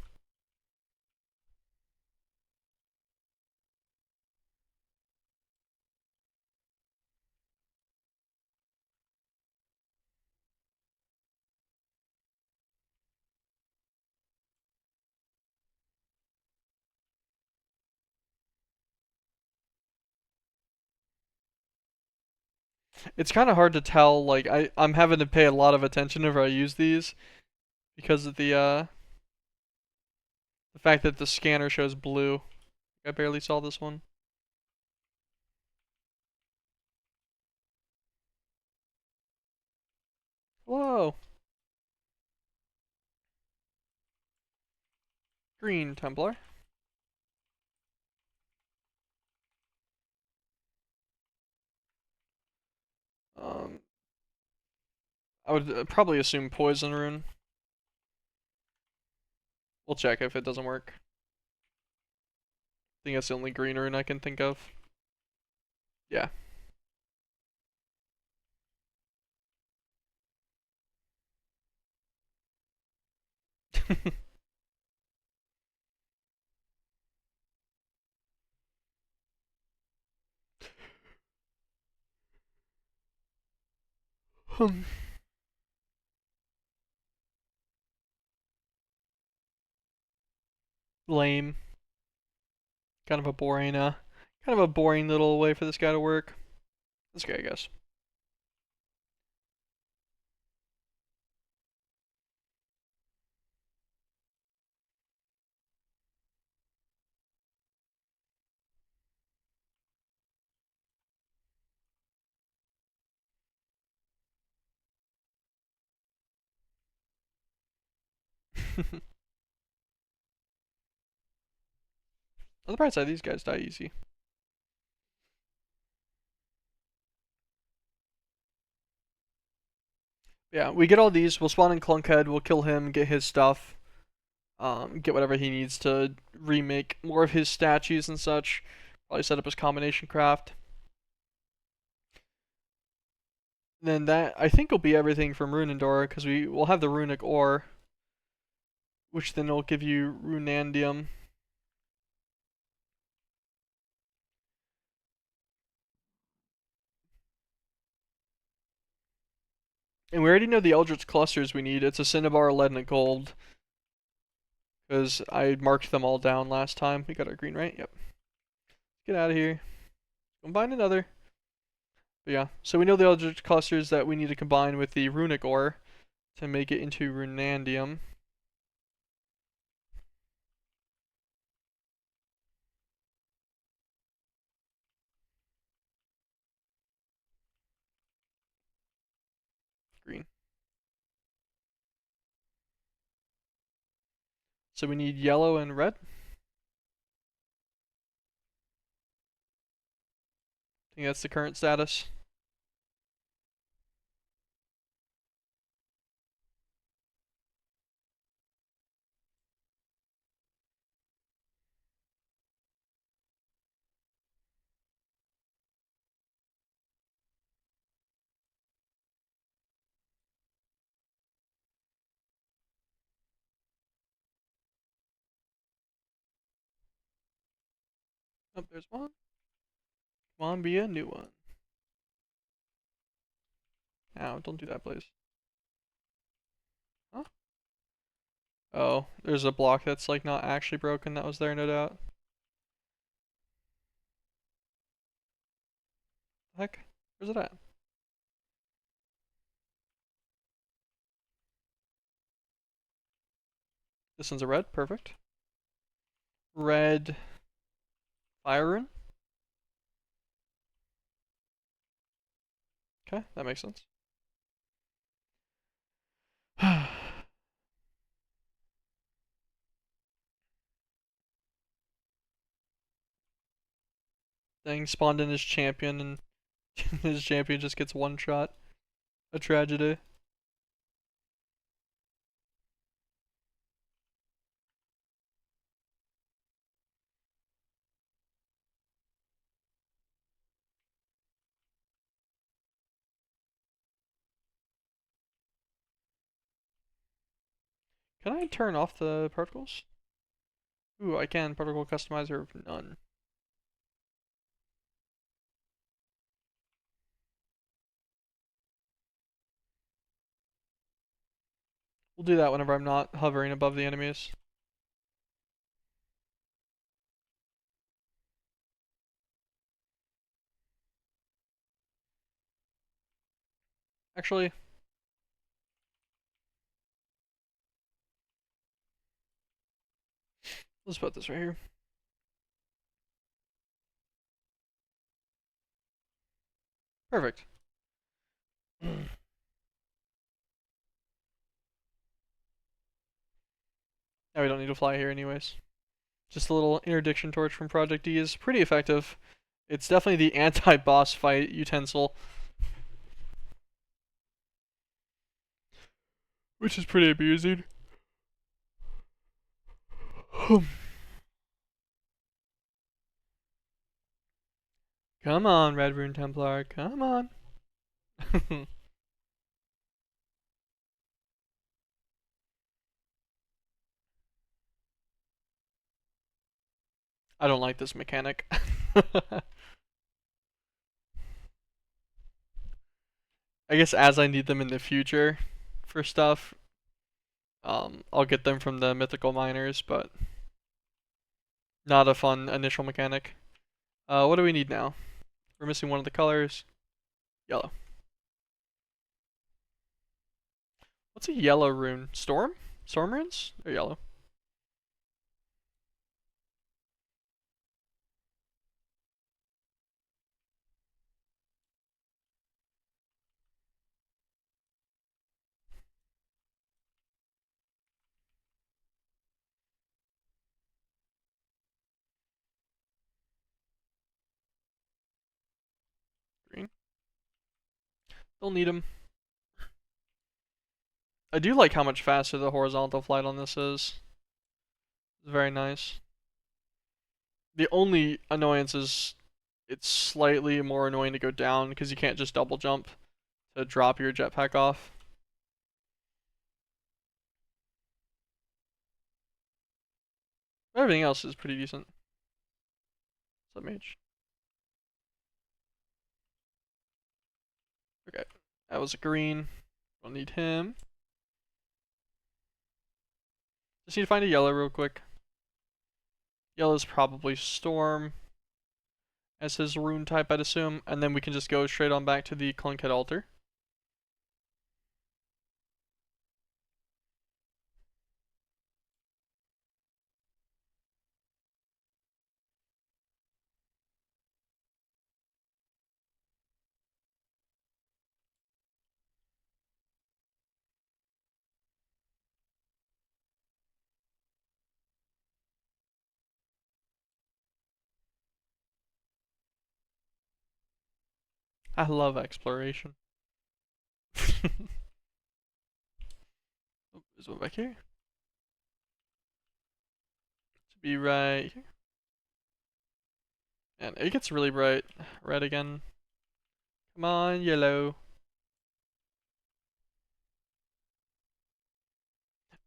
It's kind of hard to tell, like, I'm having to pay a lot of attention whenever I use these because of the fact that the scanner shows blue. I barely saw this one. Whoa. Green Templar. I would probably assume Poison Rune. We'll check if it doesn't work. I think that's the only green rune I can think of. Yeah. Lame. Kind of a boring little way for this guy to work. This guy, I guess. On the bright side, these guys die easy. Yeah, we get all these. We'll spawn in Clunkhead. We'll kill him, get his stuff. Get whatever he needs to remake more of his statues and such. Probably set up his combination craft. Then that, I think, will be everything from Runendora, because we will have the runic ore, which then will give you Runandium. And we already know the Eldritch clusters we need. It's a Cinnabar, a lead, and a gold. Because I marked them all down last time. We got our green, right? Yep. Get out of here. Combine another. But yeah, so we know the Eldritch clusters that we need to combine with the runic ore to make it into Runandium. Green. So we need yellow and red. I think that's the current status. Oh, there's one. Come on, be a new one. Ow, don't do that, please. Huh? Oh, there's a block that's like not actually broken that was there, no doubt. Heck? Where's it at? This one's a red, perfect. Red fire rune? Okay, that makes sense. Thing spawned in his champion and his champion just gets one shot. A tragedy. Can I turn off the particles? Ooh, I can. Particle customizer of none. We'll do that whenever I'm not hovering above the enemies. Actually, let's put this right here. Perfect. Now we don't need to fly here anyways. Just a little interdiction torch from Project D is pretty effective. It's definitely the anti-boss fight utensil, which is pretty abusing. Come on, Red Rune Templar, come on. I don't like this mechanic. I guess as I need them in the future for stuff, I'll get them from the mythical miners, but not a fun initial mechanic. What do we need now? We're missing one of the colors. Yellow. What's a yellow rune? Storm? Storm runes? Or yellow? Green? They'll need them. I do like how much faster the horizontal flight on this is. It's very nice. The only annoyance is it's slightly more annoying to go down because you can't just double jump to drop your jetpack off. Everything else is pretty decent. Sub mage. Okay. That was a green. Don't need him. Just need to find a yellow real quick. Yellow's probably Storm as his rune type, I'd assume. And then we can just go straight on back to the Clunkhead altar. I love exploration. Oh, there's one back here. To be right here. And it gets really bright. Red again. Come on, yellow.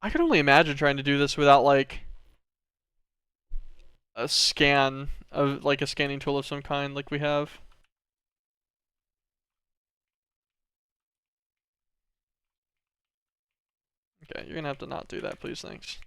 I could only imagine trying to do this without like a scan of like a scanning tool of some kind like we have. Okay, you're gonna have to not do that, please, thanks.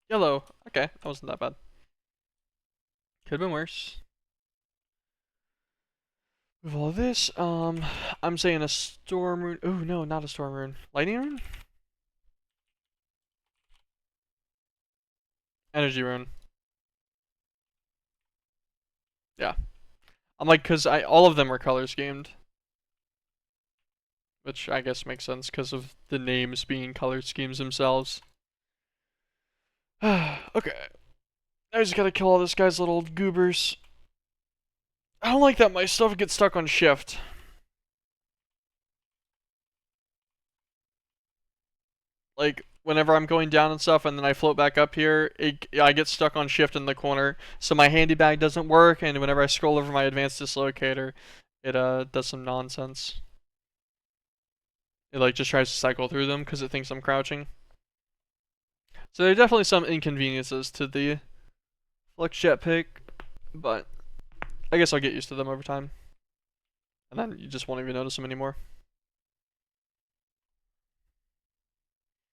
Yellow. Okay, that wasn't that bad. Could have been worse. With all this, I'm saying a storm rune. Oh no, not a storm rune. Lightning rune? Energy rune. Yeah. I'm like, cause all of them are color schemed, which I guess makes sense because of the names being color schemes themselves. Okay. I just gotta kill all this guy's little goobers. I don't like that my stuff gets stuck on shift. Like, whenever I'm going down and stuff and then I float back up here, I get stuck on shift in the corner. So my handy bag doesn't work, and whenever I scroll over my advanced dislocator, it does some nonsense. It like just tries to cycle through them because it thinks I'm crouching. So there are definitely some inconveniences to the Flux Jetpack, but I guess I'll get used to them over time. And then you just won't even notice them anymore.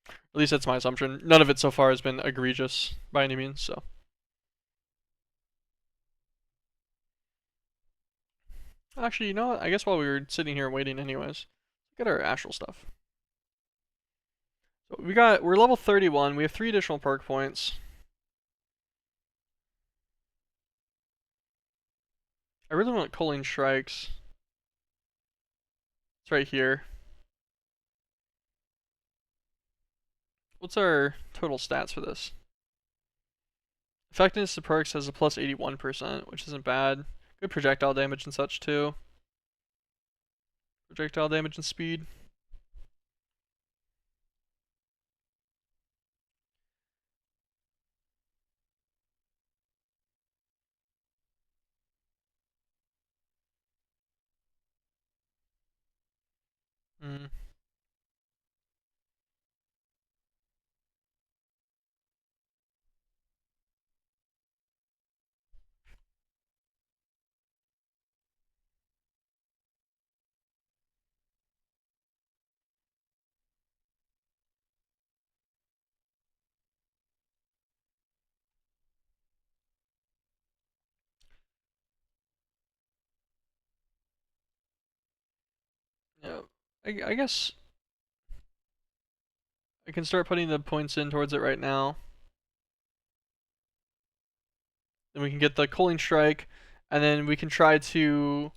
At least that's my assumption. None of it so far has been egregious by any means, so. Actually, you know what? I guess while we were sitting here waiting anyways, look at our astral stuff. So we're level 31, we have 3 additional perk points. I really want Culling Strikes. It's right here. What's our total stats for this? Effectiveness to perks has a plus 81%, which isn't bad. Good projectile damage and such too. Projectile damage and speed. Hmm. Yeah, I guess I can start putting the points in towards it right now. Then we can get the Culling Strike, and then we can try to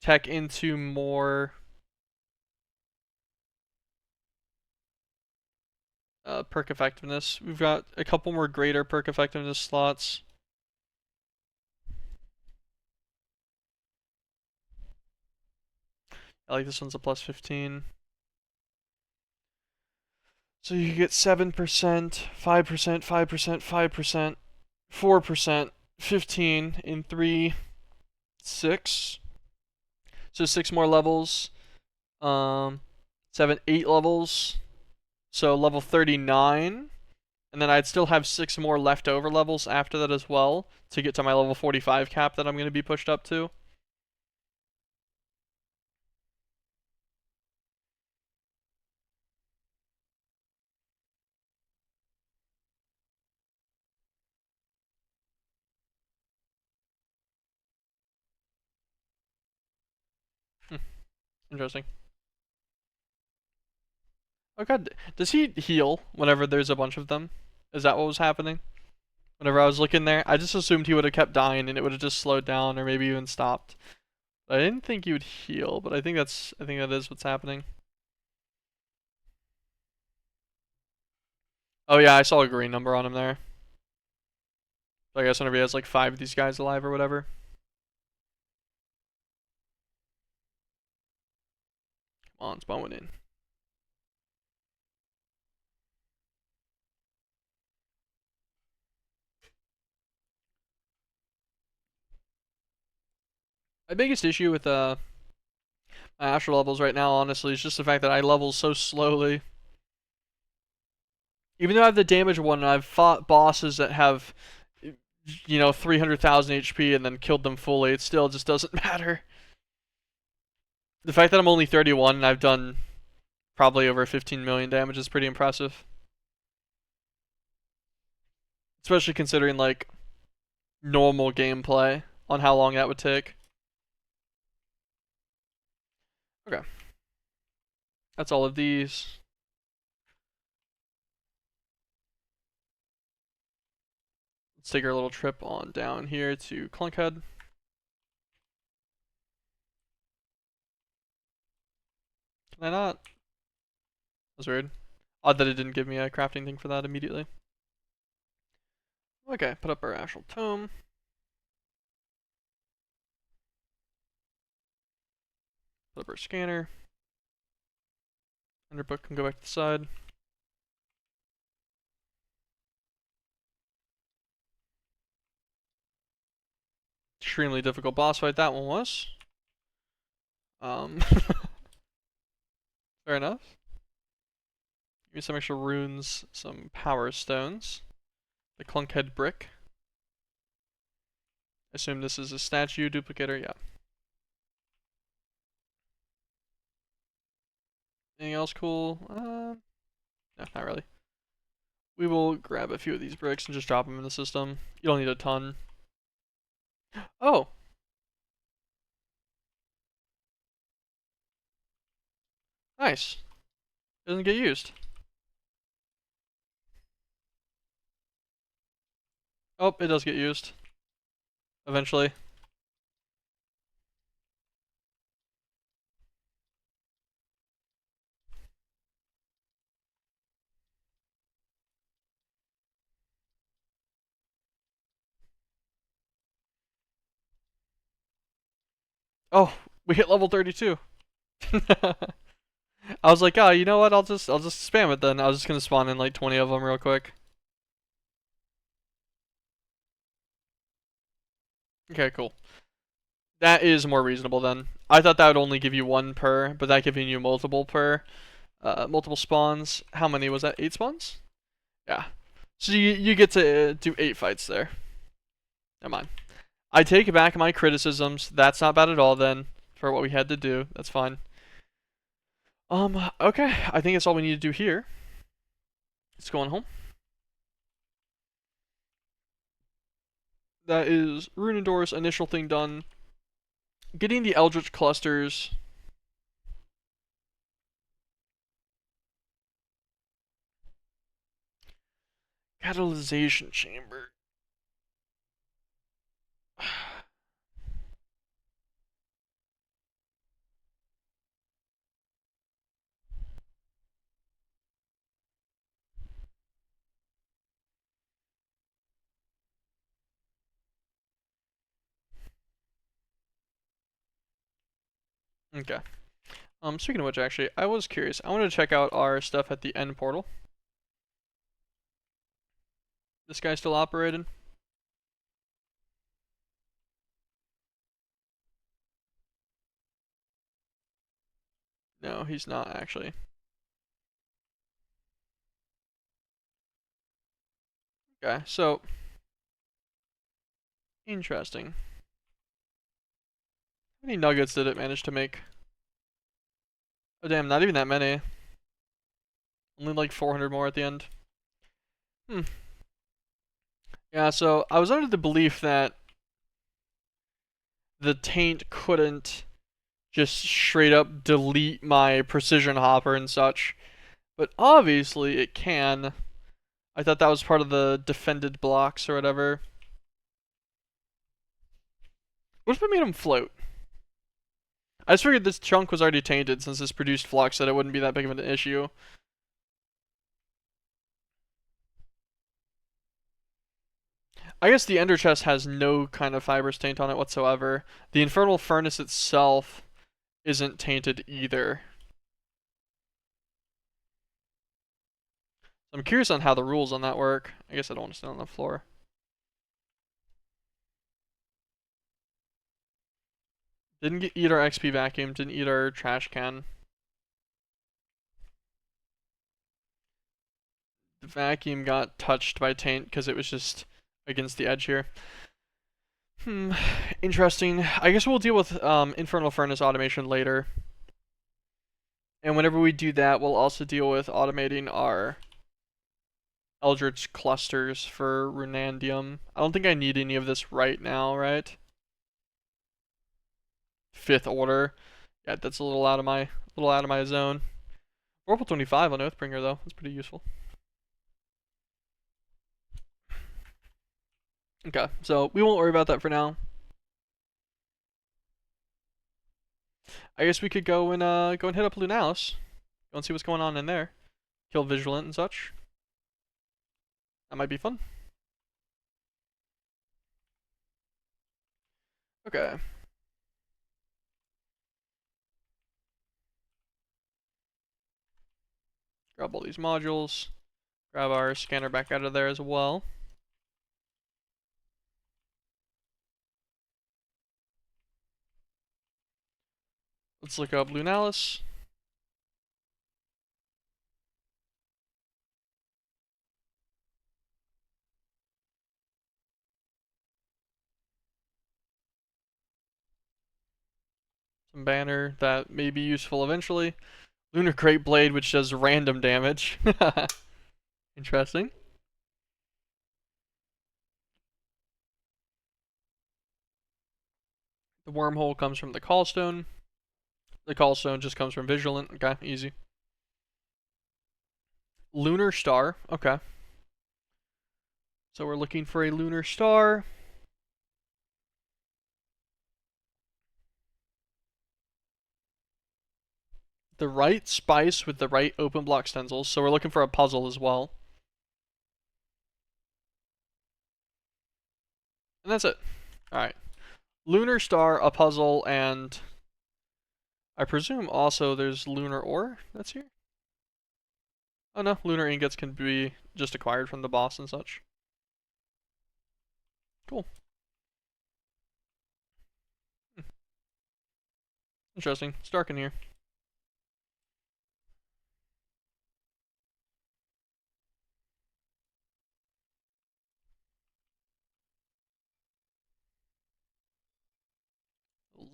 tech into more perk effectiveness. We've got a couple more greater perk effectiveness slots. I like this one's a plus 15. So you get 7%, 5%, 5%, 5%, 4%, 15 in 3, 6. So 6 more levels. 7, 8 levels. So level 39. And then I'd still have 6 more leftover levels after that as well to get to my level 45 cap that I'm going to be pushed up to. Interesting. Oh god, does he heal whenever there's a bunch of them? Is that what was happening? Whenever I was looking there, I just assumed he would have kept dying and it would have just slowed down or maybe even stopped. I didn't think he would heal, but I think that is what's happening. Oh yeah, I saw a green number on him there. So I guess whenever he has like 5 of these guys alive or whatever. Come on, spawn one in. My biggest issue with my astral levels right now, honestly, is just the fact that I level so slowly. Even though I have the damage one, and I've fought bosses that have, 300,000 HP and then killed them fully, it still just doesn't matter. The fact that I'm only 31 and I've done probably over 15 million damage is pretty impressive. Especially considering, like, normal gameplay on how long that would take. Okay. That's all of these. Let's take our little trip on down here to Clunkhead. Can I not? That's weird. Odd that it didn't give me a crafting thing for that immediately. Okay, put up our actual tome. Put up our scanner. Underbook can go back to the side. Extremely difficult boss fight that one was. Fair enough. Give me some extra runes, some power stones. The Clunkhead brick. Assume this is a statue duplicator, yeah. Anything else cool? No, not really. We will grab a few of these bricks and just drop them in the system. You don't need a ton. Oh! Nice. Doesn't get used. Oh, it does get used. Eventually. Oh, we hit level 32. I was like, oh, you know what? I'll just spam it then. I was just gonna spawn in like 20 of them real quick. Okay, cool. That is more reasonable then. I thought that would only give you one per, but that giving you multiple per, multiple spawns. How many was that? 8 spawns? Yeah. So you get to do 8 fights there. Never mind. I take back my criticisms. That's not bad at all then for what we had to do. That's fine. Okay. I think that's all we need to do here. Let's go on home. That is Runendor's initial thing done. Getting the Eldritch clusters. Catalyzation chamber. Okay. Speaking of which, actually, I was curious. I wanted to check out our stuff at the end portal. This guy still operating? No, he's not actually. Okay, so interesting. How many nuggets did it manage to make? Oh damn, not even that many. Only like 400 more at the end. Yeah, so I was under the belief that the taint couldn't just straight up delete my precision hopper and such. But obviously it can. I thought that was part of the defended blocks or whatever. What if I made them float? I just figured this chunk was already tainted since this produced flux that it wouldn't be that big of an issue. I guess the Ender Chest has no kind of fibrous taint on it whatsoever. The Infernal Furnace itself isn't tainted either. I'm curious on how the rules on that work. I guess I don't want to stand on the floor. Didn't eat our XP vacuum, didn't eat our trash can. The vacuum got touched by taint because it was just against the edge here. Interesting. I guess we'll deal with Infernal Furnace automation later. And whenever we do that, we'll also deal with automating our Eldritch clusters for Runandium. I don't think I need any of this right now, right? Fifth order. Yeah, that's a little out of my zone. Orbital 25 on Oathbringer though. That's pretty useful. Okay, so we won't worry about that for now. I guess we could go and hit up Lunalis. Go and see what's going on in there. Kill Vigilant and such. That might be fun. Okay. Grab all these modules. Grab our scanner back out of there as well. Let's look up Lunalis. Some banner that may be useful eventually. Lunar Crate Blade, which does random damage. Interesting. The wormhole comes from the Callstone. The Callstone just comes from Vigilant. Okay, easy. Lunar Star. Okay. So we're looking for a Lunar Star. The right spice with the right open block stencils. So we're looking for a puzzle as well. And that's it. Alright. Lunar Star, a puzzle, and I presume also there's Lunar Ore that's here? Oh no, Lunar Ingots can be just acquired from the boss and such. Cool. Interesting. It's dark in here.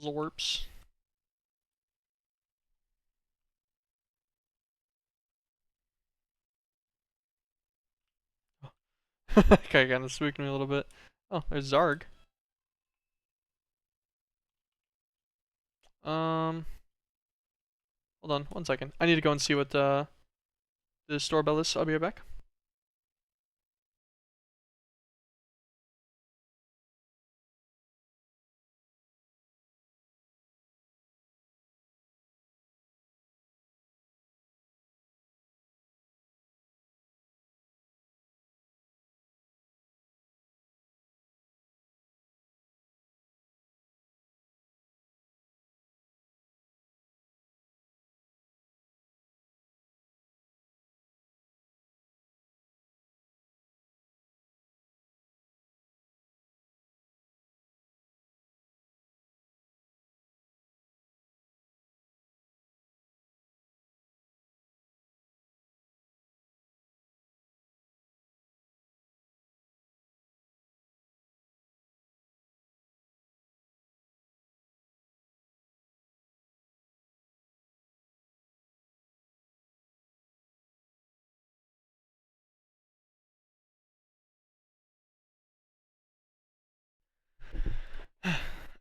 Zorps. Okay, kind of spooked me a little bit. Oh, there's Zarg. Hold on, 1 second. I need to go and see what the store bell is. I'll be right back.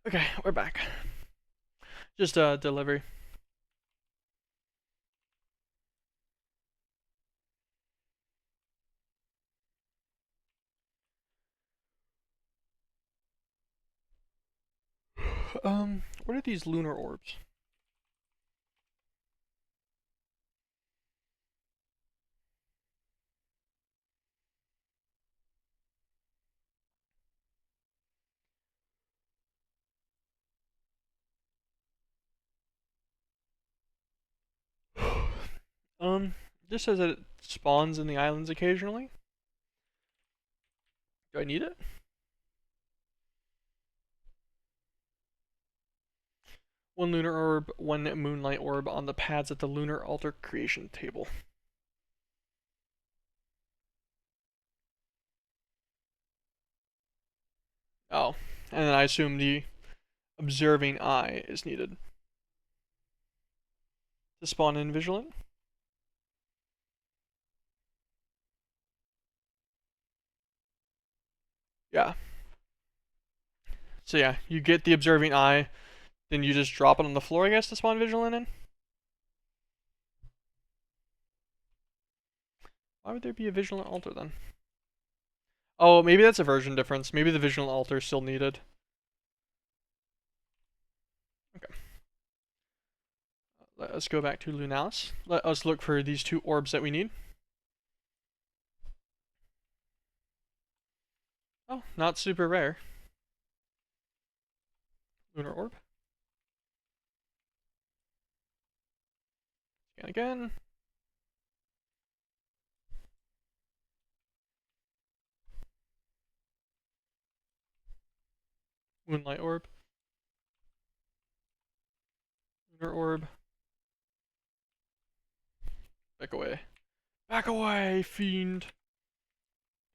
Okay, we're back. Just delivery. What are these lunar orbs? Just says that it spawns in the islands occasionally. Do I need it? One lunar orb, one moonlight orb on the pads at the lunar altar creation table. Oh, and then I assume the observing eye is needed to spawn in Vigilant. Yeah. So yeah, you get the observing eye, then you just drop it on the floor, I guess, to spawn vigilant in. Why would there be a vigilant altar then? Oh, maybe that's a version difference. Maybe the vigilant altar is still needed. Okay. Let us go back to Lunalis. Let us look for these 2 orbs that we need. Oh, not super rare. Lunar orb. Scan again. Moonlight orb. Lunar orb. Back away. Back away, fiend.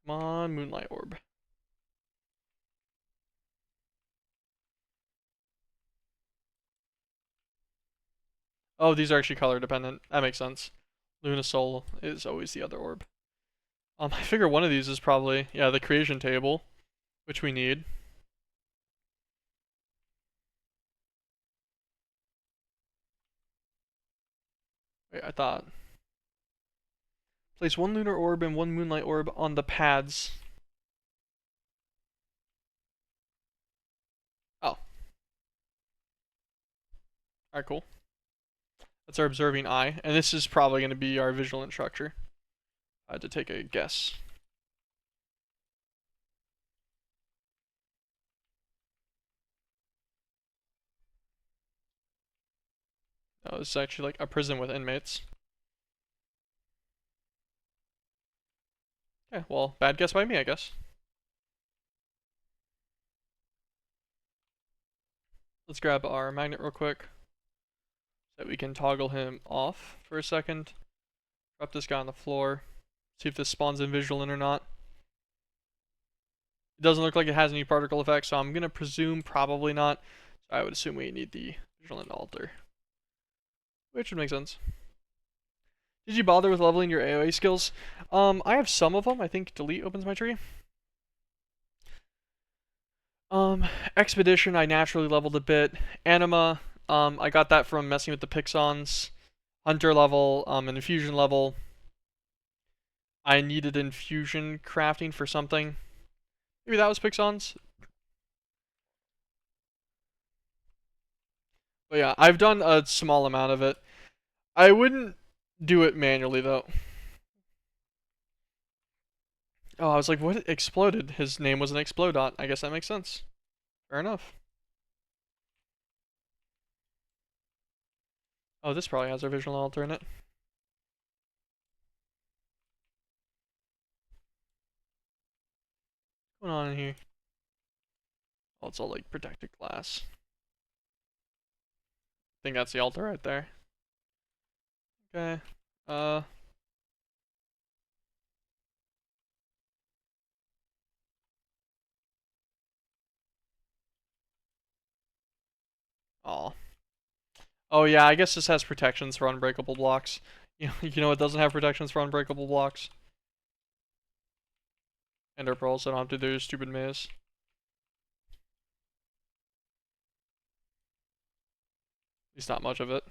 Come on, moonlight orb. Oh, these are actually color dependent. That makes sense. Lunasol is always the other orb. I figure one of these is probably, yeah, the creation table, which we need. Wait, I thought. Place 1 lunar orb and 1 moonlight orb on the pads. Oh. Alright, cool. That's our observing eye, and this is probably going to be our vigilant structure. I had to take a guess. Oh, this is actually like a prison with inmates. Okay, well, bad guess by me, I guess. Let's grab our magnet real quick so that we can toggle him off for a second. Drop this guy on the floor. See if this spawns in vigilant or not. It doesn't look like it has any particle effects, so I'm going to presume probably not. So I would assume we need the vigilant altar, which would make sense. Did you bother with leveling your AoE skills? I have some of them. I think delete opens my tree. Expedition, I naturally leveled a bit. Anima, I got that from messing with the Pixons. Hunter level, an infusion level. I needed infusion crafting for something. Maybe that was Pixons. But yeah, I've done a small amount of it. I wouldn't do it manually though. Oh, I was like, what exploded? His name was an Explodot. I guess that makes sense. Fair enough. Oh, this probably has our visual altar in it. What's going on in here? Oh, it's all like protected glass. I think that's the altar right there. Okay. Uh. Oh. Oh yeah, I guess this has protections for unbreakable blocks. You know it doesn't have protections for unbreakable blocks. Ender pearls, so I don't have to do stupid maze. At least not much of it.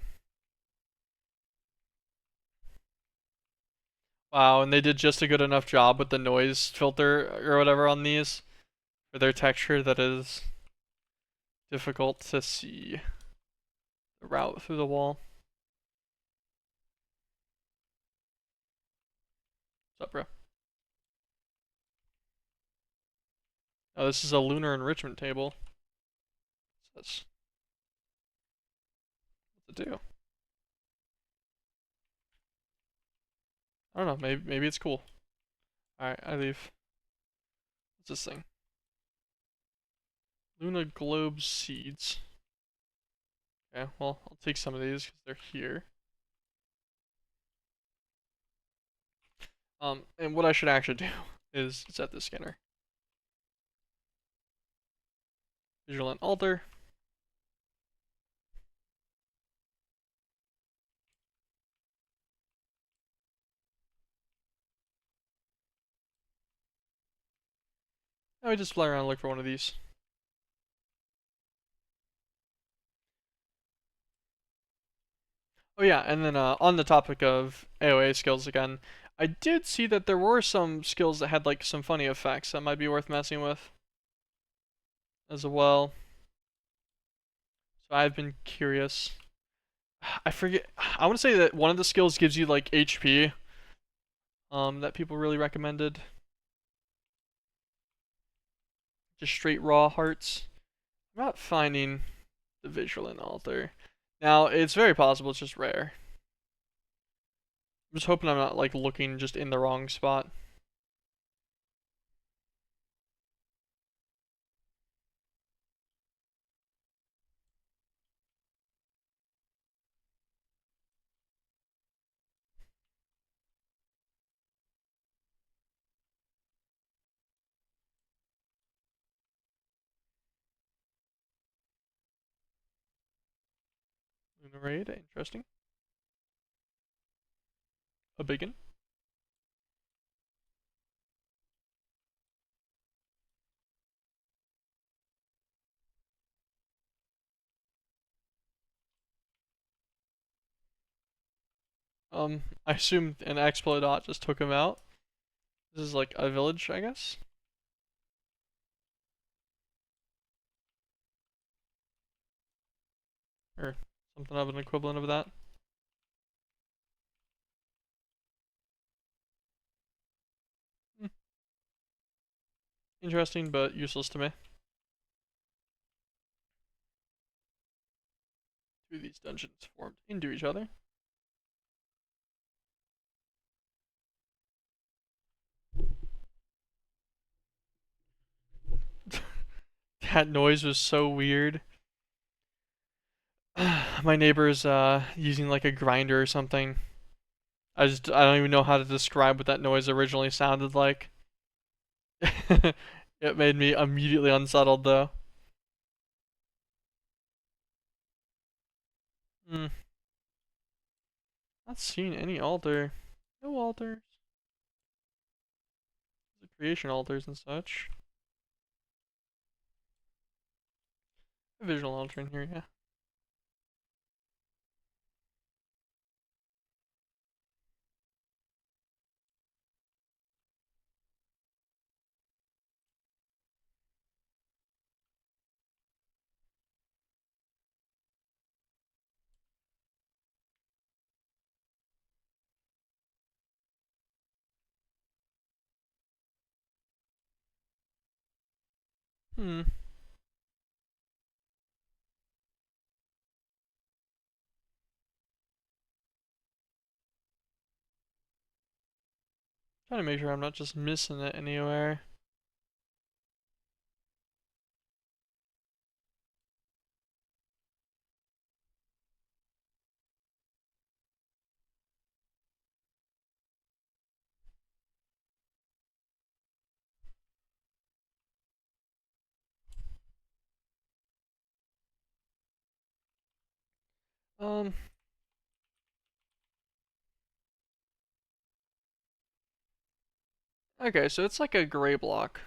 Wow, and they did just a good enough job with the noise filter or whatever on these for their texture that is difficult to see the route through the wall. What's up, bro? Oh, this is a lunar enrichment table. What's it do? I don't know. Maybe it's cool. All right, I leave. What's this thing? Luna globe seeds. Okay, well I'll take some of these because they're here. And what I should actually do is set the scanner. Vigilant altar. I would just fly around and look for one of these. Oh yeah, and then on the topic of AoE skills again, I did see that there were some skills that had like some funny effects that might be worth messing with as well. So I've been curious. I forget. I want to say that one of the skills gives you like HP. That people really recommended. Just straight raw hearts. I'm not finding the Vigilant Altar. Now it's very possible it's just rare. I'm just hoping I'm not like looking just in the wrong spot. Luna Raid, interesting. A biggin. I assume an Explodot just took him out. This is like a village, I guess? Or something of an equivalent of that. Hmm. Interesting, but useless to me. Two of these dungeons formed into each other. That noise was so weird. My neighbor's using like a grinder or something. I don't even know how to describe what that noise originally sounded like. It made me immediately unsettled though. Hmm. Not seeing any altar. No altars. The creation altars and such. A visual altar in here, yeah. Hmm. Trying to make sure I'm not just missing it anywhere. Um. Okay, so it's like a gray block.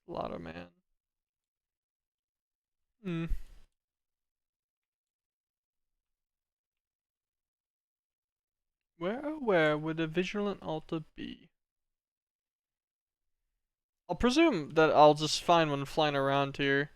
Lotto man. Hmm. Where, oh where would a vigilant altar be? I'll presume that I'll just find one flying around here.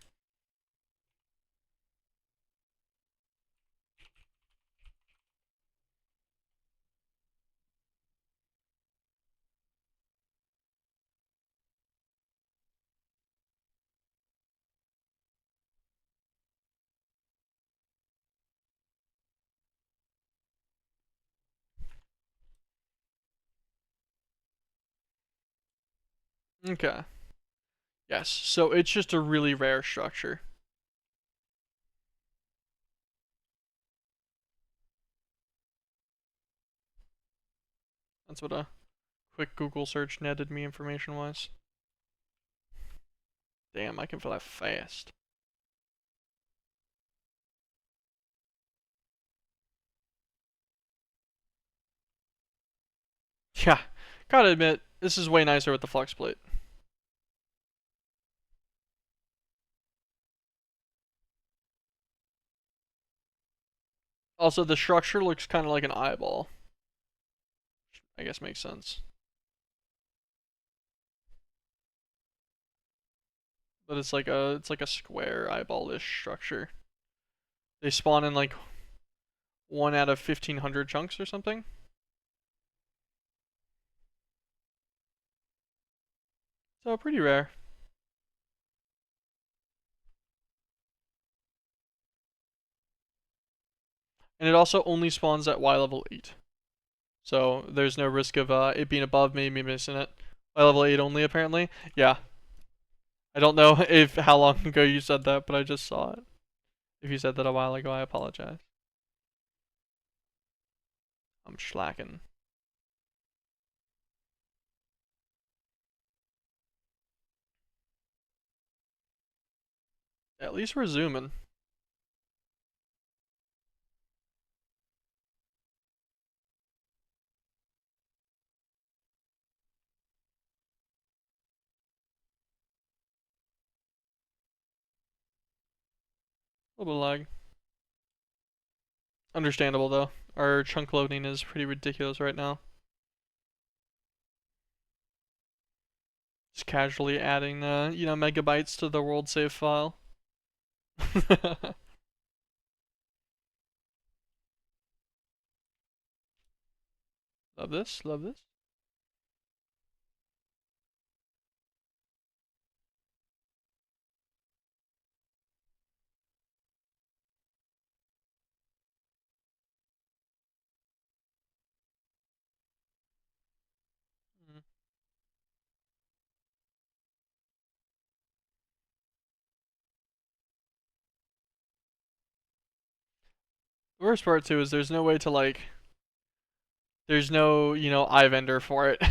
Okay. Yes, so it's just a really rare structure. That's what a quick Google search netted me information wise. Damn, I can feel that fast. Yeah, gotta admit, this is way nicer with the flex plate. Also, the structure looks kind of like an eyeball. I guess makes sense. But it's like a square eyeball-ish structure. They spawn in like 1 out of 1,500 chunks or something. So pretty rare. And it also only spawns at Y level 8. So there's no risk of it being above me missing it. Y level 8 only apparently. Yeah. I don't know if how long ago you said that, but I just saw it. If you said that a while ago, I apologize. I'm slacking. At least we're zooming. A little bit of lag. Understandable though. Our chunk loading is pretty ridiculous right now. Just casually adding, megabytes to the world save file. Love this, love this. Mm. The worst part too is there's no way to there's no, iVendor for it.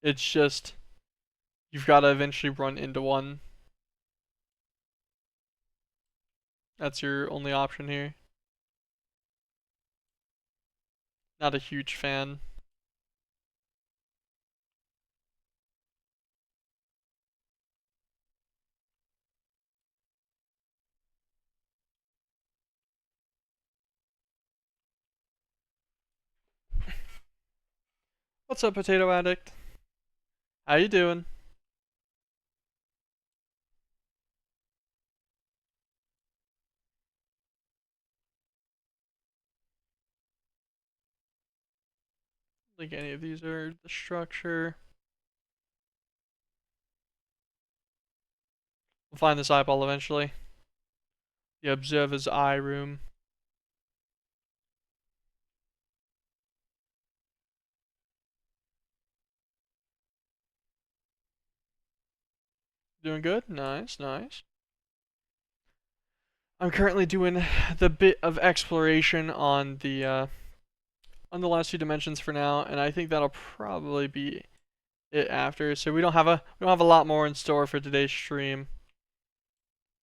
It's just, you've got to eventually run into one. That's your only option here. Not a huge fan. What's up, Potato Addict? How you doing? I think any of these are the structure. We'll find this eyeball eventually. The observer's eye room. Doing good? Nice, nice. I'm currently doing the bit of exploration on the last two dimensions for now, and I think that'll probably be it after. So we don't have a lot more in store for today's stream.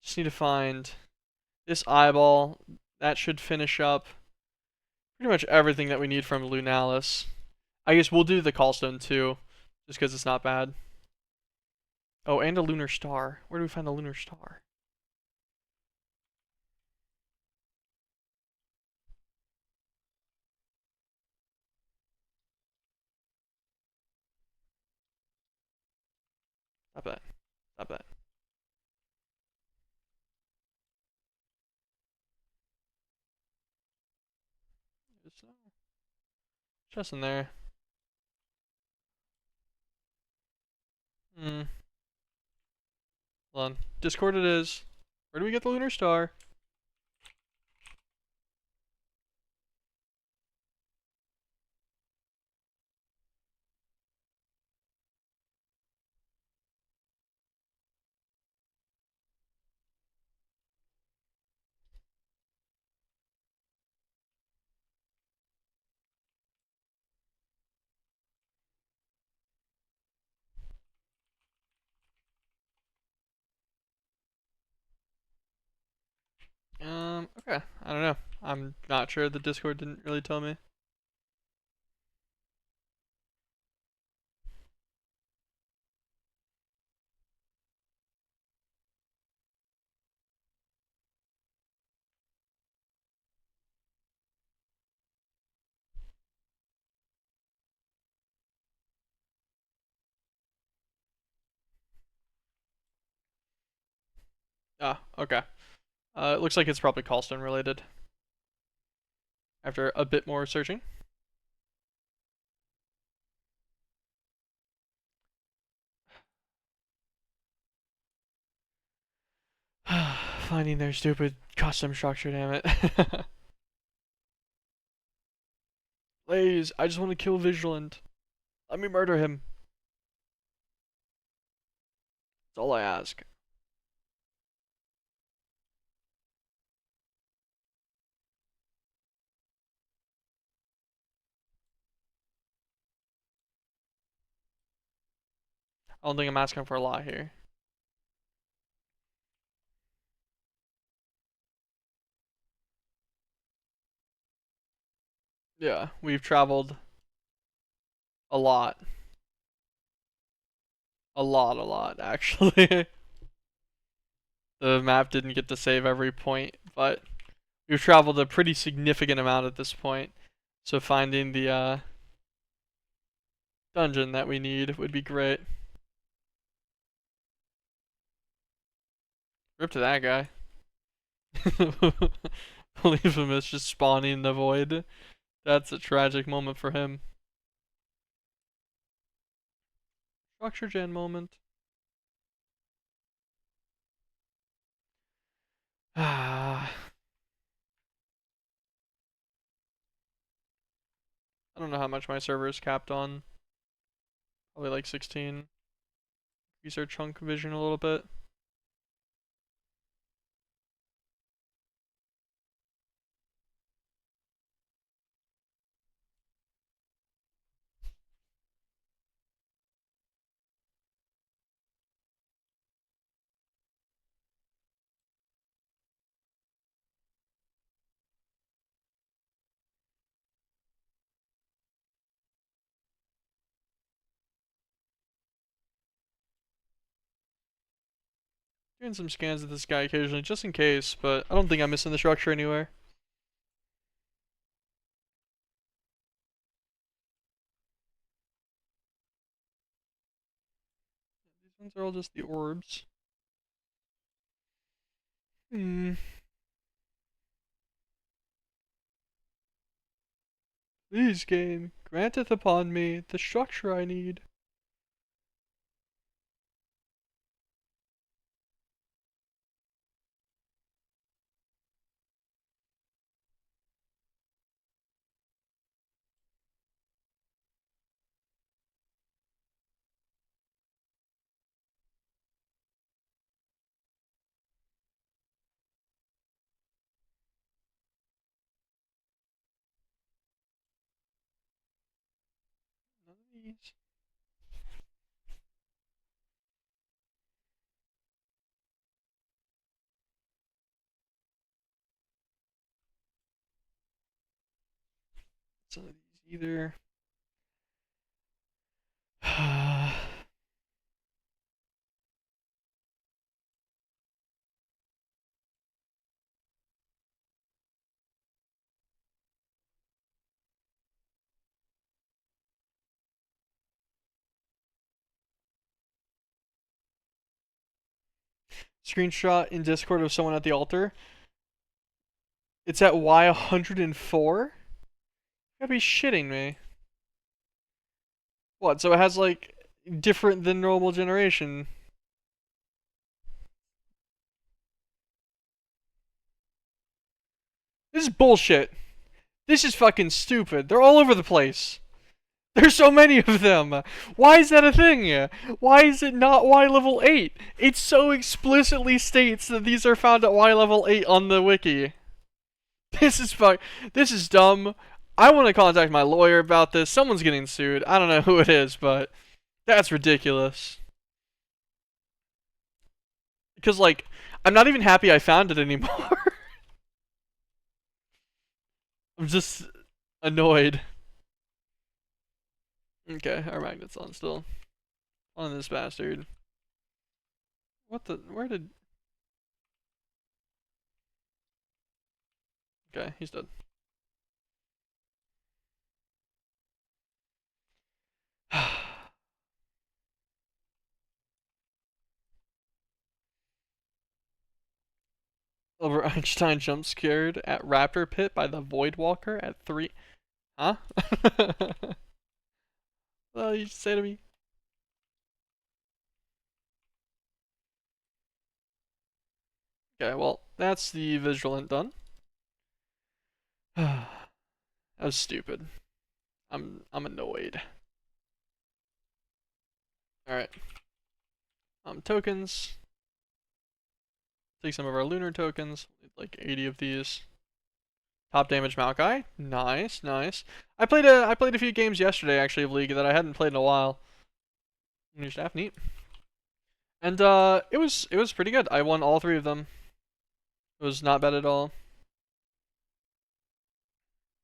Just need to find this eyeball. That should finish up pretty much everything that we need from Lunalis. I guess we'll do the Callstone too, just because it's not bad. Oh, and a lunar star. Where do we find the lunar star? Stop that. Stop that. Just in there. Hmm. Hold on. Discord it is. Where do we get the lunar star? Okay. I don't know. I'm not sure. The Discord didn't really tell me. Ah, okay. It looks like it's probably Callstone related. After a bit more searching. Finding their stupid custom structure, damn it. Please, I just want to kill Vigilant. Let me murder him. That's all I ask. I don't think I'm asking for a lot here. Yeah, we've traveled a lot. A lot, actually. The map didn't get to save every point, but we've traveled a pretty significant amount at this point. So finding the dungeon that we need would be great. Rip to that guy. Blasphemous just spawning in the void. That's a tragic moment for him. Structure gen moment. I don't know how much my server is capped on. Probably like 16. Use our chunk vision a little bit. Doing some scans of this guy occasionally, just in case, but I don't think I'm missing the structure anywhere. These ones are all just the orbs. Please, game, granteth upon me the structure I need. None of these. Some of these either. Screenshot in Discord of someone at the altar. It's at Y104? You gotta be shitting me. What, so it has like different than normal generation? This is bullshit. This is fucking stupid. They're all over the place. There's so many of them. Why is that a thing? Why is it not Y level 8? It so explicitly states that these are found at Y level 8 on the wiki. This is dumb. I want to contact my lawyer about this. Someone's getting sued. I don't know who it is, but that's ridiculous. Because, like, I'm not even happy I found it anymore. I'm just annoyed. Okay, our magnet's on still. On this bastard. What the? Where did? Okay, he's dead. Over Einstein jump scared at Raptor Pit by the Void Walker at 3. Huh? Well, you say to me. Okay, well, that's the Vigilant done. That was stupid. I'm annoyed. Alright. Tokens. Take some of our lunar tokens. Like 80 of these. Top damage Maokai. Nice, nice. I played a few games yesterday actually of League that I hadn't played in a while. New staff, neat. And it was pretty good. I won all 3 of them. It was not bad at all.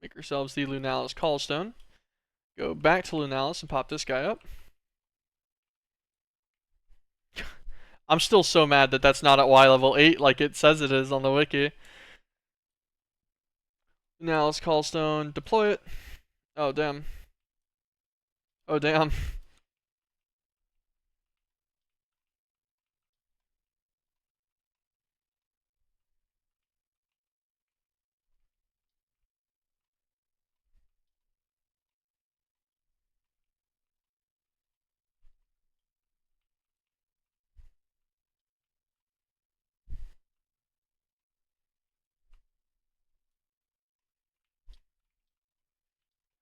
Make ourselves the Lunalis Callstone. Go back to Lunalis and pop this guy up. I'm still so mad that that's not at Y level 8 like it says it is on the wiki. Lunalis Callstone, deploy it. Oh, damn. Oh, damn.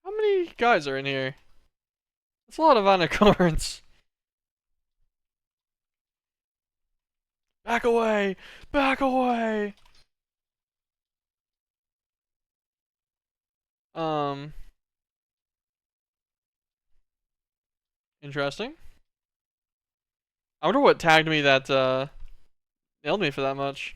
How many guys are in here? That's a lot of unicorns. Back away! Back away! Um, Interesting. I wonder what tagged me that nailed me for that much.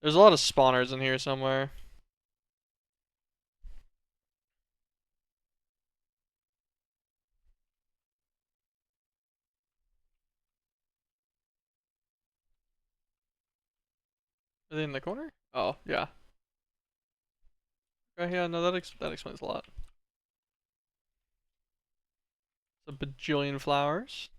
There's a lot of spawners in here somewhere. Are they in the corner? Oh, yeah. Okay, yeah, no, that explains a lot. It's a bajillion flowers.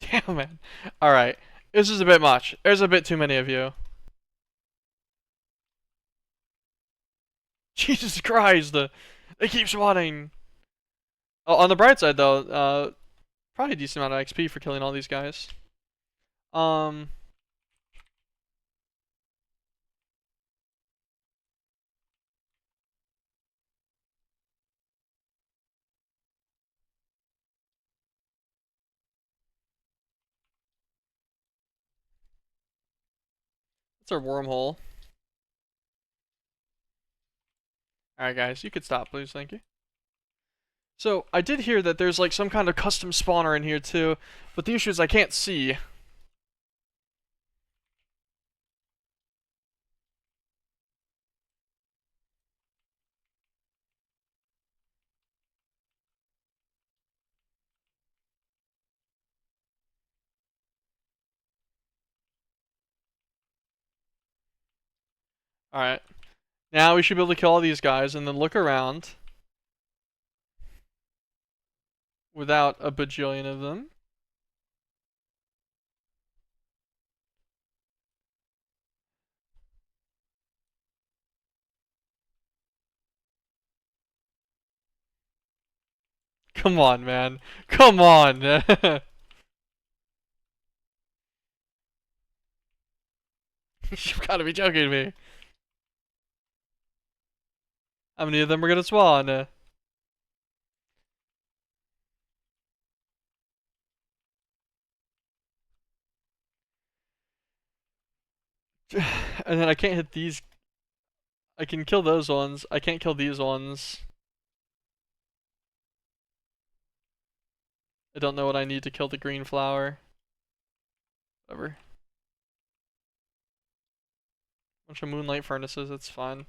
Damn, man. Alright. This is a bit much. There's a bit too many of you. Jesus Christ, they keep spawning. Oh, on the bright side though, probably a decent amount of XP for killing all these guys. Um, It's our wormhole. Alright guys, you could stop please, thank you. So, I did hear that there's like some kind of custom spawner in here too, but the issue is I can't see. Alright. Now we should be able to kill all these guys and then look around without a bajillion of them. Come on, man. Come on. You've gotta be joking me. How many of them are gonna spawn? And then I can't hit these. I can kill those ones. I can't kill these ones. I don't know what I need to kill the green flower. Whatever. Bunch of moonlight furnaces, it's fine.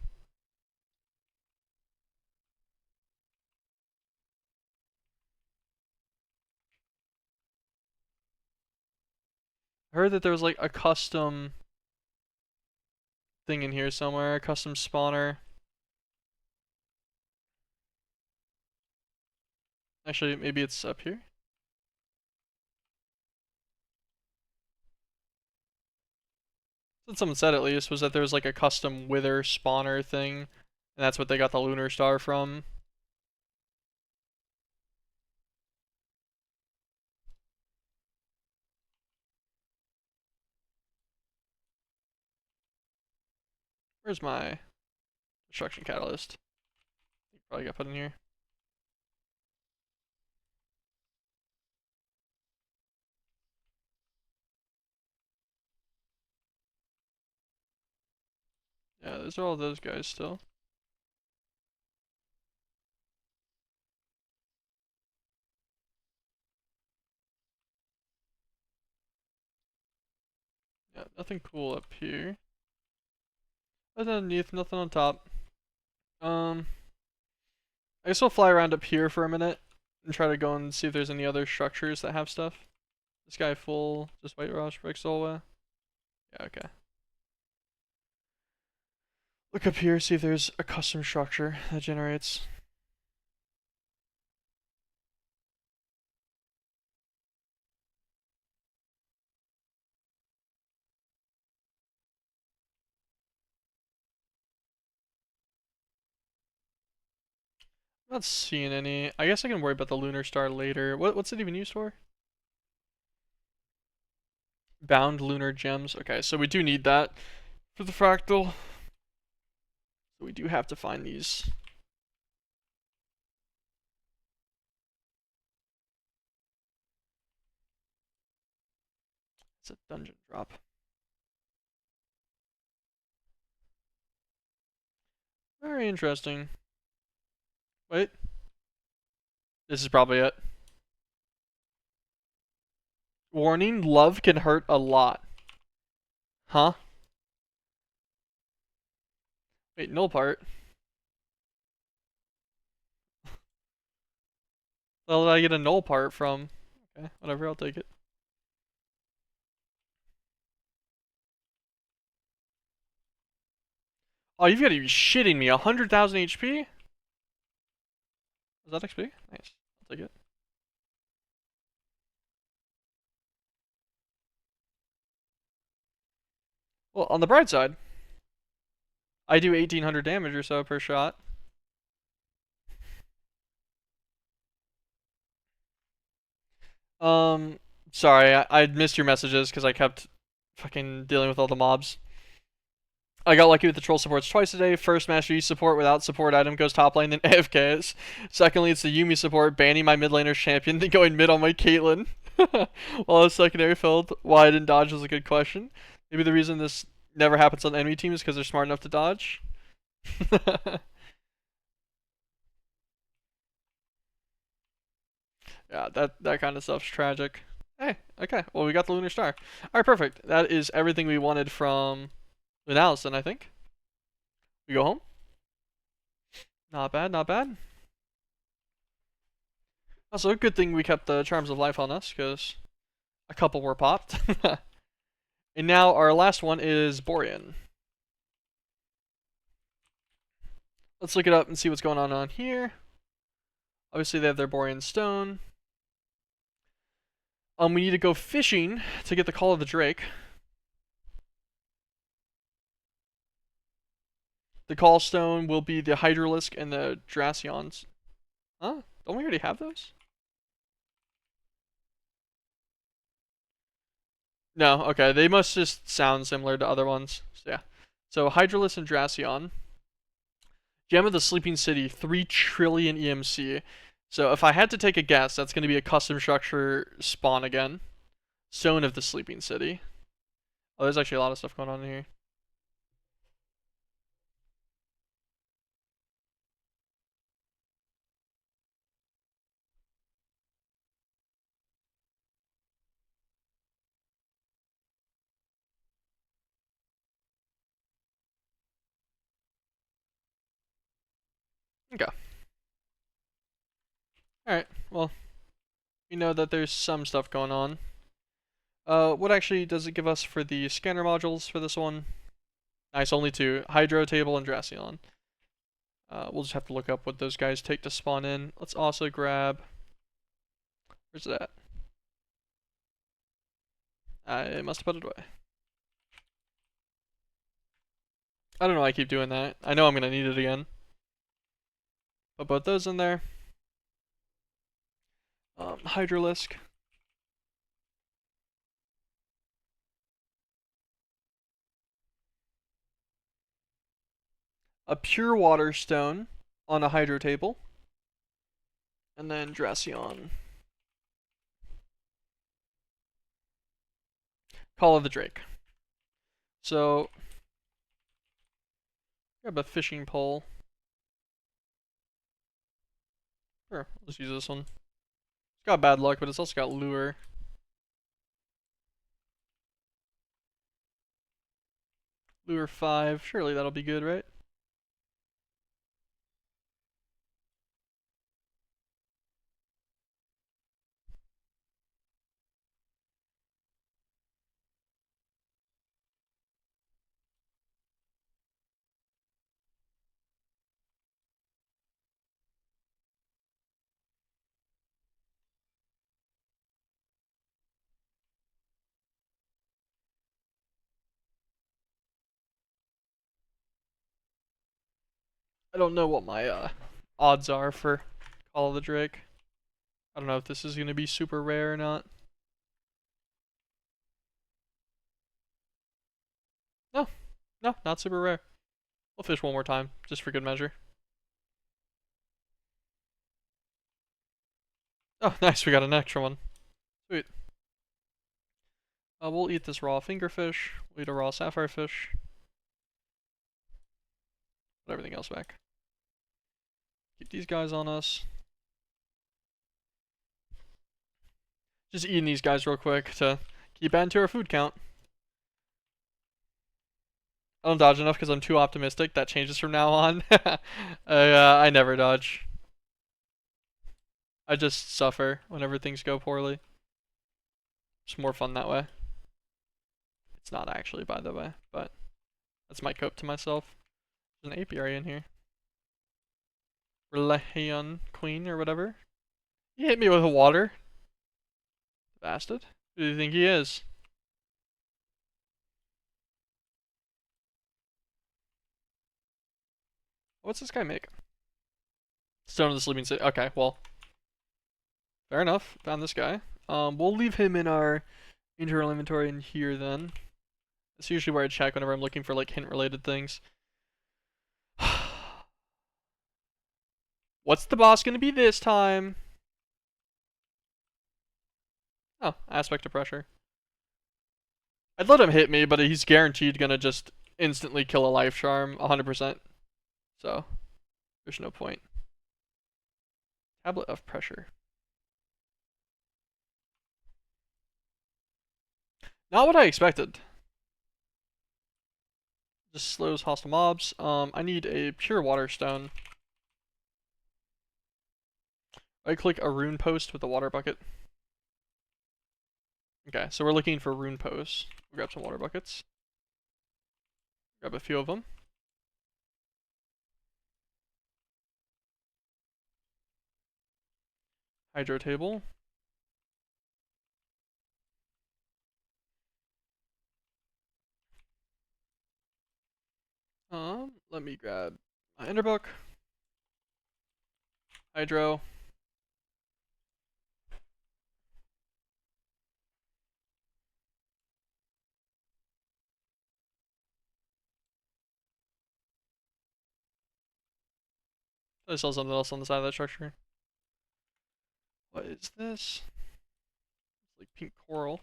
I heard that there was like a custom thing in here somewhere, a custom spawner. Actually, maybe it's up here. What someone said at least was that there was like a custom wither spawner thing, and that's what they got the lunar star from. Where's my destruction catalyst? Probably got put in here. Yeah, those are all those guys still. Yeah, nothing cool up here. Nothing underneath, nothing on top. I guess we'll fly around up here for a minute and try to go and see if there's any other structures that have stuff. This guy full, just white rush, bricks all the way. Yeah, okay. Look up here, see if there's a custom structure that generates. I'm not seeing any. I guess I can worry about the lunar star later. What's it even used for? Bound lunar gems. Okay, so we do need that for the fractal. So we do have to find these. It's a dungeon drop. Very interesting. Wait. This is probably it. Warning, love can hurt a lot. Huh? Wait, null part. Well, did I get a null part from? Okay, whatever, I'll take it. Oh, you've got to be shitting me. 100,000 HP? Is that XP? Nice. I'll take it. Well, on the bright side, I do 1,800 damage or so per shot. Sorry, I missed your messages because I kept fucking dealing with all the mobs. I got lucky with the troll supports twice today. First, Master Yi support without support item goes top lane, then AFKs. Secondly, it's the Yuumi support banning my mid laner's champion, then going mid on my Caitlyn. While I was secondary filled, why I didn't dodge was a good question. Maybe the reason this never happens on enemy teams is because they're smart enough to dodge. Yeah, that kind of stuff's tragic. Hey, okay. Well, we got the lunar star. All right, perfect. That is everything we wanted from Allison, I think. We go home. Not bad, not bad. Also, a good thing we kept the charms of life on us, because a couple were popped. And now our last one is Borean. Let's look it up and see what's going on here. Obviously, they have their Borean stone. We need to go fishing to get the Call of the Drake. The Call Stone will be the Hydralisk and the Dracions. Huh? Don't we already have those? No, okay. They must just sound similar to other ones. So, yeah. So, Hydralisk and Dracion. Gem of the Sleeping City, 3 trillion EMC. So, if I had to take a guess, that's going to be a custom structure spawn again. Stone of the Sleeping City. Oh, there's actually a lot of stuff going on here. Okay. Alright, well, we know that there's some stuff going on. What actually does it give us for the scanner modules for this one? Nice, only two. Hydro Table and Dracion. We'll just have to look up what those guys take to spawn in. Let's also grab... Where's it at? I must have put it away. I don't know why I keep doing that. I know I'm gonna need it again. I'll put those in there. Hydralisk. A pure water stone on a hydro table. And then Dracion. Call of the Drake. So, grab a fishing pole. Sure, I'll just use this one. It's got bad luck, but it's also got lure. Lure 5. Surely that'll be good, right? I don't know what my odds are for Call of the Drake. I don't know if this is going to be super rare or not. No, no, not super rare. We'll fish one more time, just for good measure. Oh, nice, we got an extra one. Sweet. We'll eat this raw fingerfish. We'll eat a raw sapphire fish. Put everything else back. Keep these guys on us. Just eating these guys real quick to keep adding to our food count. I don't dodge enough because I'm too optimistic. That changes from now on. I never dodge. I just suffer whenever things go poorly. It's more fun that way. It's not actually, by the way, but that's my cope to myself. There's an apiary in here. Relahion Queen or whatever. He hit me with a water. Bastard. Who do you think he is? What's this guy make? Stone of the Sleeping City. Okay, well. Fair enough. Found this guy. We'll leave him in our internal inventory in here then. That's usually where I check whenever I'm looking for like hint related things. What's the boss gonna be this time? Oh, aspect of pressure. I'd let him hit me, but he's guaranteed gonna just instantly kill a life charm 100%. So, there's no point. Tablet of pressure. Not what I expected. Just slows hostile mobs. I need a pure water stone. Right click a rune post with a water bucket. Okay, so we're looking for rune posts. We'll grab some water buckets. Grab a few of them. Hydro table. Let me grab my ender book. Hydro. I saw something else on the side of that structure. What is this? It's like pink coral.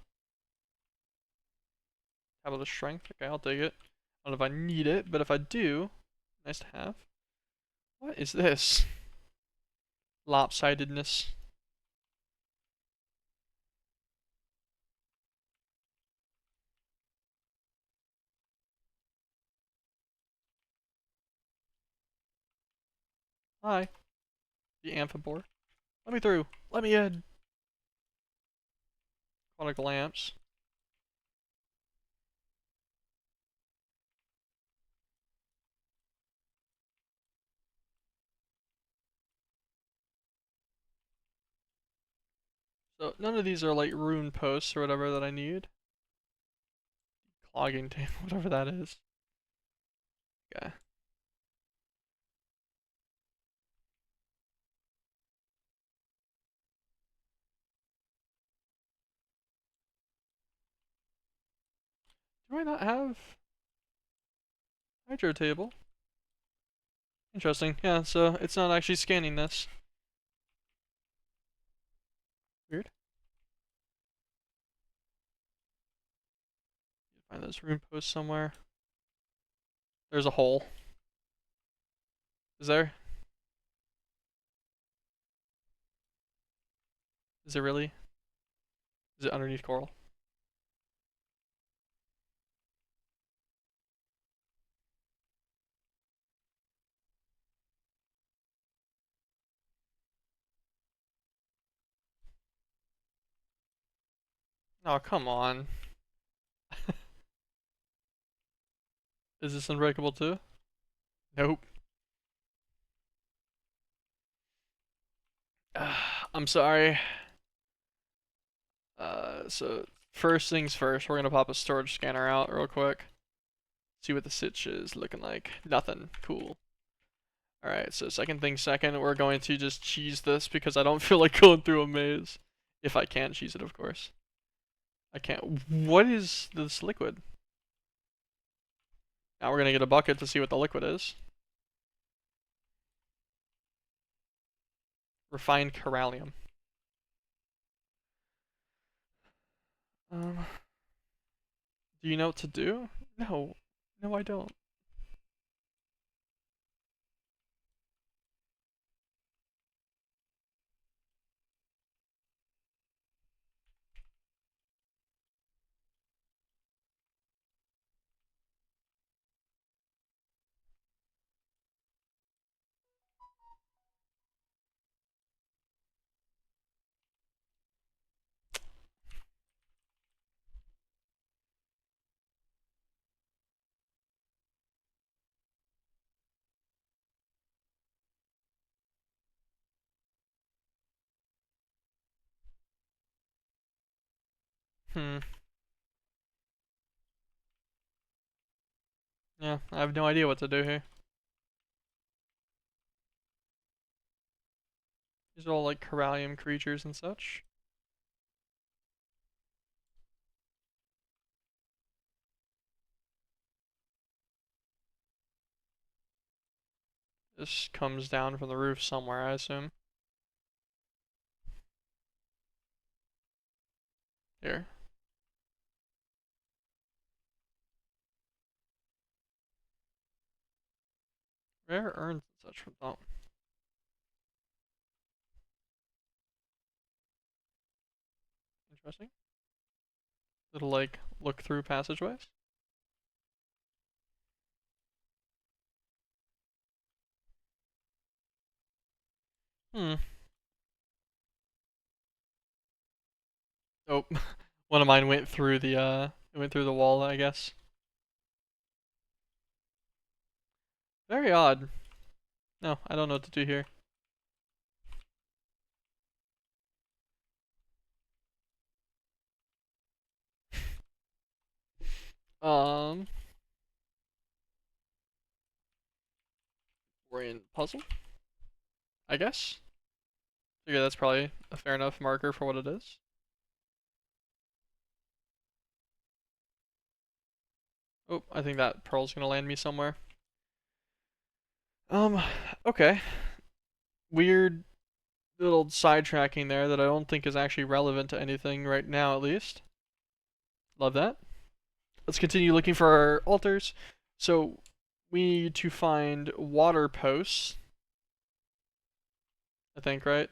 Tablet of strength. Okay, I'll take it. I don't know if I need it, but if I do, nice to have. What is this? Lopsidedness. Hi. The amphibore. Let me through. Let me in. Aquatic lamps. So none of these are like rune posts or whatever that I need. Clogging tape, whatever that is. Okay. Do I not have hydro table? Interesting. Yeah, so it's not actually scanning this. Weird. Find this rune post somewhere. There's a hole. Is there? Is it really? Is it underneath coral? Oh, come on. Is this unbreakable too? Nope. I'm sorry. So first things first, we're gonna pop a storage scanner out real quick. See what the sitch is looking like. Nothing. Cool. Alright, so second thing second, we're going to just cheese this because I don't feel like going through a maze. If I can cheese it, of course. I can't. What is this liquid? Now we're gonna get a bucket to see what the liquid is. Refined corallium. Um, do you know what to do? No. No, I don't. Hmm. Yeah, I have no idea what to do here. These are all like corallium creatures and such. This comes down from the roof somewhere, I assume. Here. Rare urns and such from top. Interesting. Little like look through passageways. Hmm. Oh, one of mine went through the it went through the wall, I guess. Very odd. No, I don't know what to do here. Um, we're in puzzle, I guess. Figure that's probably a fair enough marker for what it is. Oh, I think that pearl's gonna land me somewhere. Um, okay. Weird little sidetracking there that I don't think is actually relevant to anything right now, at least. Love that. Let's continue looking for our altars. So we need to find water posts, I think, right?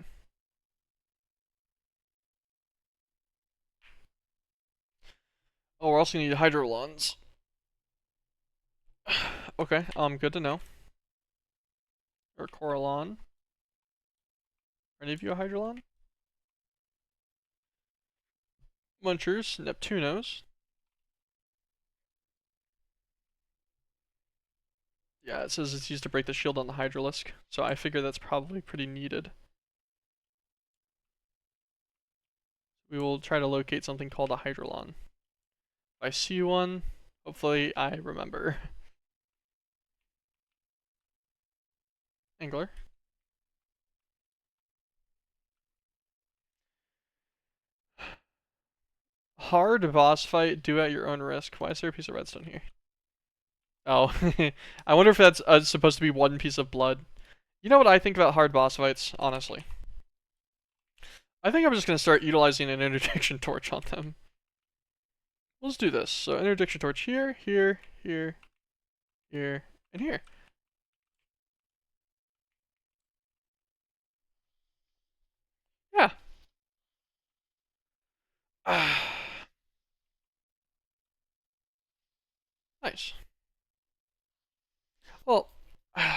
Oh, we're also gonna need hydrolons. Okay, good to know. Or Coralon. Are any of you a Hydrolon? Munchers, Neptunos. Yeah, it says it's used to break the shield on the Hydralisk, so I figure that's probably pretty needed. We will try to locate something called a Hydrolon. If I see one, hopefully I remember. Angler. Hard boss fight, do at your own risk. Why is there a piece of redstone here? Oh, I wonder if that's supposed to be one piece of blood. You know what I think about hard boss fights, honestly? I think I'm just going to start utilizing an interdiction torch on them. Let's do this. So interdiction torch here, here, here, here, and here. Yeah. Nice. Well, I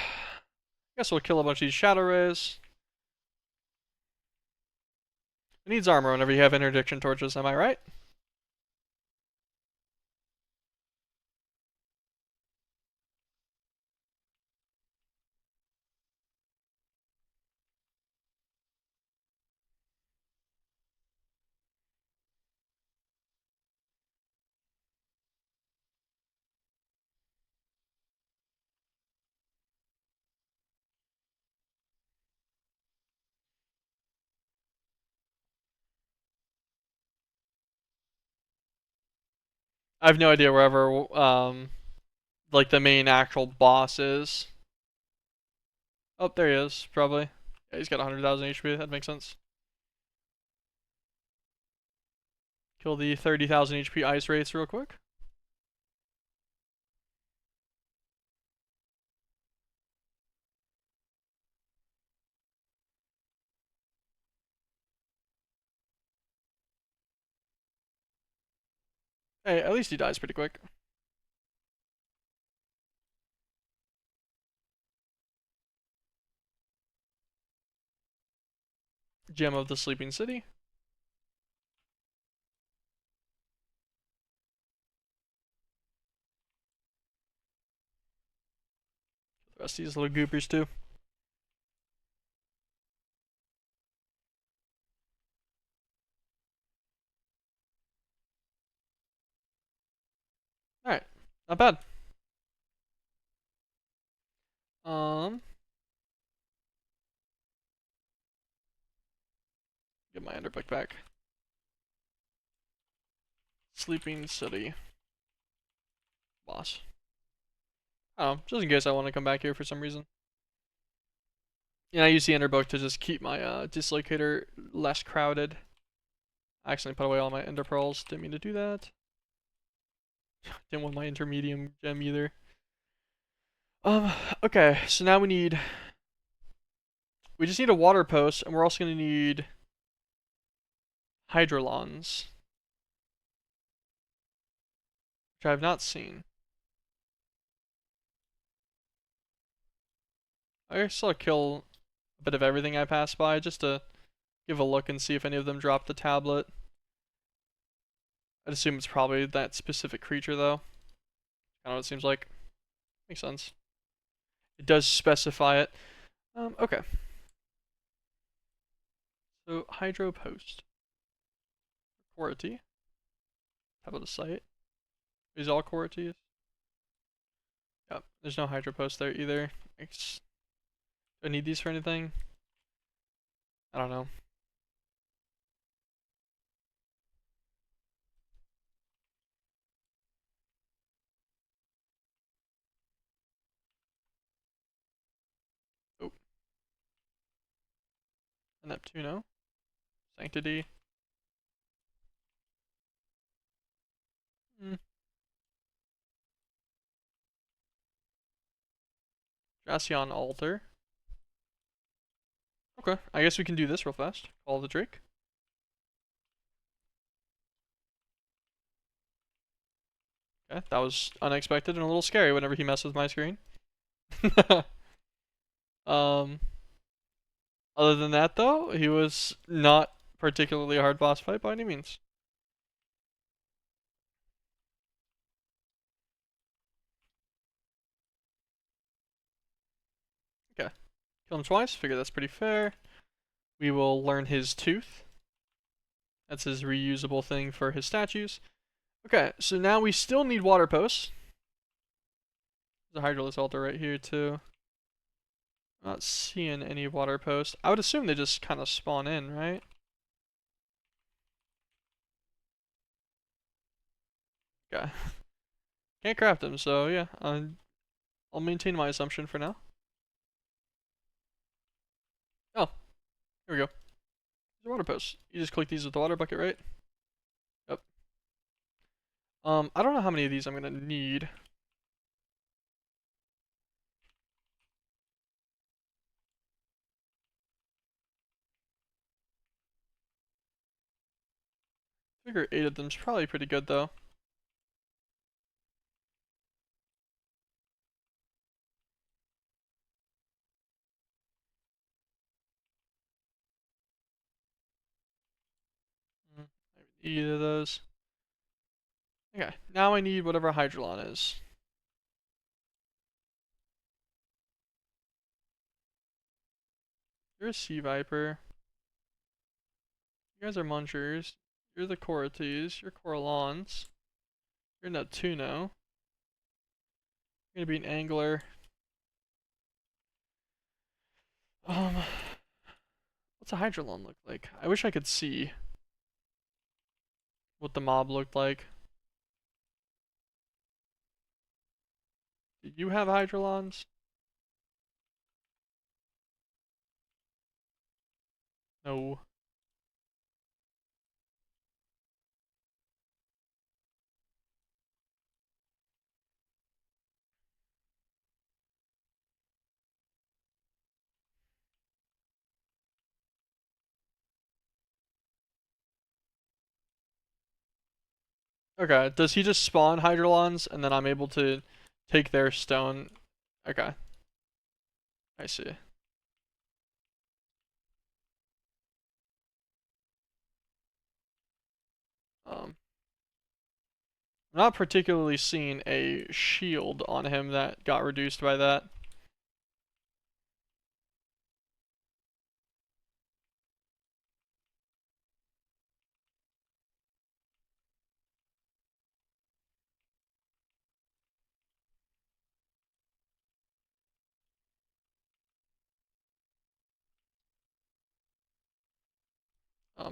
guess we'll kill a bunch of these shadow rays. It needs armor whenever you have interdiction torches, am I right? I have no idea wherever like the main actual boss is. Oh, there he is, probably. Yeah, he's got 100,000 HP, that makes sense. Kill the 30,000 HP ice wraiths real quick. Hey, at least he dies pretty quick. Gem of the Sleeping City. The rest of these little goopers too. Alright, not bad. Get my Enderbook back. Sleeping City. Boss. Oh, just in case I want to come back here for some reason. Yeah, I use the Enderbook to just keep my dislocator less crowded. I accidentally put away all my Ender Pearls. Didn't mean to do that. Didn't want my intermedium gem either. Okay, so now we just need a water post, and we're also gonna need Hydrolons, which I have not seen. I guess I'll kill a bit of everything I pass by just to give a look and see if any of them drop the tablet. I'd assume it's probably that specific creature though. Kind of what it seems like. Makes sense. It does specify it. Okay. So Hydro Post. Quality. How about the site? Is all qualities? Yep. There's no Hydro Post there either. Do I need these for anything? I don't know. Oh. Neptuno. Sanctity. Hmm. Dracion Altar. Okay, I guess we can do this real fast. Call the Drake. Okay, that was unexpected and a little scary whenever he messed with my screen. Um, Other than that, though, he was not particularly a hard boss fight by any means. Okay, kill him twice. Figure that's pretty fair. We will learn his tooth. That's his reusable thing for his statues. Okay, so now we still need water posts. There's a Hydralisk altar right here too. I'm not seeing any water posts. I would assume they just kind of spawn in, right? Okay. Can't craft them, so yeah. I'll maintain my assumption for now. Oh, here we go. There's a water post. You just click these with the water bucket, right? Yep. I don't know how many of these I'm gonna need. Figure 8 of them's probably pretty good though. Either of those. Okay, now I need whatever Hydrolon is. You're a Sea Viper. You guys are Munchers. You're the Corates. You're Coralons. You're Neptuno. You're gonna be an Angler. Um, what's a Hydrolon look like? I wish I could see what the mob looked like. Do you have Hydrolons? No. Okay, does he just spawn Hydrolons and then I'm able to take their stone? Okay, I see. Um, I'm not particularly seeing a shield on him that got reduced by that.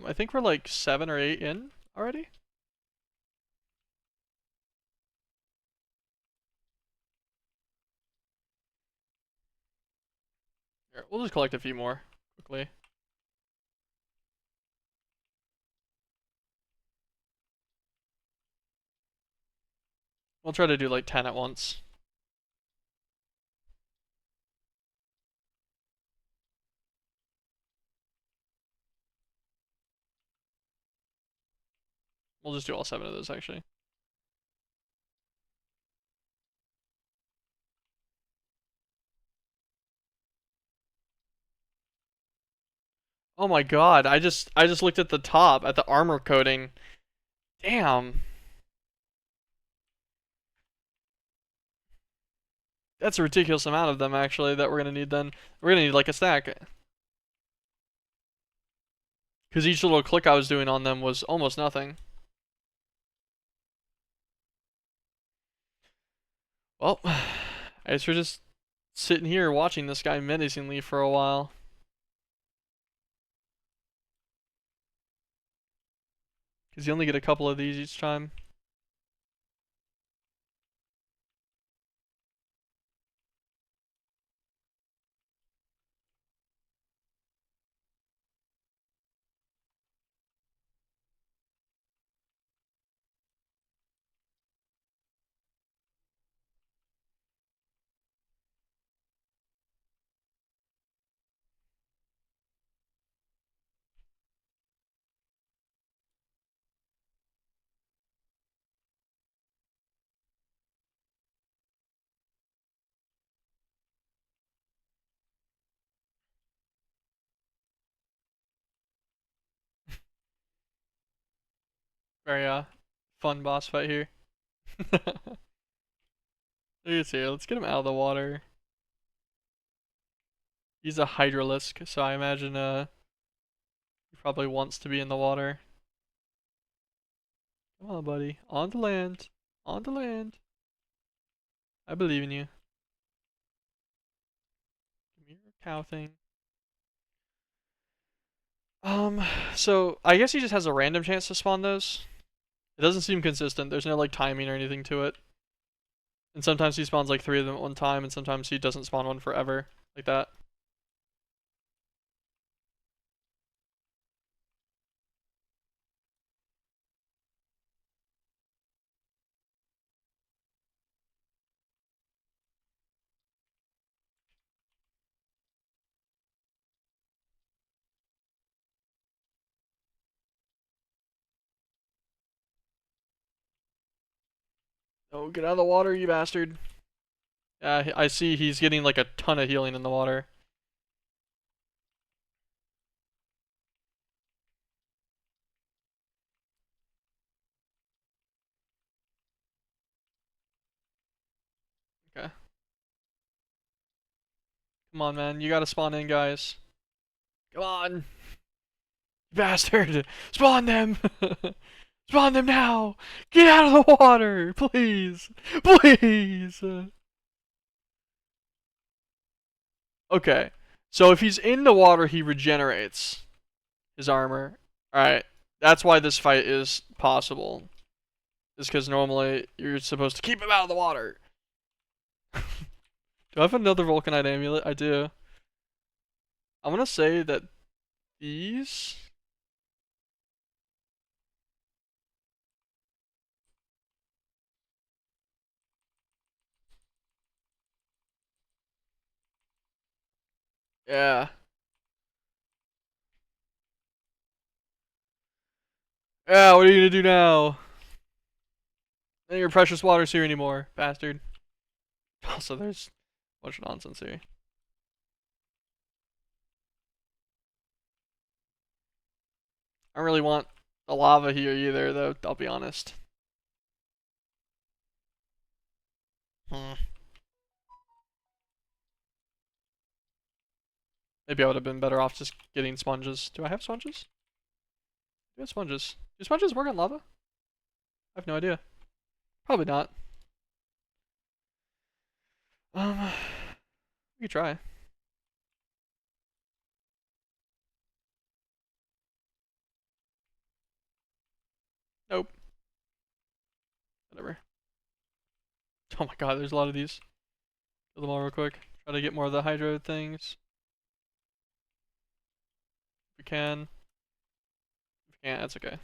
I think we're like 7 or 8 in already. Here, we'll just collect a few more quickly. We'll try to do like 10 at once. We'll just do all 7 of those actually. Oh my god, I just looked at the top at the armor coating. Damn. That's a ridiculous amount of them actually that we're gonna need then. We're gonna need like a stack. Because each little click I was doing on them was almost nothing. Well, I guess we're just sitting here watching this guy menacingly for a while. Because you only get a couple of these each time. Very fun boss fight here. He's here. Let's get him out of the water. He's a hydralisk, so I imagine he probably wants to be in the water. Come on, buddy. On the land. On the land. I believe in you. Give me your cow thing. So I guess he just has a random chance to spawn those. It doesn't seem consistent. There's no like timing or anything to it. And sometimes he spawns like 3 of them at one time, and sometimes he doesn't spawn one forever. Like that. Oh, get out of the water, you bastard. Yeah, I see he's getting like a ton of healing in the water. Okay. Come on, man. You gotta spawn in, guys. Come on. Bastard. Spawn them. Spawn them now. Get out of the water. Please. Please. Okay. So if he's in the water, he regenerates his armor. Alright. That's why this fight is possible. Is because normally you're supposed to keep him out of the water. Do I have another Vulcanite amulet? I do. I'm gonna say that these. Yeah. Yeah, what are you gonna do now? None your precious water's here anymore, bastard. Also, there's a bunch of nonsense here. I don't really want the lava here either, though, I'll be honest. Maybe I would have been better off just getting sponges. Do I have sponges? Do I have sponges? Do sponges work on lava? I have no idea. Probably not. We could try. Nope. Whatever. Oh my god, there's a lot of these. Kill them all real quick. Try to get more of the hydro things. If we can. If we can't, that's okay.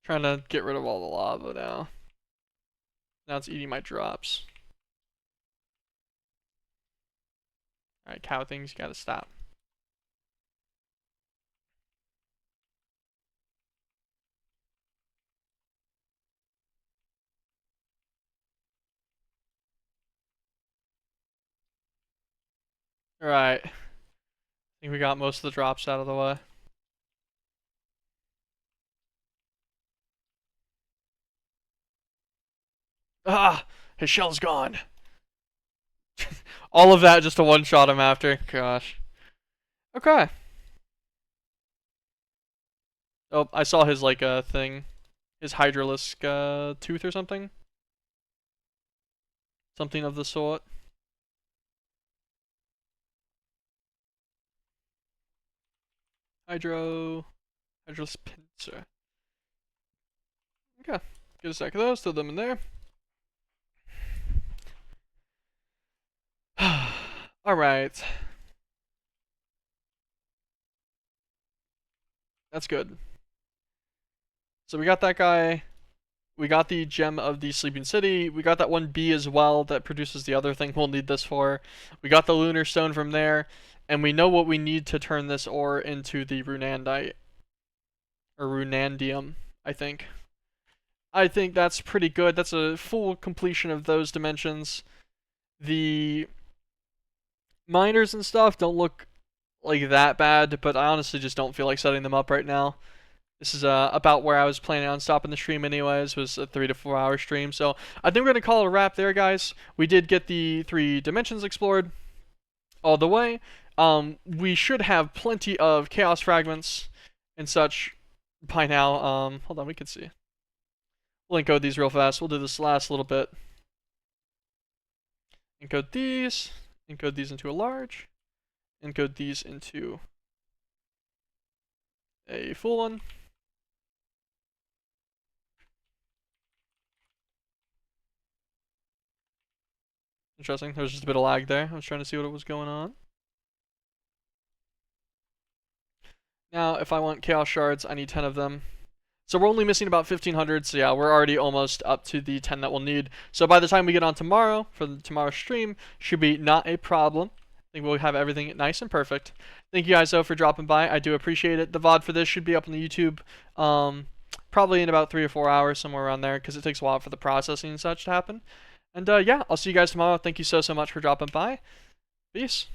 Trying to get rid of all the lava now. Now it's eating my drops. Alright, cow things, you gotta stop. Alright. I think we got most of the drops out of the way. Ah! His shell's gone! All of that just to one-shot him after. Gosh. Okay. Oh, I saw his, like, thing. His hydralisk, tooth or something? Something of the sort. Hydralisk pincer. Okay. Get a stack of those, throw them in there. Alright. That's good. So we got that guy. We got the gem of the Sleeping City. We got that one bee as well that produces the other thing we'll need this for. We got the lunar stone from there. And we know what we need to turn this ore into the runandite. Or runandium, I think. I think that's pretty good. That's a full completion of those dimensions. The miners and stuff don't look like that bad, but I honestly just don't feel like setting them up right now. This is about where I was planning on stopping the stream anyways, was a 3 to 4 hour stream. So I think we're going to call it a wrap there, guys. We did get the 3 dimensions explored all the way. We should have plenty of chaos fragments and such by now. Hold on, we can see. We'll encode these real fast. We'll do this last little bit. Encode these into a large, encode these into a full one. Interesting, there was just a bit of lag there. I was trying to see what was going on. Now, if I want chaos shards, I need 10 of them. So we're only missing about 1,500, so yeah, we're already almost up to the 10 that we'll need. So by the time we get on tomorrow, for the tomorrow's stream, should be not a problem. I think we'll have everything nice and perfect. Thank you guys, though, for dropping by. I do appreciate it. The VOD for this should be up on the YouTube probably in about 3 or 4 hours, somewhere around there, because it takes a while for the processing and such to happen. And yeah, I'll see you guys tomorrow. Thank you so much for dropping by. Peace.